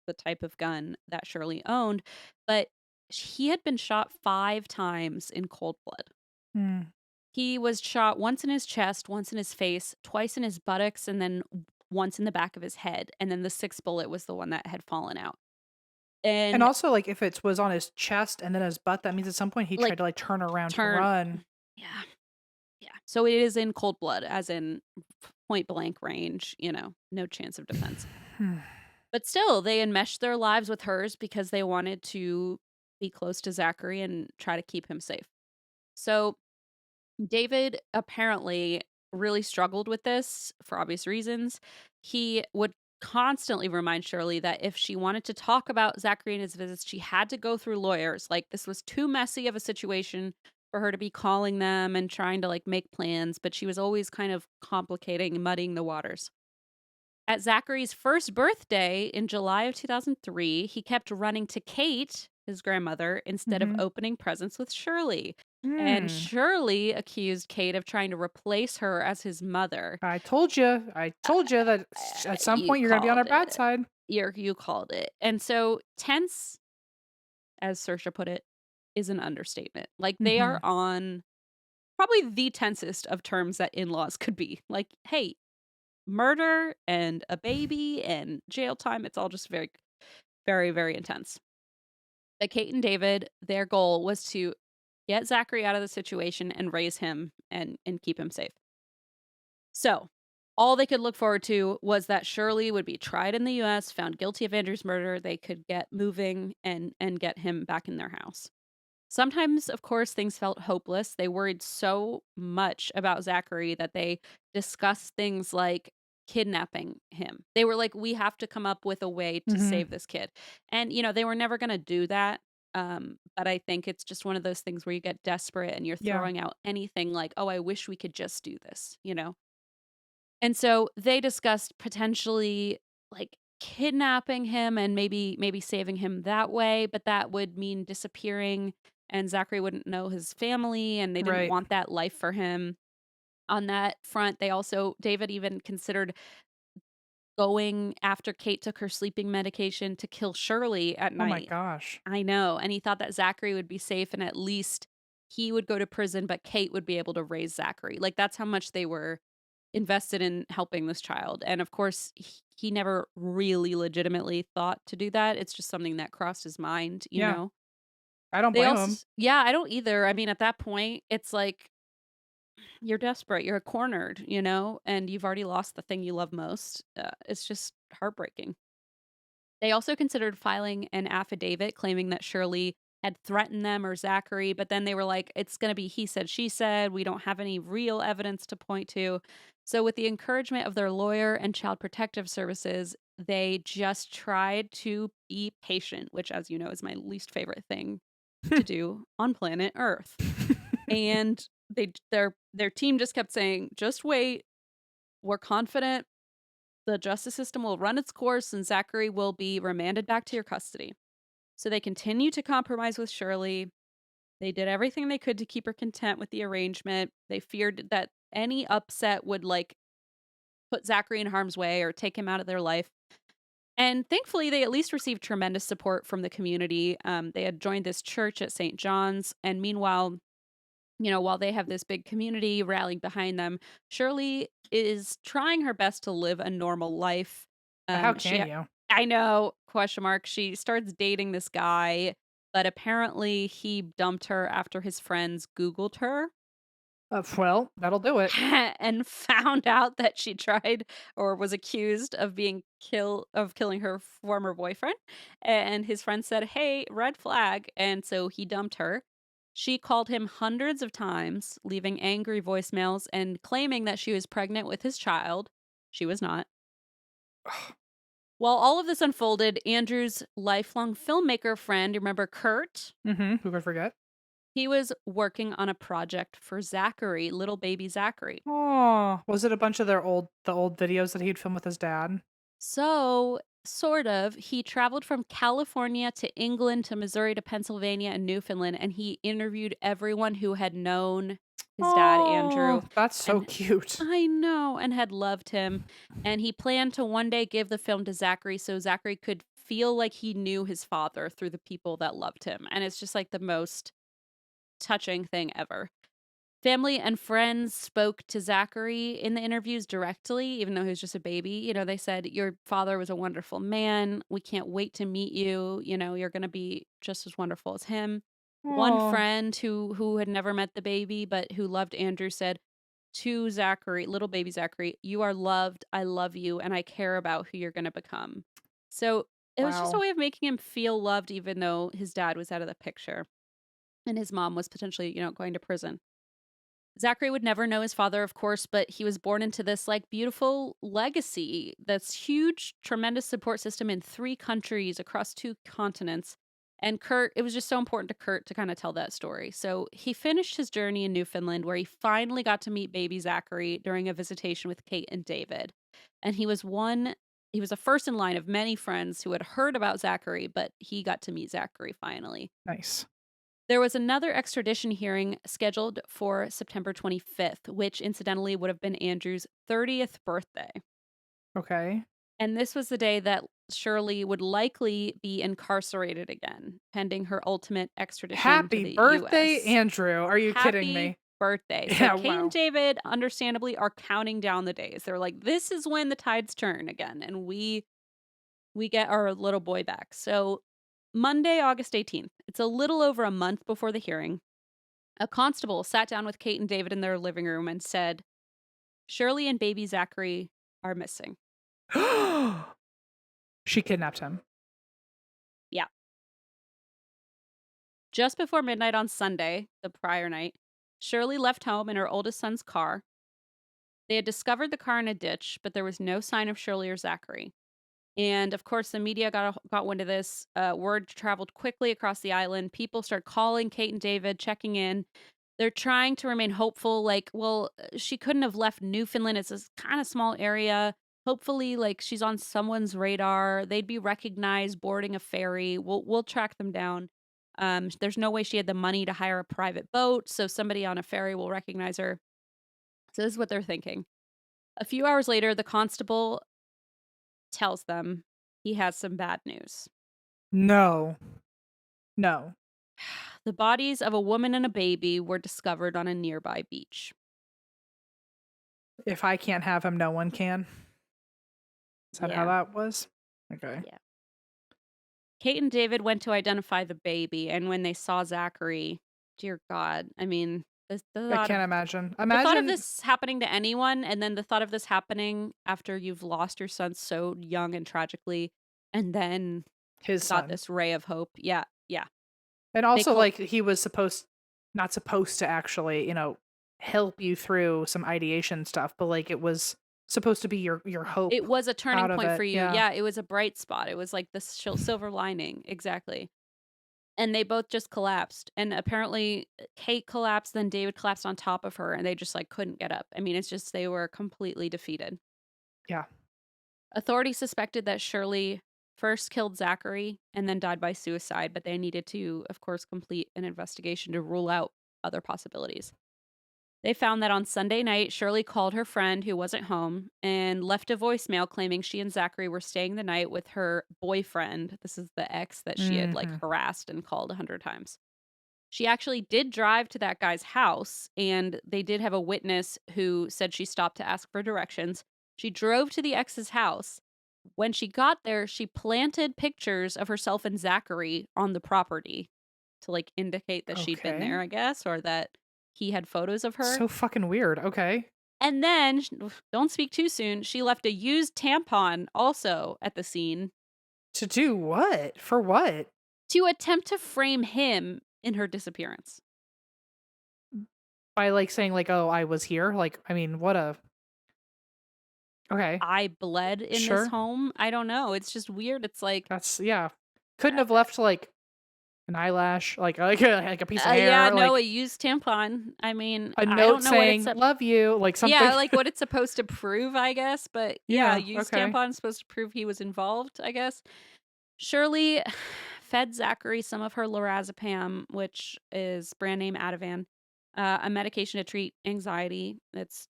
Speaker 2: the type of gun that Shirley owned, but he had been shot 5 times in cold blood.
Speaker 1: Mm.
Speaker 2: He was shot once in his chest, once in his face, twice in his buttocks, and then once in the back of his head. And then the sixth bullet was the one that had fallen out.
Speaker 1: And
Speaker 2: And
Speaker 1: also, like, if it was on his chest and then his butt, that means at some point he tried
Speaker 2: like
Speaker 1: to, like, turn around to
Speaker 2: turn,
Speaker 1: run.
Speaker 2: yeah, yeah. So it is in cold blood, as in point blank range, no chance of defense.
Speaker 1: Hmm.
Speaker 2: But still, they enmeshed their lives with hers because they wanted to be close to Zachary and try to keep him safe. So David apparently really struggled with this for obvious reasons. He would constantly remind Shirley that if she wanted to talk about Zachary and his visits, she had to go through lawyers. Like, this was too messy of a situation for her to be calling them and trying to like make plans, but she was always kind of complicating and muddying the waters. At Zachary's first birthday in July of 2003, he kept running to Kate, his grandmother, instead of
Speaker 1: Mhm.
Speaker 2: opening presents with Shirley. And
Speaker 1: Hmm.
Speaker 2: Shirley accused Kate of trying to replace her as his mother.
Speaker 1: I told you. I told you that at some
Speaker 2: You
Speaker 1: point you're gonna be on
Speaker 2: called
Speaker 1: our bad
Speaker 2: it.
Speaker 1: side.
Speaker 2: You called it. And so tense, as Saoirse put it, is an understatement. Like, they are
Speaker 1: Mhm.
Speaker 2: on probably the tensest of terms that in-laws could be. Like, hey, murder and a baby and jail time, it's all just very, very, very intense. But Kate and David, their goal was to get Zachary out of the situation and raise him and keep him safe. So, all they could look forward to was that Shirley would be tried in the US, found guilty of Andrew's murder, they could get moving and get him back in their house. Sometimes, of course, things felt hopeless. They worried so much about Zachary that they discussed things like kidnapping him. They were like, we have to come up with a way to
Speaker 1: Mhm.
Speaker 2: save this kid. And, they were never going to do that. But I think it's just one of those things where you get desperate and you're
Speaker 1: Yeah.
Speaker 2: throwing out anything like, oh, I wish we could just do this. And so they discussed potentially like kidnapping him and maybe saving him that way, but that would mean disappearing and Zachary wouldn't know his family and they didn't
Speaker 1: Right.
Speaker 2: want that life for him. On that front, David even considered going after Kate took her sleeping medication to kill Shirley at
Speaker 1: Oh my
Speaker 2: night.
Speaker 1: gosh.
Speaker 2: I know, and he thought that Zachary would be safe and at least he would go to prison, but Kate would be able to raise Zachary. Like, that's how much they were invested in helping this child. And of course, he never really legitimately thought to do that. It's just something that crossed his mind.
Speaker 1: Yeah. I don't
Speaker 2: They
Speaker 1: blame
Speaker 2: also
Speaker 1: him.
Speaker 2: yeah, I don't either. I mean, at that point, it's like you're desperate, you're cornered, and you've already lost the thing you love most. It's just heartbreaking. They also considered filing an affidavit claiming that Shirley had threatened them or Zachary, but then they were like, it's going to be he said, she said. We don't have any real evidence to point to. So, with the encouragement of their lawyer and child protective services, they just tried to be patient, which, as you know, is my least favorite thing to do on planet Earth. And their team just kept saying, "Just wait. We're confident the justice system will run its course and Zachary will be remanded back to your custody." So they continued to compromise with Shirley. They did everything they could to keep her content with the arrangement. They feared that any upset would like put Zachary in harm's way or take him out of their life. And thankfully, they at least received tremendous support from the community. They had joined this church at St. John's. And meanwhile, while they have this big community rallying behind them, Shirley is trying her best to live a normal life.
Speaker 1: How
Speaker 2: She,
Speaker 1: can you?
Speaker 2: I know, question mark. She starts dating this guy, but apparently he dumped her after his friends Googled her
Speaker 1: Well, that'll do it.
Speaker 2: and found out that she tried or was accused of killing her former boyfriend. And his friend said, "Hey, red flag." And so he dumped her. She called him hundreds of times, leaving angry voicemails and claiming that she was pregnant with his child. She was not. While all of this unfolded, Andrew's lifelong filmmaker friend, remember Kurt?
Speaker 1: Who could forget?
Speaker 2: He was working on a project for Zachary, little baby Zachary.
Speaker 1: Oh, was it a bunch of the old videos that he'd filmed with his dad?
Speaker 2: So, sort of. He traveled from California to England to Missouri to Pennsylvania and Newfoundland, and he interviewed everyone who had known his dad, Andrew,
Speaker 1: Oh, that's so
Speaker 2: and
Speaker 1: cute.
Speaker 2: I know, and had loved him. And he planned to one day give the film to Zachary so Zachary could feel like he knew his father through the people that loved him. And it's just like the most touching thing ever. Family and friends spoke to Zachary in the interviews directly, even though he was just a baby. They said, "Your father was a wonderful man. We can't wait to meet you. You're going to be just as wonderful as him." One
Speaker 1: Oh,
Speaker 2: friend who had never met the baby but who loved Andrew said to Zachary, little baby Zachary, "You are loved. I love you, and I care about who you're going to become." So it was just a
Speaker 1: wow.
Speaker 2: way of making him feel loved, even though his dad was out of the picture and his mom was potentially, going to prison. Zachary would never know his father, of course, but he was born into this like beautiful legacy, that's huge, tremendous support system in 3 countries across 2 continents. And Kurt, it was just so important to Kurt to kind of tell that story. So he finished his journey in Newfoundland, where he finally got to meet baby Zachary during a visitation with Kate and David. And he was a first in line of many friends who had heard about Zachary, but he got to meet Zachary finally.
Speaker 1: Nice.
Speaker 2: There was another extradition hearing scheduled for September 25th, which incidentally would have been Andrew's 30th birthday.
Speaker 1: Okay.
Speaker 2: And this was the day that Shirley would likely be incarcerated again, pending her ultimate extradition to
Speaker 1: Happy
Speaker 2: the
Speaker 1: birthday,
Speaker 2: US.
Speaker 1: Andrew. Are you kidding
Speaker 2: Happy
Speaker 1: me?
Speaker 2: birthday. So
Speaker 1: Yeah,
Speaker 2: Kate and
Speaker 1: wow.
Speaker 2: David, understandably, are counting down the days. They're like, this is when the tides turn again, and we get our little boy back. So Monday, August 18th, it's a little over a month before the hearing. A constable sat down with Kate and David in their living room and said, "Shirley and baby Zachary are missing."
Speaker 1: She kidnapped him.
Speaker 2: Yeah. Just before midnight on Sunday, the prior night, Shirley left home in her oldest son's car. They had discovered the car in a ditch, but there was no sign of Shirley or Zachary. And of course, the media got wind of this. Word traveled quickly across the island. People started calling Kate and David, checking in. They're trying to remain hopeful. Like, well, she couldn't have left Newfoundland. It's this kind of small area. Hopefully, like she's on someone's radar. They'd be recognized boarding a ferry. We'll track them down. There's no way she had the money to hire a private boat, so somebody on a ferry will recognize her. So this is what they're thinking. A few hours later, the constable tells them he has some bad news.
Speaker 1: No. No.
Speaker 2: The bodies of a woman and a baby were discovered on a nearby beach.
Speaker 1: If I can't have him, no one can. Is that how
Speaker 2: Yeah,
Speaker 1: that was? Okay.
Speaker 2: yeah. Kate and David went to identify the baby, and when they saw Zachary, dear God, I mean,
Speaker 1: I can't imagine.
Speaker 2: the thought of
Speaker 1: Imagine
Speaker 2: this happening to anyone, and then the thought of this happening after you've lost your son so young and tragically, and then
Speaker 1: his
Speaker 2: got
Speaker 1: son.
Speaker 2: this ray of hope. Yeah, yeah.
Speaker 1: And
Speaker 2: They
Speaker 1: also,
Speaker 2: call
Speaker 1: like, he was not supposed to actually, help you through some ideation stuff, but like it was supposed to be your hope
Speaker 2: It was a turning
Speaker 1: out of
Speaker 2: point for
Speaker 1: it.
Speaker 2: you.
Speaker 1: Yeah.
Speaker 2: Yeah, it was a bright spot. It was like the silver lining. Exactly. and they both just collapsed. And apparently, Kate collapsed, then David collapsed on top of her, and they just like couldn't get up. I mean, it's just they were completely defeated.
Speaker 1: Yeah.
Speaker 2: Authorities suspected that Shirley first killed Zachary and then died by suicide, but they needed to, of course, complete an investigation to rule out other possibilities. They found that on Sunday night, Shirley called her friend who wasn't home and left a voicemail claiming she and Zachary were staying the night with her boyfriend. This is the ex that she had like
Speaker 1: Mhm.
Speaker 2: harassed and called 100 times. She actually did drive to that guy's house, and they did have a witness who said she stopped to ask for directions. She drove to the ex's house. When she got there, she planted pictures of herself and Zachary on the property to like indicate that she'd been there,
Speaker 1: Okay.
Speaker 2: I guess, or that he had photos of her.
Speaker 1: So fucking weird. Okay.
Speaker 2: And then, don't speak too soon, she left a used tampon also at the scene
Speaker 1: To do what? For what?
Speaker 2: to attempt to frame him in her disappearance.
Speaker 1: By like saying like, "Oh, I was here." Like, I mean, what a okay.
Speaker 2: I bled in this
Speaker 1: Sure.
Speaker 2: home. I don't know. It's just weird. It's like,
Speaker 1: That's yeah. Couldn't have left like an eyelash, like a piece of
Speaker 2: yeah,
Speaker 1: hair,
Speaker 2: no, a
Speaker 1: like
Speaker 2: used tampon. I mean,
Speaker 1: a
Speaker 2: I
Speaker 1: note
Speaker 2: don't know what it's
Speaker 1: saying "love you," like
Speaker 2: yeah,
Speaker 1: something.
Speaker 2: like what it's supposed to prove, I guess. But yeah,
Speaker 1: Yeah.
Speaker 2: used
Speaker 1: Okay.
Speaker 2: tampon supposed to prove he was involved, I guess. Shirley fed Zachary some of her lorazepam, which is brand name Ativan, a medication to treat anxiety. It's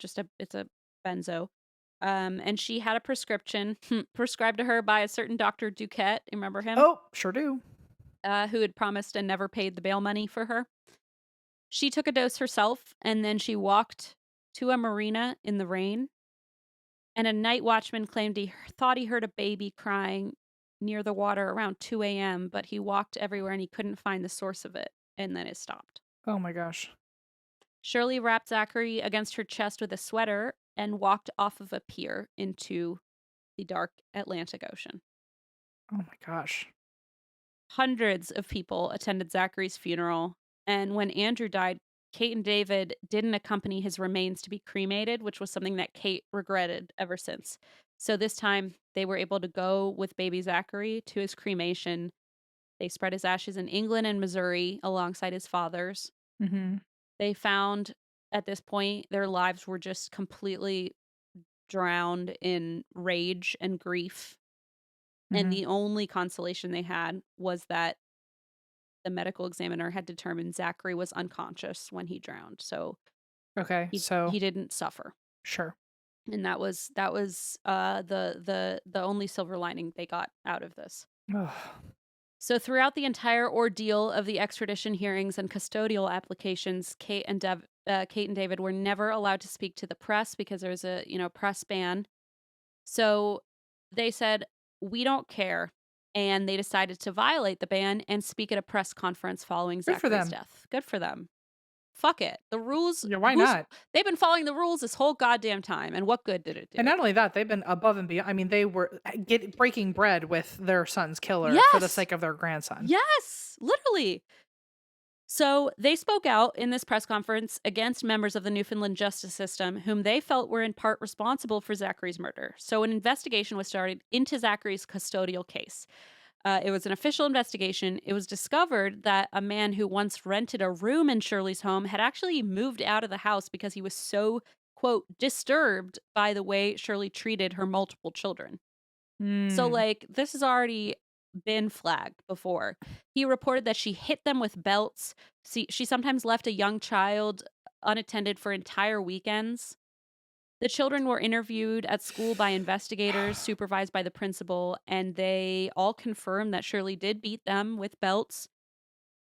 Speaker 2: a benzo. And she had a prescription prescribed to her by a certain Dr. Duquette. Remember him?
Speaker 1: Oh, sure do.
Speaker 2: Who had promised and never paid the bail money for her. She took a dose herself, and then she walked to a marina in the rain. And a night watchman claimed he thought he heard a baby crying near the water around 2 a.m., but he walked everywhere and he couldn't find the source of it, and then it stopped.
Speaker 1: Oh my gosh.
Speaker 2: Shirley wrapped Zachary against her chest with a sweater and walked off of a pier into the dark Atlantic Ocean.
Speaker 1: Oh my gosh.
Speaker 2: Hundreds of people attended Zachary's funeral, and when Andrew died, Kate and David didn't accompany his remains to be cremated, which was something that Kate regretted ever since. So this time, they were able to go with baby Zachary to his cremation. They spread his ashes in England and Missouri alongside his father's.
Speaker 1: Mhm.
Speaker 2: They found at this point their lives were just completely drowned in rage and grief. And
Speaker 1: Mhm.
Speaker 2: the only consolation they had was that the medical examiner had determined Zachary was unconscious when he drowned. So
Speaker 1: Okay. So,
Speaker 2: he didn't suffer.
Speaker 1: sure.
Speaker 2: And the only silver lining they got out of this.
Speaker 1: Ugh.
Speaker 2: So throughout the entire ordeal of the extradition hearings and custodial applications, Kate and David were never allowed to speak to the press because there was a press ban. So they said, "We don't care," and they decided to violate the ban and speak at a press conference following
Speaker 1: Good for
Speaker 2: Zachary's
Speaker 1: them.
Speaker 2: death. Good for them. Fuck it. The rules.
Speaker 1: Yeah, why not?
Speaker 2: They've been following the rules this whole goddamn time, and what good did it
Speaker 1: And
Speaker 2: do?
Speaker 1: not only that, they've been above and beyond. I mean, they were breaking bread with their son's killer for the
Speaker 2: Yes.
Speaker 1: sake of their grandson.
Speaker 2: Yes, literally. So they spoke out in this press conference against members of the Newfoundland justice system, whom they felt were in part responsible for Zachary's murder. So an investigation was started into Zachary's custodial case. It was an official investigation. It was discovered that a man who once rented a room in Shirley's home had actually moved out of the house because he was so, quote, disturbed by the way Shirley treated her multiple children. So,
Speaker 1: Mm.
Speaker 2: like, this has already been flagged before. He reported that she hit them with belts. She sometimes left a young child unattended for entire weekends. The children were interviewed at school by investigators supervised by the principal, and they all confirmed that Shirley did beat them with belts.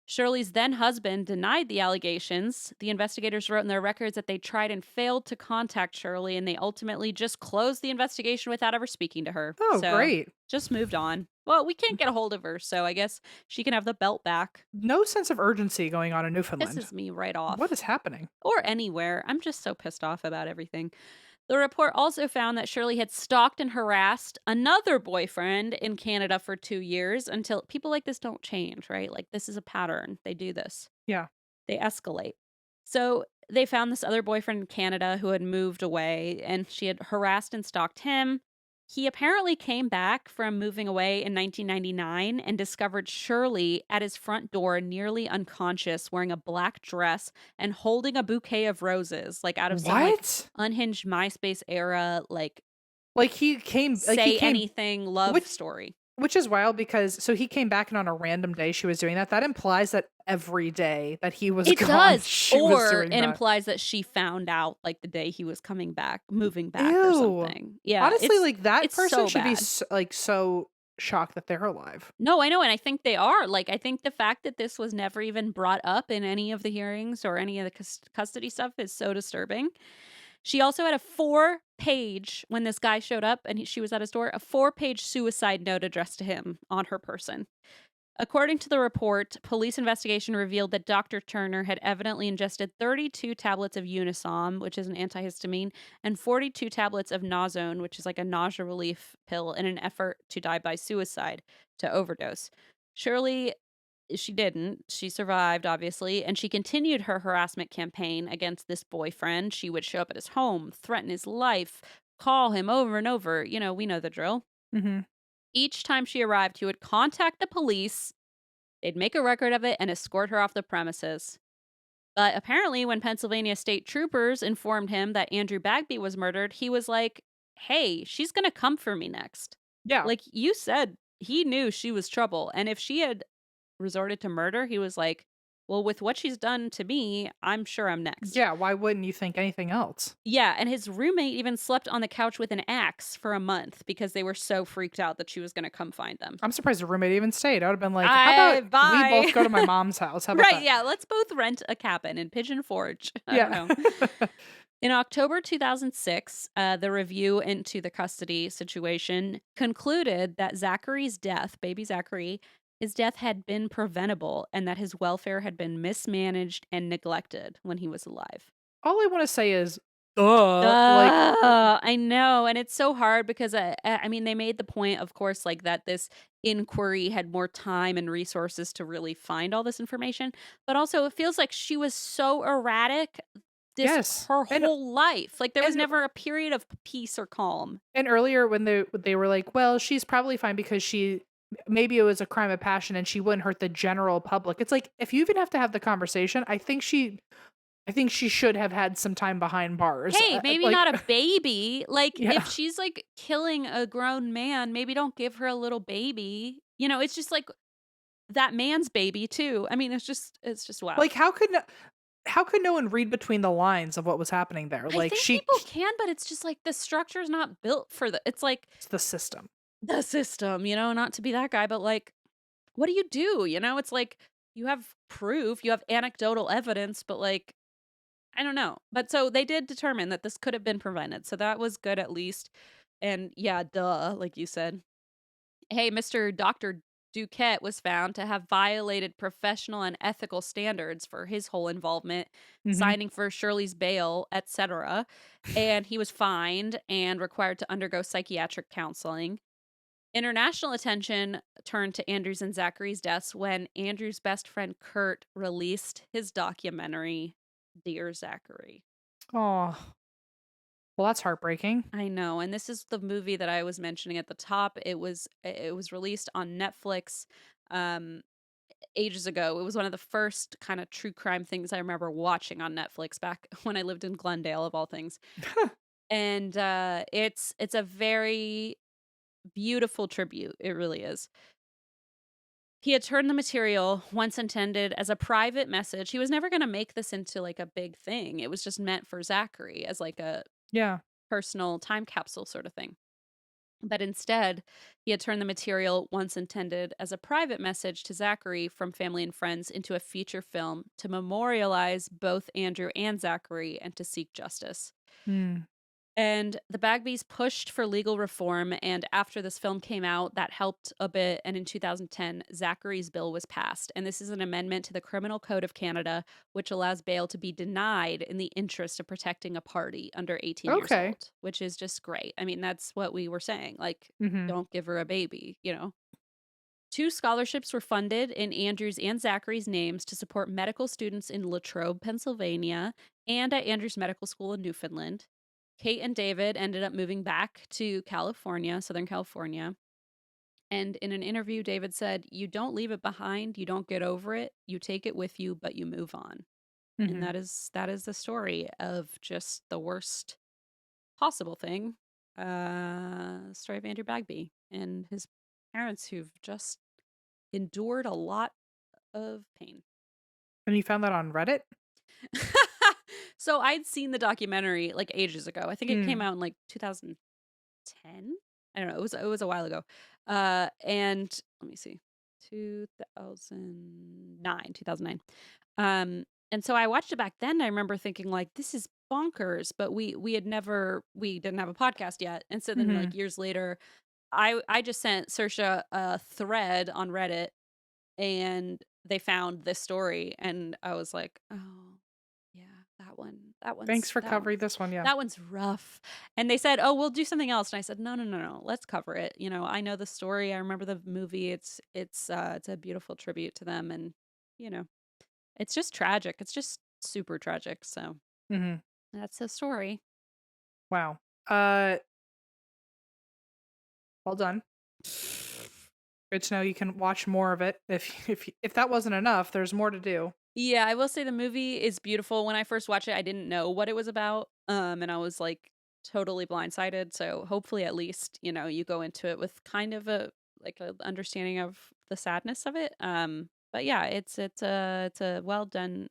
Speaker 2: Shirley's then husband denied the allegations. The investigators wrote in their records that they tried and failed to contact Shirley, and they ultimately just closed the investigation without ever speaking to her.
Speaker 1: Oh,
Speaker 2: So
Speaker 1: great.
Speaker 2: just moved on. Well, we can't get a hold of her, so I guess she can have the belt back.
Speaker 1: No sense of urgency going on in Newfoundland.
Speaker 2: Pisses me right
Speaker 1: What
Speaker 2: off.
Speaker 1: is happening?
Speaker 2: Or anywhere. I'm just so pissed off about everything. The report also found that Shirley had stalked and harassed another boyfriend in Canada for 2 years until people like this don't change, right? Like, this is a pattern. They do this,
Speaker 1: Yeah.
Speaker 2: they escalate. So they found this other boyfriend in Canada who had moved away, and she had harassed and stalked him. He apparently came back from moving away in 1999 and discovered Shirley at his front door, nearly unconscious, wearing a black dress and holding a bouquet of roses, like out of some like
Speaker 1: What?
Speaker 2: unhinged MySpace era, like
Speaker 1: Like he
Speaker 2: say
Speaker 1: came
Speaker 2: anything love
Speaker 1: which
Speaker 2: story.
Speaker 1: which is wild because so he came back and on a random day she was doing that. That implies that every day that he was
Speaker 2: It
Speaker 1: gone,
Speaker 2: does.
Speaker 1: she was
Speaker 2: Or
Speaker 1: doing
Speaker 2: it
Speaker 1: that.
Speaker 2: implies that she found out like the day he was coming back, moving back or
Speaker 1: Ew.
Speaker 2: something. Yeah,
Speaker 1: Honestly, like that
Speaker 2: it's
Speaker 1: person
Speaker 2: so
Speaker 1: should be
Speaker 2: bad.
Speaker 1: like so shocked that they're alive.
Speaker 2: No, I know, and I think they are. Like, I think the fact that this was never even brought up in any of the hearings or any of the custody stuff is so disturbing. She also had a 4-page, when this guy showed up and she was at his door, a 4-page suicide note addressed to him on her person. According to the report, police investigation revealed that Dr. Turner had evidently ingested 32 tablets of Unisom, which is an antihistamine, and 42 tablets of Nazone, which is like a nausea relief pill, in an effort to die by suicide, to overdose. Shirley, she didn't. She survived, obviously, and she continued her harassment campaign against this boyfriend. She would show up at his home, threaten his life, call him over and over. You know, we know the drill.
Speaker 1: Mhm.
Speaker 2: Each time she arrived, he would contact the police. They'd make a record of it and escort her off the premises. But apparently, when Pennsylvania state troopers informed him that Andrew Bagby was murdered, he was like, hey, she's going to come for me next.
Speaker 1: Yeah.
Speaker 2: Like you said, he knew she was trouble. And if she had resorted to murder, he was like, well, with what she's done to me, I'm sure I'm next.
Speaker 1: Yeah, why wouldn't you think anything else?
Speaker 2: Yeah, and his roommate even slept on the couch with an axe for a month because they were so freaked out that she was going to come find them.
Speaker 1: I'm surprised the roommate even stayed. I would have been like, "How about we
Speaker 2: Bye.
Speaker 1: both go to my mom's house? How about
Speaker 2: Right,
Speaker 1: that?"
Speaker 2: yeah, let's both rent a cabin in Pigeon Forge. I don't
Speaker 1: Yeah.
Speaker 2: know. In October 2006, the review into the custody situation concluded that Zachary's death, baby Zachary, his death had been preventable and that his welfare had been mismanaged and neglected when he was alive.
Speaker 1: All I want to say is, like,
Speaker 2: I know, and it's so hard because I mean, they made the point, of course, like that this inquiry had more time and resources to really find all this information, but also it feels like she was so erratic
Speaker 1: yes.
Speaker 2: her
Speaker 1: And
Speaker 2: whole life. Like there was
Speaker 1: and
Speaker 2: never a period of peace or calm.
Speaker 1: and earlier when they were like, "Well, she's probably fine because she maybe it was a crime of passion and she wouldn't hurt the general public." It's like if you even have to have the conversation, I think she should have had some time behind bars.
Speaker 2: Hey, maybe
Speaker 1: Like,
Speaker 2: not a baby. Like
Speaker 1: yeah.
Speaker 2: if she's like killing a grown man, maybe don't give her a little baby. You know, it's just like that man's baby too. I mean, it's just wild.
Speaker 1: Like how could no one read between the lines of what was happening there?
Speaker 2: I
Speaker 1: Like
Speaker 2: think people can, but it's just like the structure's not built for it's like
Speaker 1: it's the system.
Speaker 2: the system, you know, not to be that guy, but like, what do you do? You know, it's like you have proof, you have anecdotal evidence, but like, I don't know. But so they did determine that this could have been prevented. So that was good at least. And yeah, duh, like you said. Hey, Mr. Dr. Duquette was found to have violated professional and ethical standards for his whole involvement,
Speaker 1: Mhm.
Speaker 2: signing for Shirley's bail, etc. And he was fined and required to undergo psychiatric counseling. International attention turned to Andrew's and Zachary's deaths when Andrew's best friend Kurt released his documentary, Dear Zachary.
Speaker 1: Oh, well, that's heartbreaking.
Speaker 2: I know, and this is the movie that I was mentioning at the top. It was released on Netflix um ages ago. It was one of the first kind of true crime things I remember watching on Netflix back when I lived in Glendale of all things. And it's a very beautiful tribute. It really is. He had turned the material, once intended as a private message. He was never going to make this into like a big thing. It was just meant for Zachary as like a
Speaker 1: Yeah.
Speaker 2: personal time capsule sort of thing. But instead, he had turned the material, once intended as a private message to Zachary from family and friends, into a feature film to memorialize both Andrew and Zachary and to seek justice.
Speaker 1: Mm.
Speaker 2: And the Bagbys pushed for legal reform, and after this film came out, that helped a bit. And in 2010, Zachary's bill was passed. And this is an amendment to the Criminal Code of Canada, which allows bail to be denied in the interest of protecting a party under 18 years
Speaker 1: Okay.
Speaker 2: old, which is just great. I mean, that's what we were saying. Like,
Speaker 1: Mhm.
Speaker 2: don't give her a baby, you know? 2 scholarships were funded in Andrew's and Zachary's names to support medical students in Latrobe, Pennsylvania, and at Andrews Medical School in Newfoundland. Kate and David ended up moving back to California, Southern California. And in an interview, David said, "You don't leave it behind, you don't get over it, you take it with you, but you move on." And
Speaker 1: Mhm.
Speaker 2: that is the story of just the worst possible thing. Story of Andrew Bagby and his parents who've just endured a lot of pain.
Speaker 1: And you found that on Reddit?
Speaker 2: So I'd seen the documentary like ages ago. I think it came
Speaker 1: Mm.
Speaker 2: out in like 2010. I don't know. It was a while ago. And let me see. 2009. And so I watched it back then. I remember thinking like this is bonkers, but we didn't have a podcast yet. And so then
Speaker 1: Mhm.
Speaker 2: like years later, I just sent Saoirse a thread on Reddit and they found this story and I was like, "Oh, yeah,
Speaker 1: Thanks for covering this one, yeah.
Speaker 2: that one's rough." And they said, "Oh, we'll do something else." And I said, "No, no, no, no. Let's cover it. You know, I know the story. I remember the movie. It's a beautiful tribute to them and, you know, it's just tragic. It's just super tragic." So,
Speaker 1: Mhm.
Speaker 2: that's the story.
Speaker 1: Wow. Uh, well done. Good to know you can watch more of it. If that wasn't enough, there's more to do.
Speaker 2: Yeah, I will say the movie is beautiful. When I first watched it, I didn't know what it was about. And I was like totally blindsided. So hopefully at least, you know, you go into it with kind of a understanding of the sadness of it. But yeah, it's a well done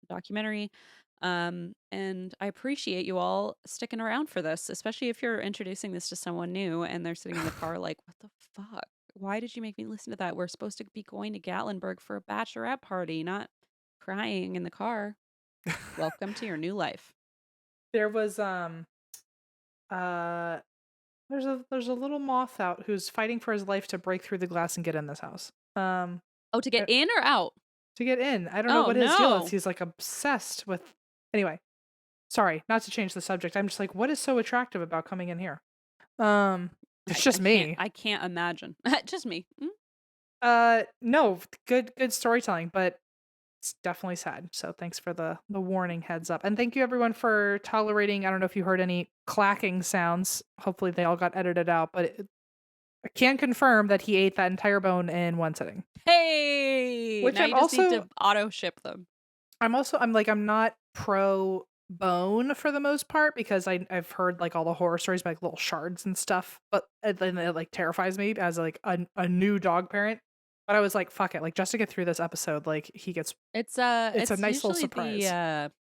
Speaker 2: documentary. And I appreciate you all sticking around for this, especially if you're introducing this to someone new and they're sitting in the car like, what the fuck? Why did you make me listen to that? We're supposed to be going to Gatlinburg for a bachelorette party, not crying in the car. Welcome to your new life.
Speaker 1: There was uh there's a little moth out who's fighting for his life to break through the glass and get in this house.
Speaker 2: Oh, to get
Speaker 1: Uh,
Speaker 2: in or out?
Speaker 1: to get in. I don't know
Speaker 2: Oh,
Speaker 1: what his deal is.
Speaker 2: no.
Speaker 1: He's like obsessed with. Anyway, sorry, not to change the subject. I'm just like, what is so attractive about coming in here? It's
Speaker 2: I
Speaker 1: just
Speaker 2: can't
Speaker 1: me.
Speaker 2: I can't imagine. Just me. Mm.
Speaker 1: No, good storytelling, but it's definitely sad. So thanks for the warning heads up. And thank you everyone for tolerating. I don't know if you heard any clacking sounds. Hopefully they all got edited out, but I can confirm that he ate that entire bone in one sitting.
Speaker 2: Hey,
Speaker 1: Which
Speaker 2: now you just need to auto ship them.
Speaker 1: I'm not pro bone for the most part because I've heard like all the horror stories about like little shards and stuff, but then it like terrifies me as like a new dog parent. But I was like, fuck it, like just to get through this episode, like it's a
Speaker 2: It's
Speaker 1: nice little
Speaker 2: usually
Speaker 1: surprise.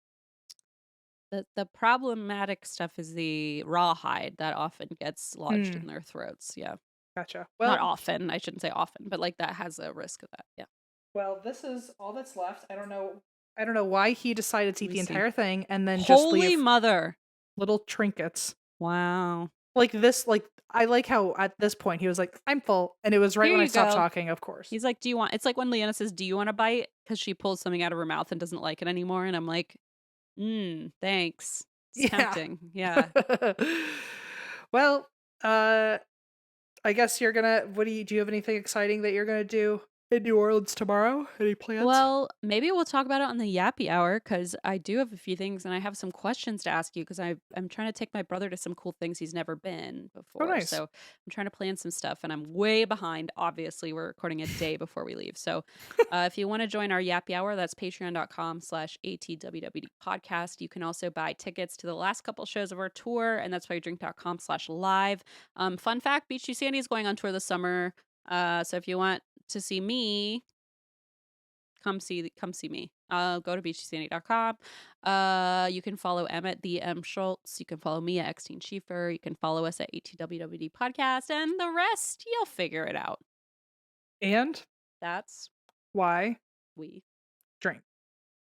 Speaker 2: the problematic stuff is the rawhide that often gets lodged
Speaker 1: Mm,
Speaker 2: in their throats. Yeah.
Speaker 1: gotcha.
Speaker 2: Not often, I shouldn't say often, but like that has a risk of that. Yeah.
Speaker 1: Well, this is all that's left. I don't know why he decided to
Speaker 2: Let
Speaker 1: eat
Speaker 2: me
Speaker 1: the
Speaker 2: see.
Speaker 1: entire thing and then just
Speaker 2: Holy
Speaker 1: leave
Speaker 2: mother.
Speaker 1: little trinkets.
Speaker 2: Wow.
Speaker 1: Like this, like I like how at this point he was like, "I'm full," and it was right
Speaker 2: Here
Speaker 1: when I
Speaker 2: you
Speaker 1: stopped
Speaker 2: go.
Speaker 1: talking. Of course.
Speaker 2: He's like, "Do you want?" It's like when Leanna says, "Do you want a bite?" Because she pulls something out of her mouth and doesn't like it anymore, and I'm like, thanks. It's
Speaker 1: Yeah.
Speaker 2: tempting. Yeah.
Speaker 1: Well, uh, I guess you're gonna. What do you have anything exciting that you're gonna do in New Orleans tomorrow? Any plans?
Speaker 2: Well, maybe we'll talk about it on the Yappy Hour because I do have a few things and I have some questions to ask you because I'm trying to take my brother to some cool things he's never been
Speaker 1: Oh,
Speaker 2: before.
Speaker 1: nice.
Speaker 2: So I'm trying to plan some stuff and I'm way behind. Obviously, we're recording a day before we leave. So if you want to join our Yappy Hour, that's patreon.com/ATWWD podcast. You can also buy tickets to the last couple shows of our tour and that's why you drink.com/live. Fun fact, Beachy Sandy is going on tour this summer. So if you want to see me, come see me. Go to beachysandy.com. You can follow Emmett the M Schultz. You can follow me at Xteen Schiefer. You can follow us at ATWWD podcast, and the rest you'll figure it out.
Speaker 1: And
Speaker 2: That's
Speaker 1: why
Speaker 2: we
Speaker 1: drink?